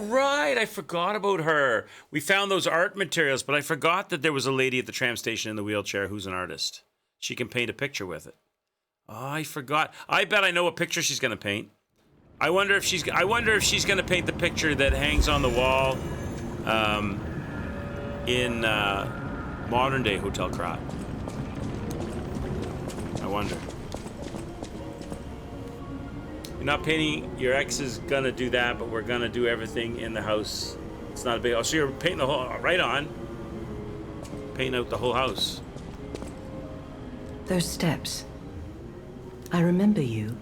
right. I forgot about her. We found those art materials, but I forgot that there was a lady at the tram station in the wheelchair who's an artist. She can paint a picture with it. Oh, I forgot. I bet I know what picture she's gonna paint. I wonder if she's gonna paint the picture that hangs on the wall, in modern day Hotel Krat? I wonder. You're not painting. Your ex is gonna do that, but we're gonna do everything in the house. It's not a big. Oh, so you're painting the whole. Right on. Painting out the whole house. Those steps. I remember you.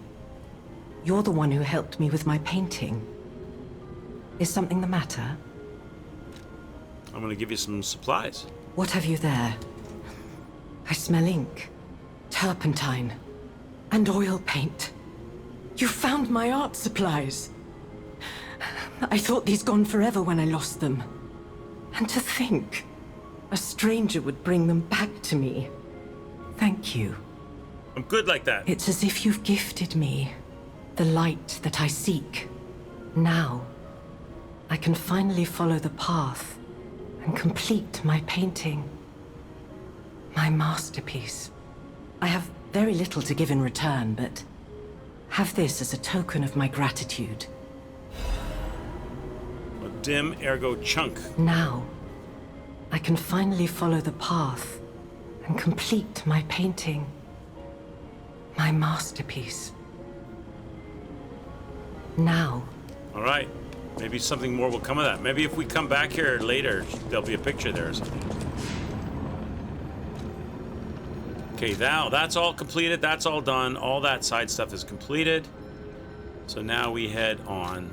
You're the one who helped me with my painting. Is something the matter? I'm gonna give you some supplies. What have you there? I smell ink, turpentine, and oil paint. You found my art supplies. I thought these gone forever when I lost them. And to think, a stranger would bring them back to me. Thank you. I'm good like that. It's as if you've gifted me the light that I seek. Now, I can finally follow the path and complete my painting. My masterpiece. I have very little to give in return, but have this as a token of my gratitude. A dim ergo chunk. Now, I can finally follow the path and complete my painting. My masterpiece. Now. All right. Maybe something more will come of that. Maybe if we come back here later, there'll be a picture there or something. Okay, now that's all completed. That's all done. All that side stuff is completed. So now we head on.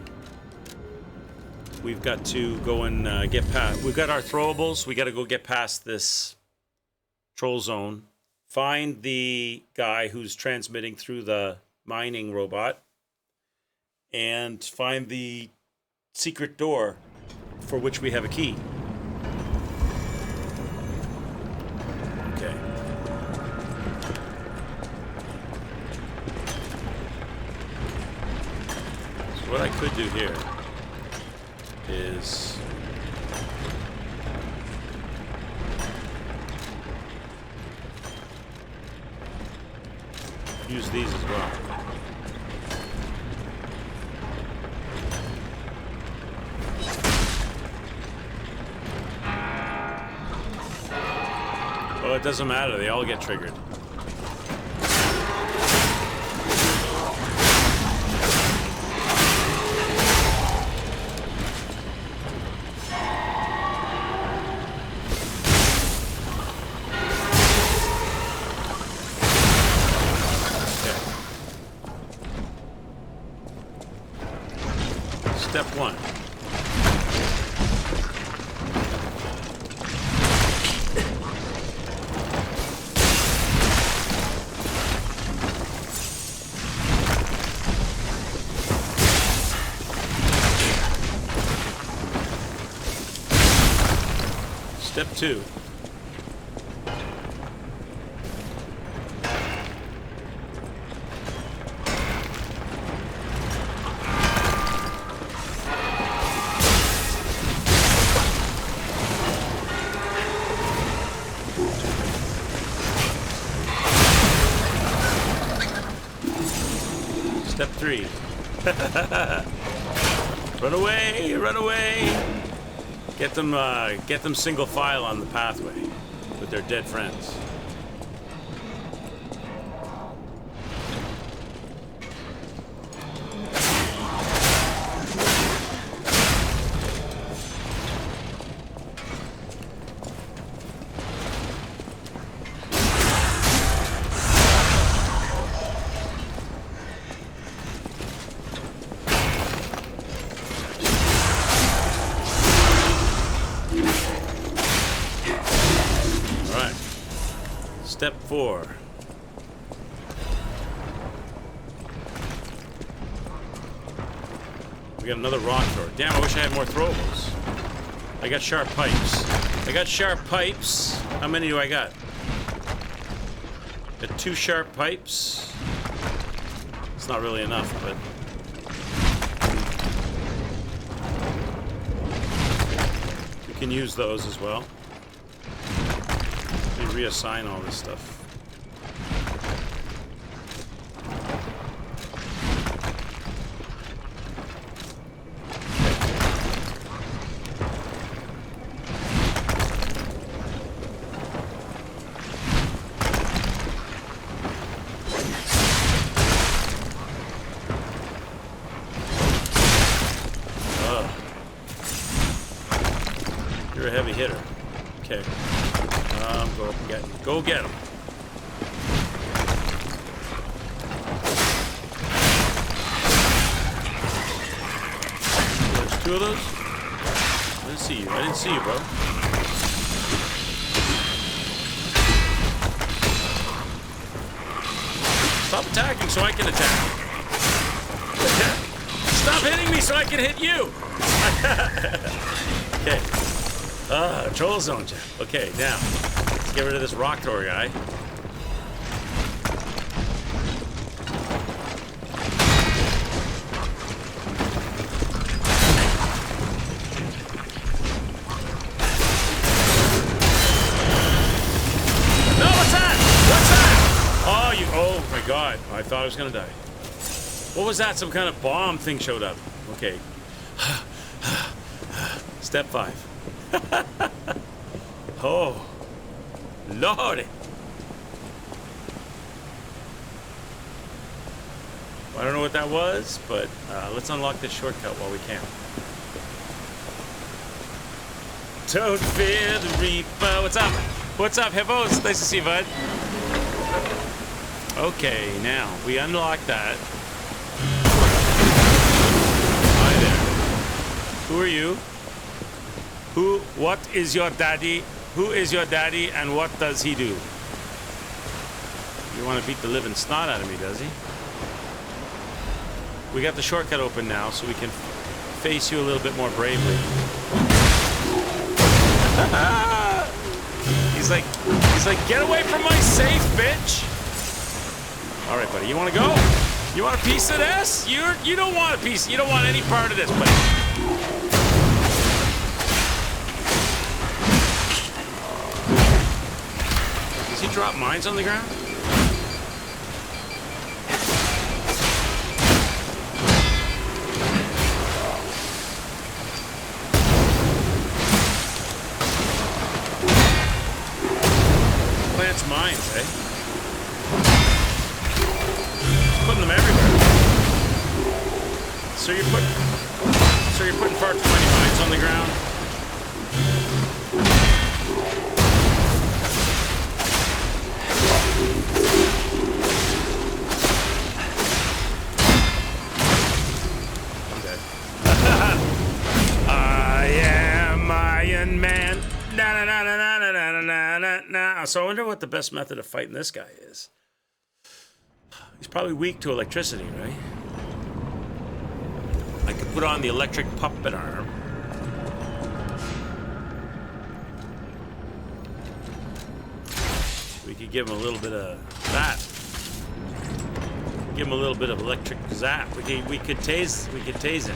We've got to go and get past. We've got our throwables. We got to go get past this troll zone. Find the guy who's transmitting through the mining robot. And find the secret door for which we have a key. Okay. So what I could do here is use these as well. Well, it doesn't matter. They all get triggered. Step one. Step two. Step three. Run away! Run away! Get them single file on the pathway with their dead friends. Step four. We got another rock thrower. Damn, I wish I had more throwables. I got sharp pipes. I got sharp pipes. How many do I got? Got 2 sharp pipes. It's not really enough, but... we can use those as well. Reassign all this stuff. a heavy hitter. Okay. Go get him. There's two of those? I didn't see you. I didn't see you, bro. Stop attacking so I can attack. Stop hitting me so I can hit you. Okay. Troll zone check. Okay, now let's get rid of this rock thrower guy. No, what's that? What's that? Oh, you. Oh my God! I thought I was gonna die. What was that? Some kind of bomb thing showed up. Okay. Step 5. Oh, Lordy. I don't know what that was, but let's unlock this shortcut while we can. Don't fear the Reaper. What's up? What's up, hippos? Nice to see you, bud. Okay, now we unlock that. Hi there. Who are you? What is your daddy? Who is your daddy and what does he do? You want to beat the living snot out of me, does he? We got the shortcut open now, so we can face you a little bit more bravely. He's like, get away from my safe, bitch! All right, buddy, you want to go? You want a piece of this? You don't want a piece. You don't want any part of this, buddy. Does he drop mines on the ground? Plants mines, eh? Putting them everywhere. So you're putting far too many mines on the ground. I'm dead. I am Iron Man. Na na na na na na na na na. So I wonder what the best method of fighting this guy is. He's probably weak to electricity, right? I could put on the electric puppet arm. We could give him a little bit of that. Give him a little bit of electric zap. We could tase him.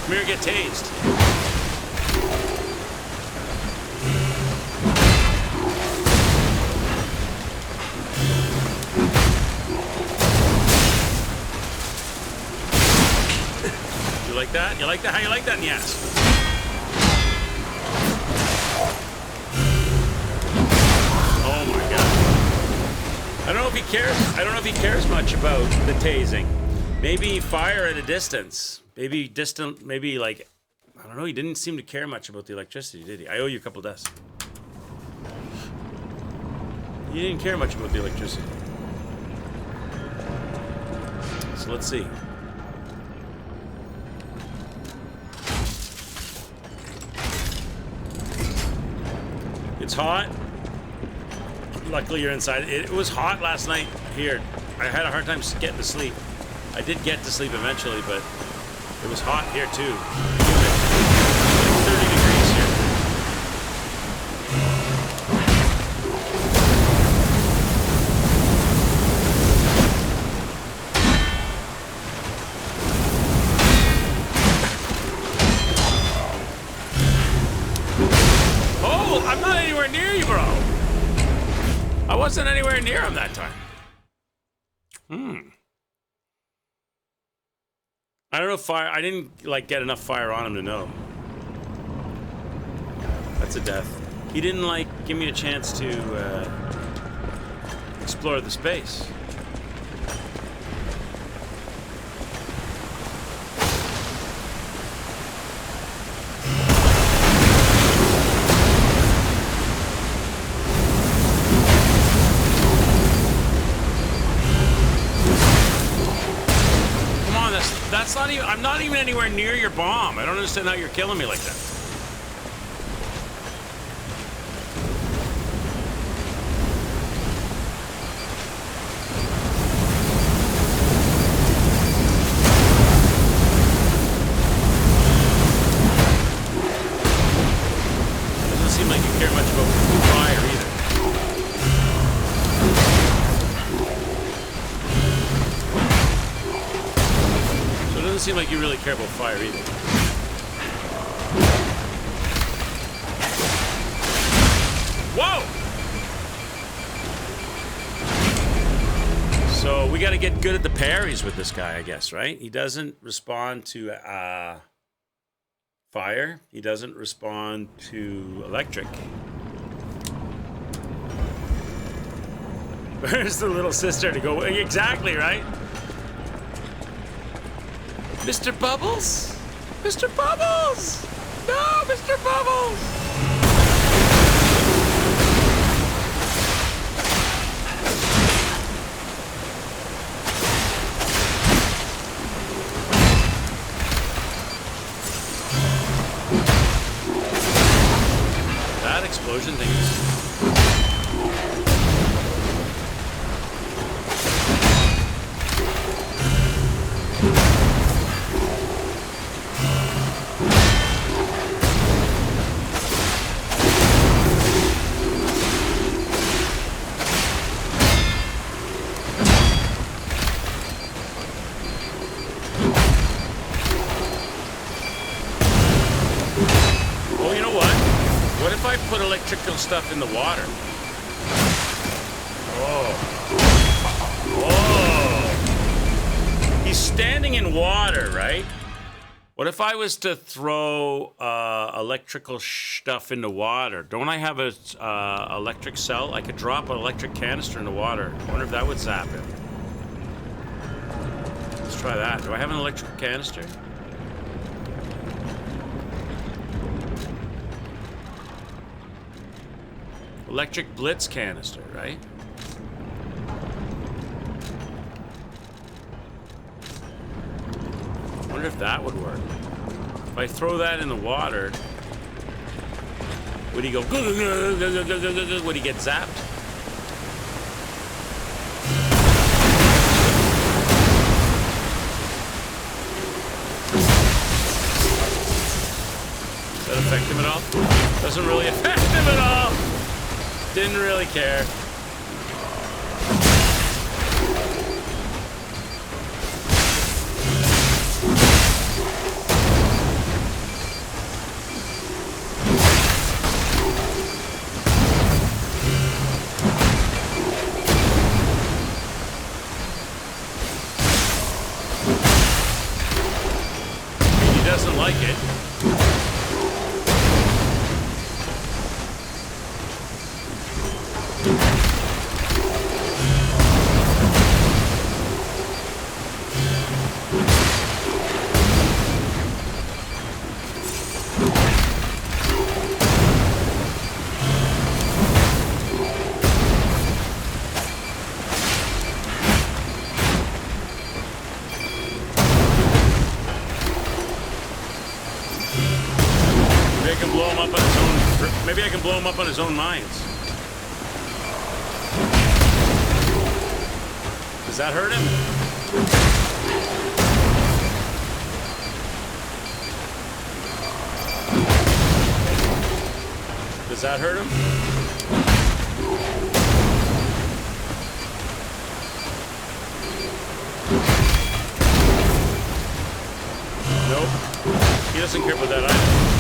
Come here, get tased. You like that? You like that? How you like that in the ass? Oh my God. I don't know if he cares. I don't know if he cares much about the tasing. Maybe fire at a distance. Maybe distant, maybe like, I don't know, he didn't seem to care much about the electricity, did he? I owe you a couple deaths. He didn't care much about the electricity. So let's see. It's hot. Luckily you're inside. It was hot last night here. I had a hard time getting to sleep. I did get to sleep eventually, but it was hot here too. Like 30 degrees here. Oh, I'm not anywhere near you, bro. I wasn't anywhere near him that time. I don't know if fire. I didn't like get enough fire on him to know. That's a death. He didn't like give me a chance to explore the space. not even anywhere near your bomb. I don't understand how you're killing me like that. Doesn't seem like you care much about fire either. So it doesn't seem like you really care about fire either. Whoa! So we got to get good at the parries with this guy, I guess, right? He doesn't respond to fire. He doesn't respond to electric. Where's the little sister to go? Exactly, right? Mr. Bubbles? Mr. Bubbles! No, Mr. Bubbles! That explosion thing is... Put electrical stuff in the water. Oh. He's standing in water, right? What if I was to throw electrical stuff into water? Don't I have a electric cell? I could drop an electric canister in the water. I wonder if that would zap him. Let's try that. Do I have an electrical canister? Electric blitz canister, right? I wonder if that would work. If I throw that in the water, would he go? Would he get zapped? Does that affect him at all? Doesn't really affect him at all. Didn't really care. He doesn't like it. Maybe I can blow him up on his own mines. Does that hurt him? Does that hurt him? Nope. He doesn't care about that either.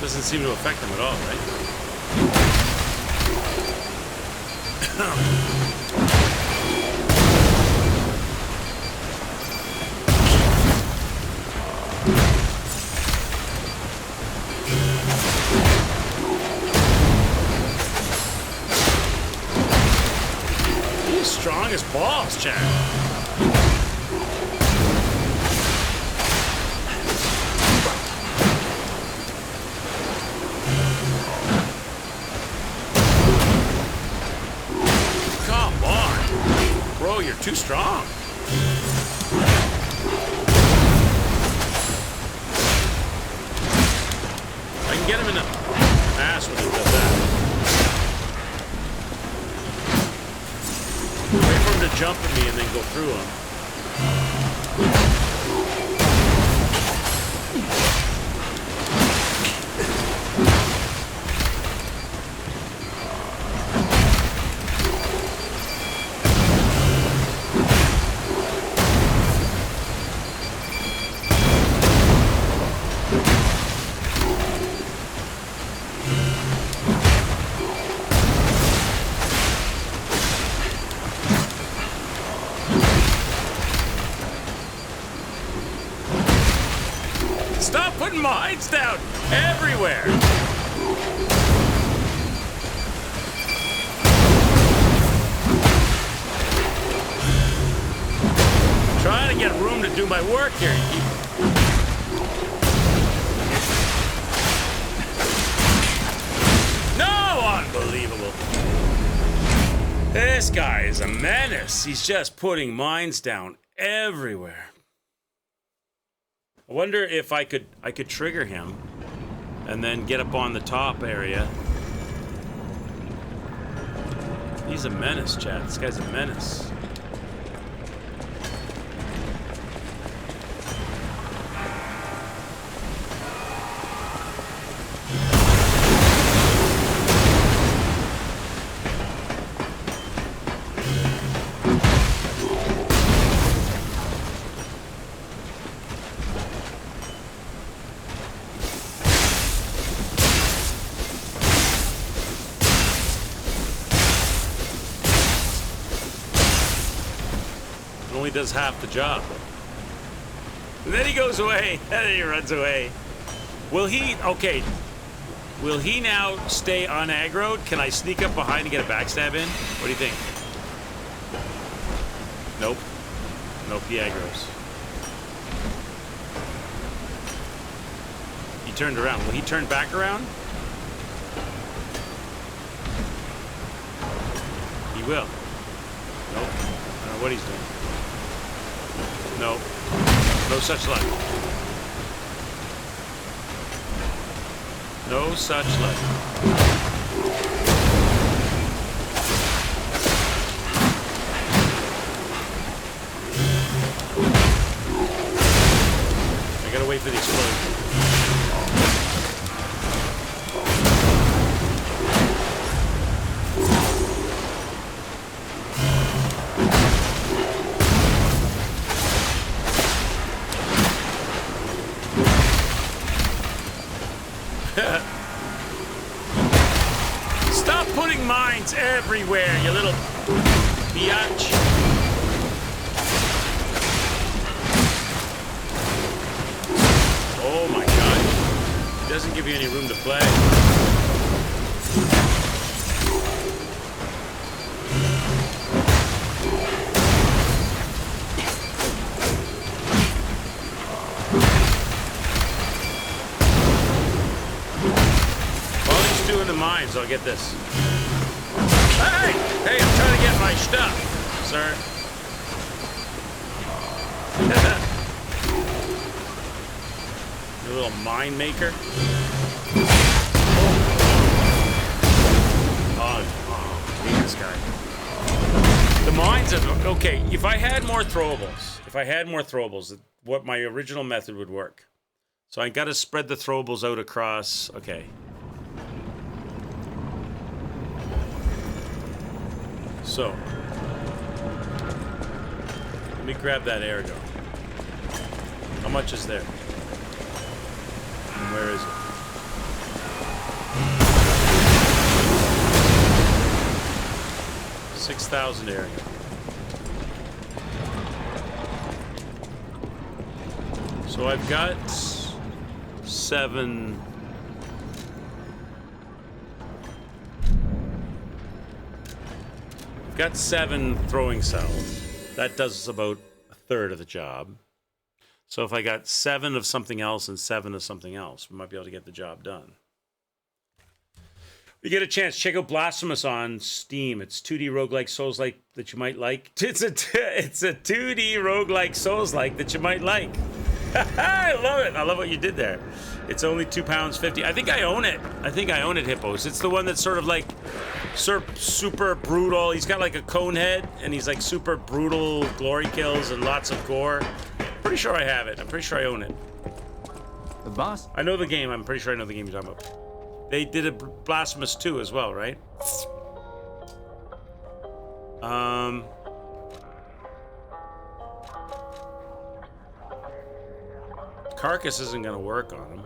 Doesn't seem to affect them at all, right? strong as balls, Chad. Come on. Bro, you're too strong. I can get him in the ass when he does that. Wait for him to jump at me and then go through him. Stop putting mines down everywhere. Trying to get room to do my work here. No, unbelievable. This guy is a menace. He's just putting mines down everywhere. I wonder if I could trigger him and then get up on the top area. He's a menace, Chad. This guy's a menace. Only does half the job. And then he goes away, and then he runs away. Will he, okay, will he now stay unaggroed? Can I sneak up behind and get a backstab in? What do you think? Nope. Nope, he aggroes. He turned around. Will he turn back around? He will. Nope. I don't know what he's doing. No. No such luck. No such luck. I gotta wait for the explosion. Stop putting mines everywhere, you little biatch. Oh my god. He doesn't give you any room to play. In the mines, I'll get this. Hey! Hey, I'm trying to get my stuff, sir. You little mine maker. Oh, I hate this guy. The mines are okay. If I had more throwables, what my original method would work. So I got to spread the throwables out across. Okay. So, let me grab that air gun. How much is there? And where is it? 6,000 air gun. So I've got 7. Got 7 throwing cells. That does about a third of the job. So if I got 7 of something else and 7 of something else, we might be able to get the job done. You get a chance, check out Blasphemous on Steam. It's 2D roguelike Souls-like that you might like. It's a 2D roguelike Souls-like that you might like. I love it. I love what you did there. It's only £2.50. I think I own it. Hippos. It's the one that's sort of like super brutal. He's got like a cone head, and he's like super brutal glory kills and lots of gore. Pretty sure I have it. I'm pretty sure I own it. The boss? I know the game. I'm pretty sure I know the game you're talking about. They did a Blasphemous 2 as well, right? Carcass isn't gonna work on him.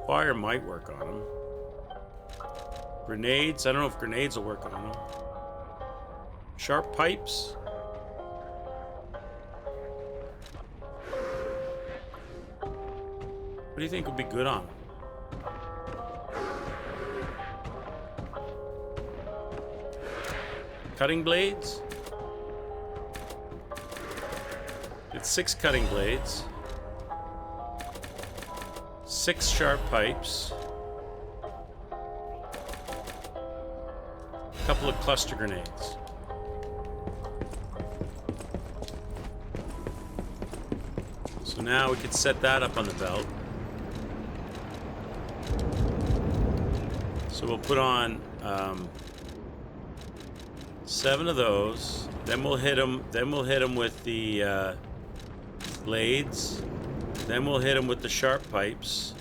Fire might work on him. Grenades, I don't know if grenades will work on him. Sharp pipes. What do you think would be good on him? Cutting blades? It's 6 cutting blades. 6 sharp pipes. A couple of cluster grenades. So now we could set that up on the belt. So we'll put on 7 of those. Then we'll hit them. Then we'll hit them with the blades. Then we'll hit them with the sharp pipes.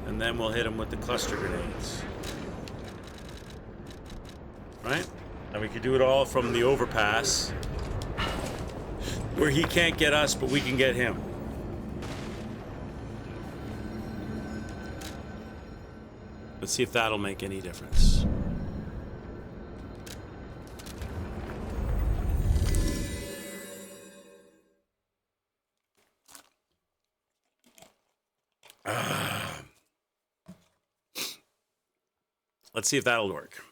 And then we'll hit them with the cluster grenades. Right? And we could do it all from the overpass, where he can't get us, but we can get him. Let's see if that'll make any difference. Let's see if that'll work.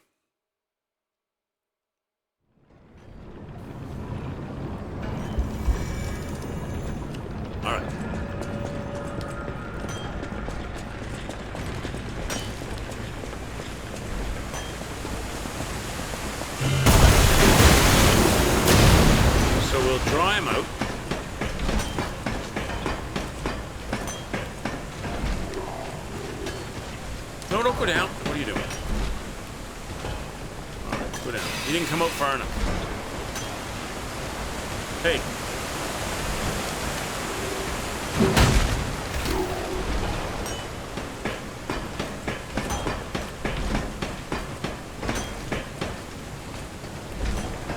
All right. So we'll draw him out. No, don't go down. What are you doing? All right, go down. You didn't come out far enough. Hey.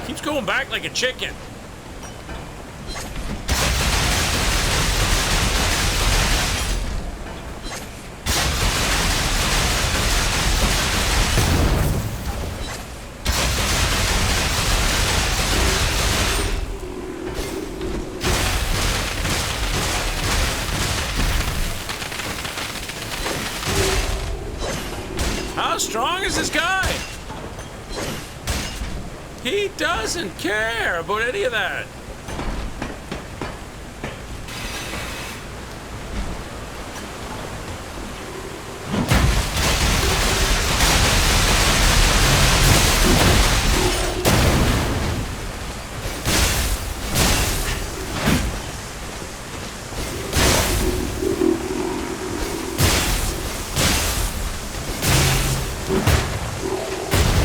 Keeps going back like a chicken. How strong is this guy? He doesn't care about any of that.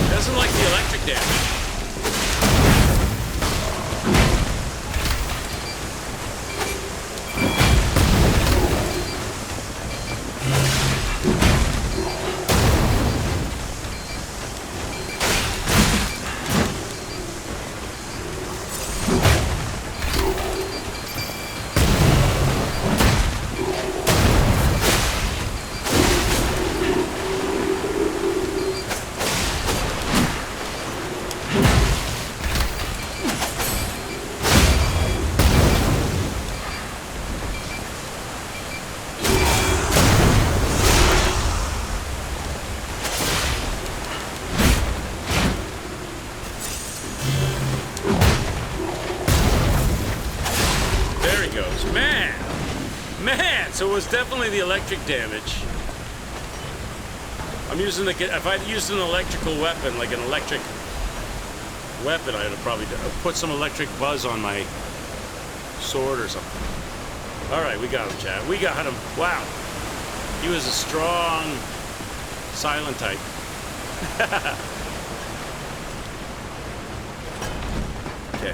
Doesn't like the electric damage. so it was definitely the electric damage. I'm using the... If I'd used an electrical weapon, like an electric weapon, I'd have probably put some electric buzz on my sword or something. All right, we got him, Chad. We got him. Wow. He was a strong, silent type. Okay.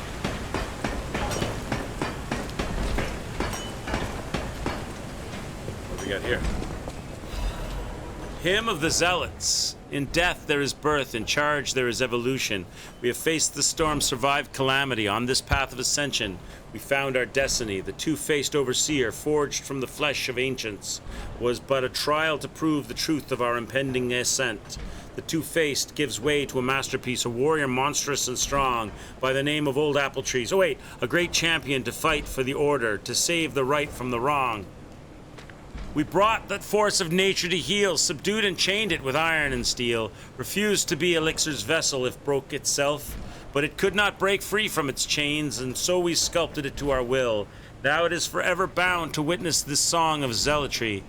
What do we got here? Hymn of the Zealots. In death there is birth, in charge there is evolution. We have faced the storm, survived calamity. On this path of ascension, we found our destiny. The two-faced overseer, forged from the flesh of ancients, was but a trial to prove the truth of our impending ascent. The two-faced gives way to a masterpiece, a warrior monstrous and strong, by the name of Old Apple Trees. Oh wait, a great champion to fight for the order, to save the right from the wrong. We brought that force of nature to heal, subdued and chained it with iron and steel, refused to be Elixir's vessel if broke itself, but it could not break free from its chains, and so we sculpted it to our will. Now it is forever bound to witness this song of zealotry,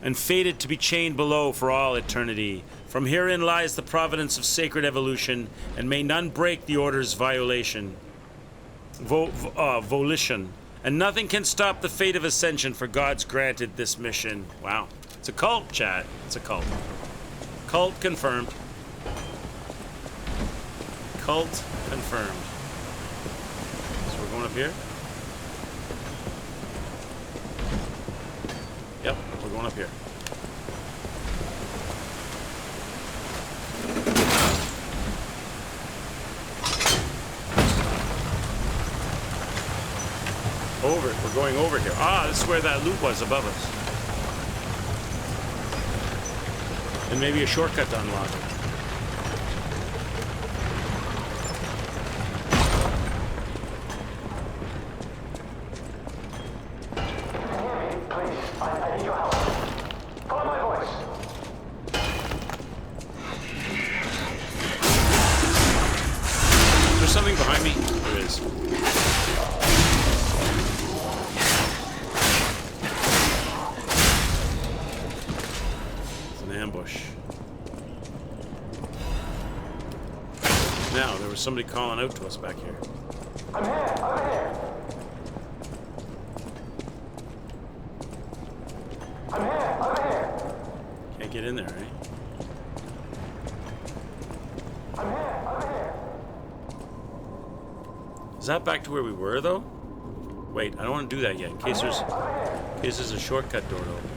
and fated to be chained below for all eternity. From herein lies the providence of sacred evolution, and may none break the order's volition. And nothing can stop the fate of ascension, for God's granted this mission. Wow. It's a cult, chat. It's a cult. Cult confirmed. Cult confirmed. So we're going up here? Yep, we're going up here. Over. We're going over here. Ah, this is where that loop was above us. And maybe a shortcut to unlock it. Please, I need your help. Follow my voice. Is there something behind me? There is. Ambush. Now, there was somebody calling out to us back here. I'm here, over here. I'm here, over here. Can't get in there, right? I'm here, over here. Is that back to where we were, though? Wait, I don't want to do that yet, in case there's a shortcut door to open.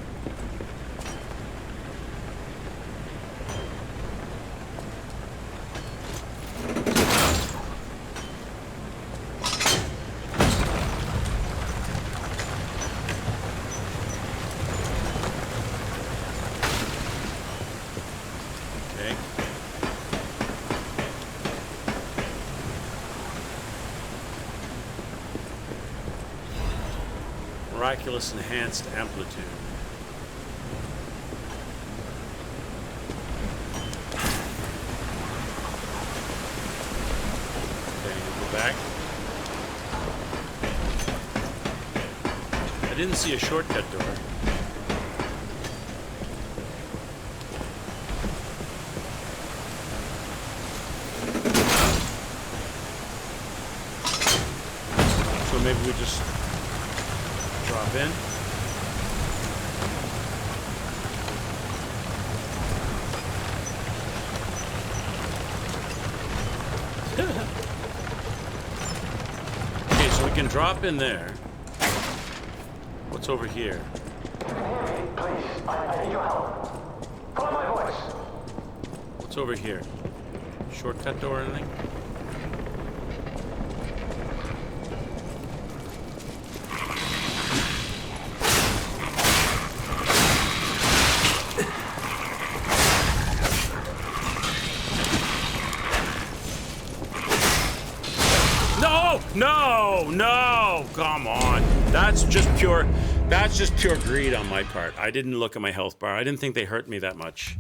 Miraculous enhanced amplitude. Okay, go back. I didn't see a shortcut door. So maybe we just drop in. Okay, so we can drop in there. What's over here? Please, I need your help. Follow my voice. What's over here? Shortcut door or anything? No, come on. That's just pure greed on my part. I didn't look at my health bar. I didn't think they hurt me that much.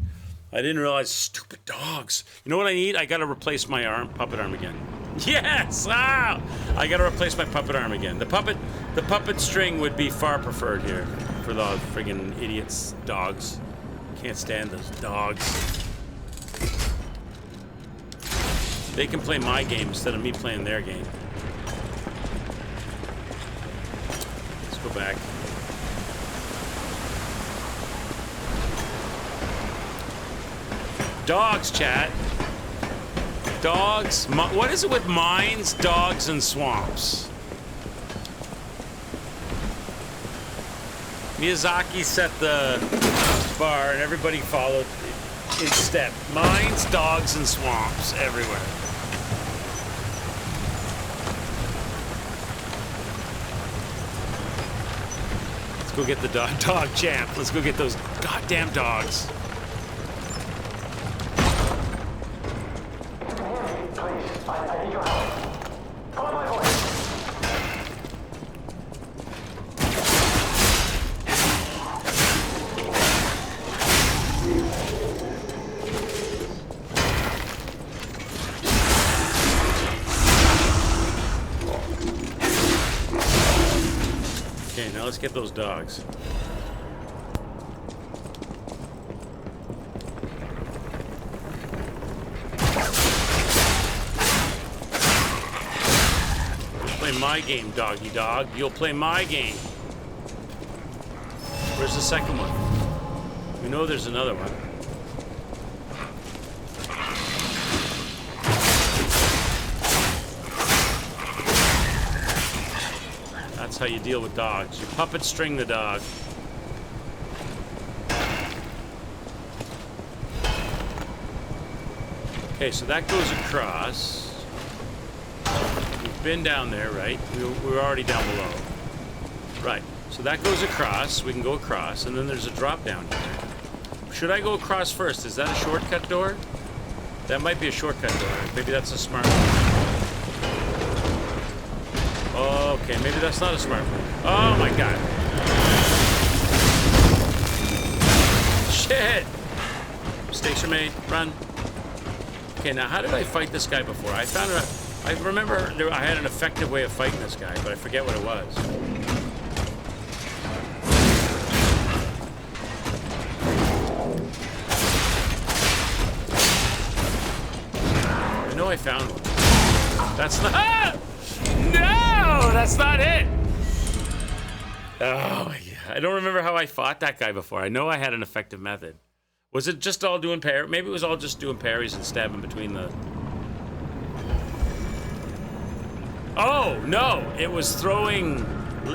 I didn't realize, stupid dogs. You know what I need? I gotta replace my puppet arm again. Yes! Ah! I gotta replace my puppet arm again. The puppet string would be far preferred here for the friggin' idiots, dogs. Can't stand those dogs. They can play my game instead of me playing their game. Let's go back. Dogs, chat. Dogs. What is it with mines, dogs, and swamps? Miyazaki set the bar and everybody followed in step. Mines, dogs, and swamps everywhere. Let's go get the dog champ. Let's go get those goddamn dogs. I need your help. Follow my voice. Okay, now let's get those dogs. Play my game, doggy dog. You'll play my game. Where's the second one? We know there's another one. That's how you deal with dogs. You puppet string the dog. Okay, so that goes across. We've been down there, right? We're already down below. Right, so that goes across. We can go across, and then there's a drop down here. Should I go across first? Is that a shortcut door? That might be a shortcut door. Maybe that's a smart one. Okay, maybe that's not a smart one. Oh my god. Shit! Mistakes are made. Run. Okay, now how did I fight this guy before? I remember I had an effective way of fighting this guy, but I forget what it was. I know I found one. That's not... Ah! No! That's not it! Oh my god. I don't remember how I fought that guy before. I know I had an effective method. Was it just all doing parry? Maybe it was all just doing parries and stabbing between the... Oh, no! It was throwing...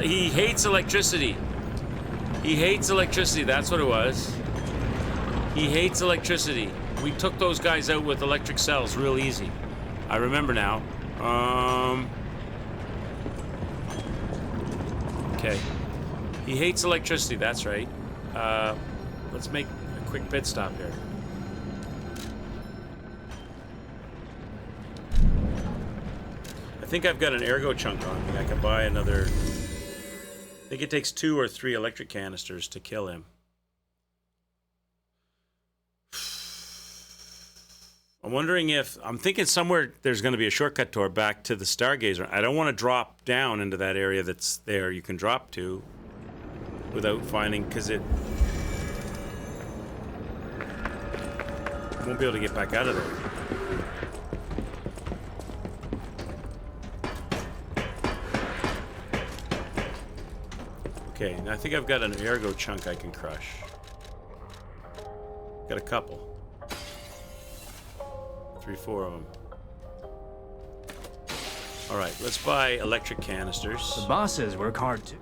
He hates electricity. He hates electricity, that's what it was. He hates electricity. We took those guys out with electric cells real easy. I remember now. Okay. He hates electricity, that's right. Let's make a quick pit stop here. I think I've got an ergo chunk on me. I can buy another... I think it takes 2 or 3 electric canisters to kill him. I'm wondering if... I'm thinking somewhere there's going to be a shortcut door back to the Stargazer. I don't want to drop down into that area that's there you can drop to without finding... Because it... won't be able to get back out of there. Okay, now I think I've got an ergo chunk I can crush. Got a couple. 3, 4 of them. Alright, let's buy electric canisters. The bosses work hard to.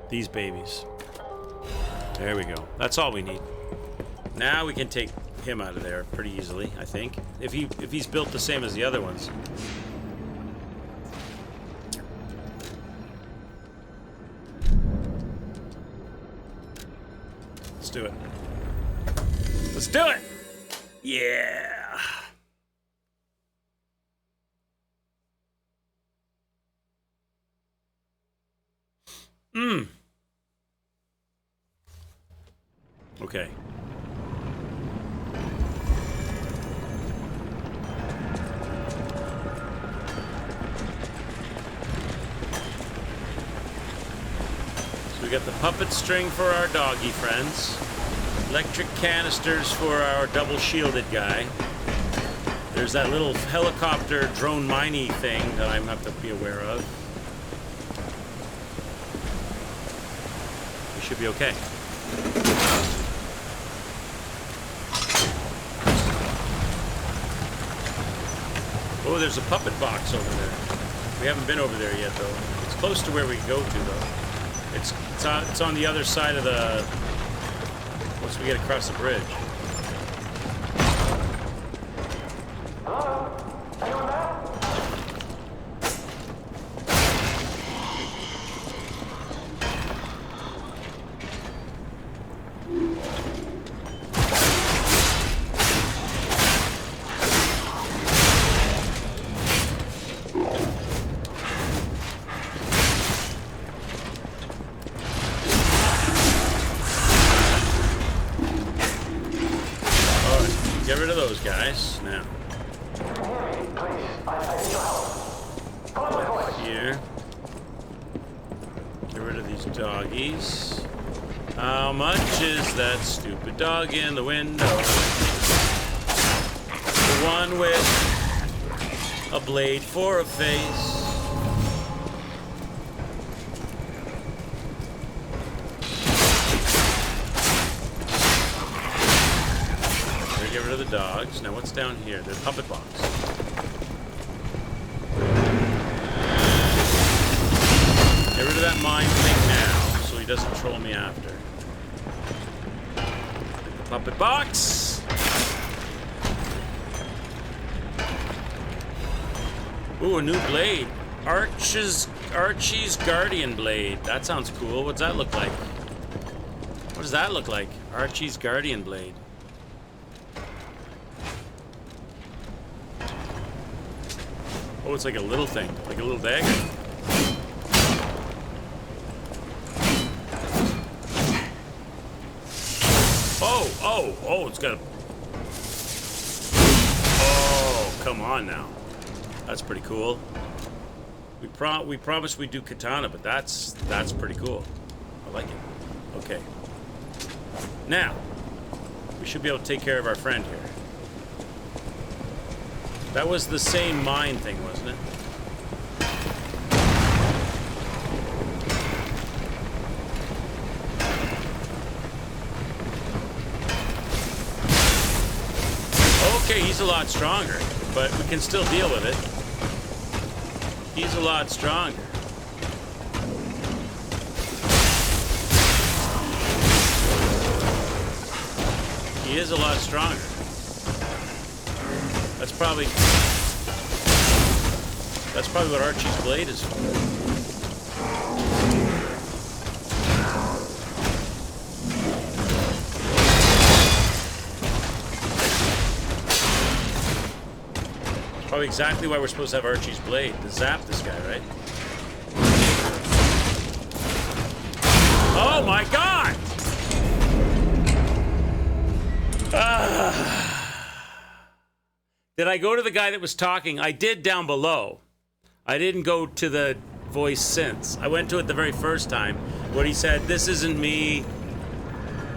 These babies. There we go. That's all we need. Now we can take him out of there pretty easily, I think. If he's built the same as the other ones. Let's do it. Let's do it! Yeah! Okay. got the puppet string for our doggy friends. Electric canisters for our double shielded guy. There's that little helicopter drone miney thing that I have to be aware of. We should be okay. Oh, there's a puppet box over there. We haven't been over there yet, though. It's close to where we go to, though. It's on the other side of the... once we get across the bridge. Get rid of those guys now. Here. Get rid of these doggies. How much is that stupid dog in the window? The one with a blade for a face. Get rid of the dogs. Now what's down here? The puppet box. Get rid of that mine thing now, so he doesn't troll me after. The puppet box! Ooh, a new blade. Archie's Guardian Blade. That sounds cool. What's that look like? What does that look like? Archie's Guardian Blade. Oh, it's like a little thing, like a little dagger. Oh, it's got a... Oh, come on now. That's pretty cool. We promised we'd do katana, but that's pretty cool. I like it. Okay. Now, we should be able to take care of our friend here. That was the same mine thing, wasn't it? Okay, he's a lot stronger, but we can still deal with it. He's a lot stronger. He is a lot stronger. That's probably what Archie's blade is for. It's probably exactly why we're supposed to have Archie's blade, to zap this guy, right? Oh my god! Did I go to the guy that was talking? I did down below. I didn't go to the voice since. I went to it the very first time when he said, "This isn't me.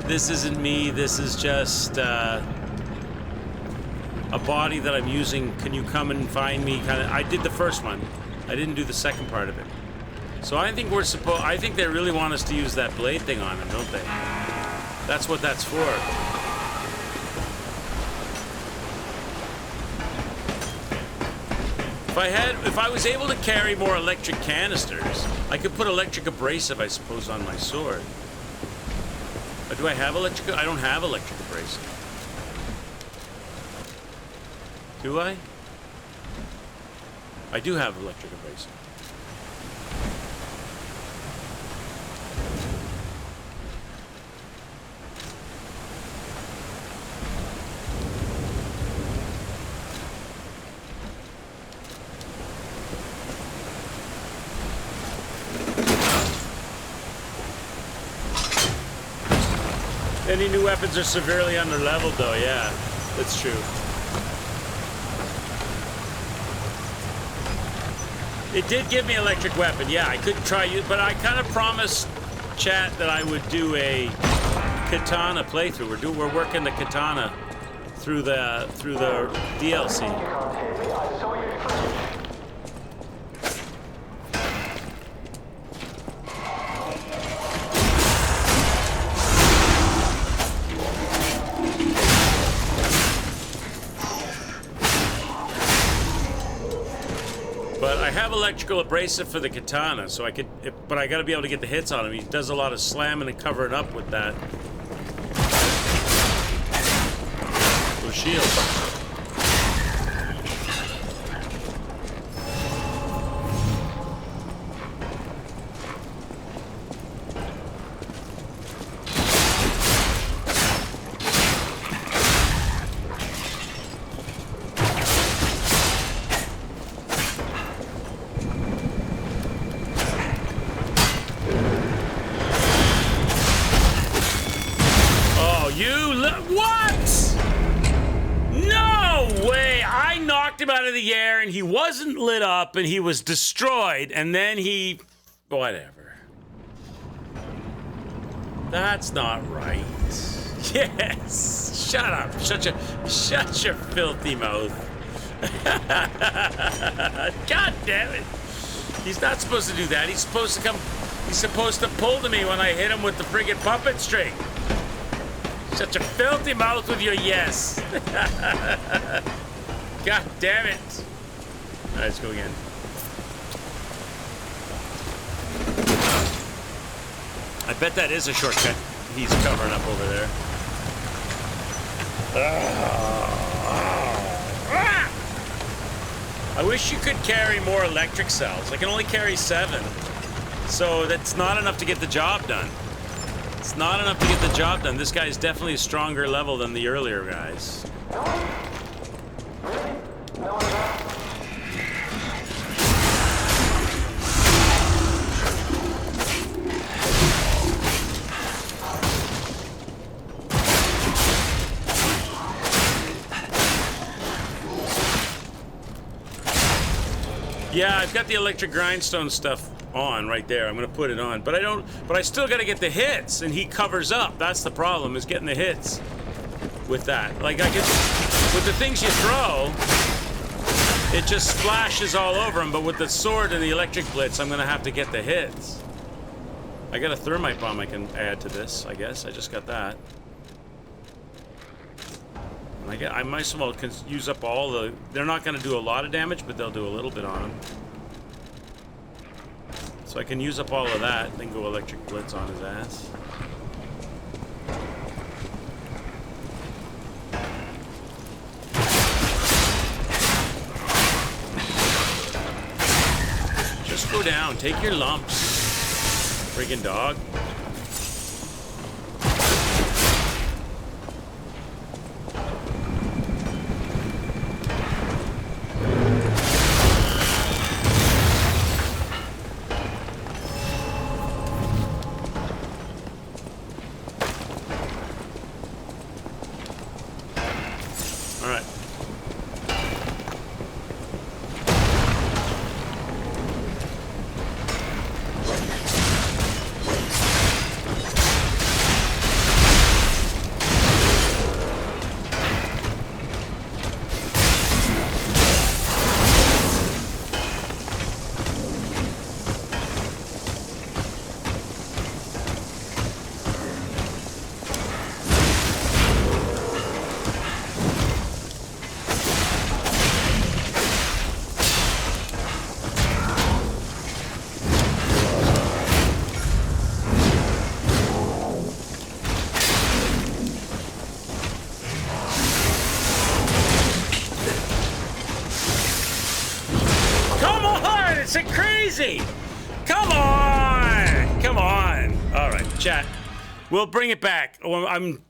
This isn't me. This is just a body that I'm using. Can you come and find me?" Kind of. I did the first one. I didn't do the second part of it. So I think I think they really want us to use that blade thing on him, don't they? That's what that's for. If I was able to carry more electric canisters, I could put electric abrasive, I suppose, on my sword. But do I have electric? I don't have electric abrasive. Do I? I do have electric abrasive. Any new weapons are severely under-leveled, though, yeah. That's true. It did give me electric weapon, yeah. I could try you, but I kind of promised chat that I would do a katana playthrough. We're working the katana through the DLC. But I have electrical abrasive for the katana, so I could. But I got to be able to get the hits on him. He does a lot of slamming and covering up with that. With shield. Out of the air and he wasn't lit up and he was destroyed and then he whatever. That's not right. Yes. Shut up. Shut your filthy mouth. God damn it. He's not supposed to do that. He's supposed to pull to me when I hit him with the friggin' puppet string. Shut your filthy mouth with your yes. God damn it! All right, let's go again. I bet that is a shortcut he's covering up over there. I wish you could carry more electric cells. I can only carry 7. So that's not enough to get the job done. It's not enough to get the job done. This guy is definitely a stronger level than the earlier guys. Yeah, I've got the electric grindstone stuff on right there. I'm gonna put it on, but I still gotta get the hits, and he covers up. That's the problem, is getting the hits with that. Like with the things you throw, it just splashes all over him, but with the sword and the electric blitz, I'm gonna have to get the hits. I got a thermite bomb I can add to this, I guess. I just got that. I might as well use up all the... They're not gonna do a lot of damage, but they'll do a little bit on him. So I can use up all of that, then go electric blitz on his ass. Just go down, take your lumps, friggin' dog. Come on! Come on! All right, chat. We'll bring it back. I'm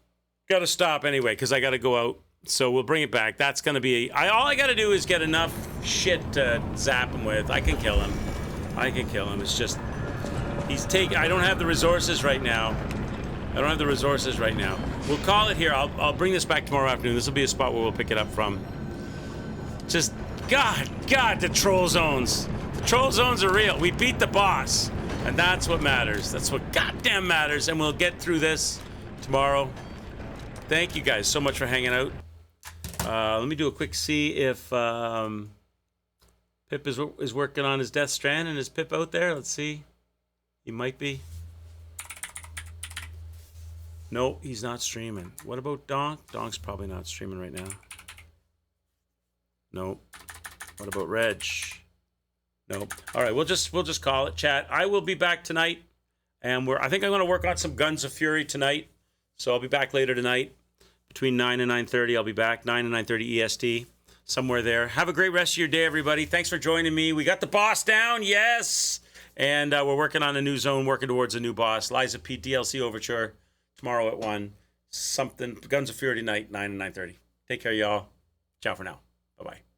gotta stop anyway because I gotta go out. So we'll bring it back. That's gonna be. All I gotta do is get enough shit to zap him with. I can kill him. I can kill him. It's just I don't have the resources right now. We'll call it here. I'll bring this back tomorrow afternoon. This will be a spot where we'll pick it up from. Just God, the troll zones. The troll zones are real. We beat the boss. And that's what matters. That's what goddamn matters. And we'll get through this tomorrow. Thank you guys so much for hanging out. Let me do a quick see if Pip is working on his Death Stranding. Is Pip out there? Let's see. He might be. No, he's not streaming. What about Donk? Donk's probably not streaming right now. Nope. What about Reg? Nope. All right, we'll just call it, chat. I will be back tonight, and I think I'm going to work on some Guns of Fury tonight. So I'll be back later tonight. Between 9 and 9:30, I'll be back. 9 and 9:30 EST, somewhere there. Have a great rest of your day, everybody. Thanks for joining me. We got the boss down, yes. And we're working on a new zone, working towards a new boss. Liza Pete DLC Overture tomorrow at 1. Something Guns of Fury tonight, 9 and 9:30. Take care, y'all. Ciao for now. Bye-bye.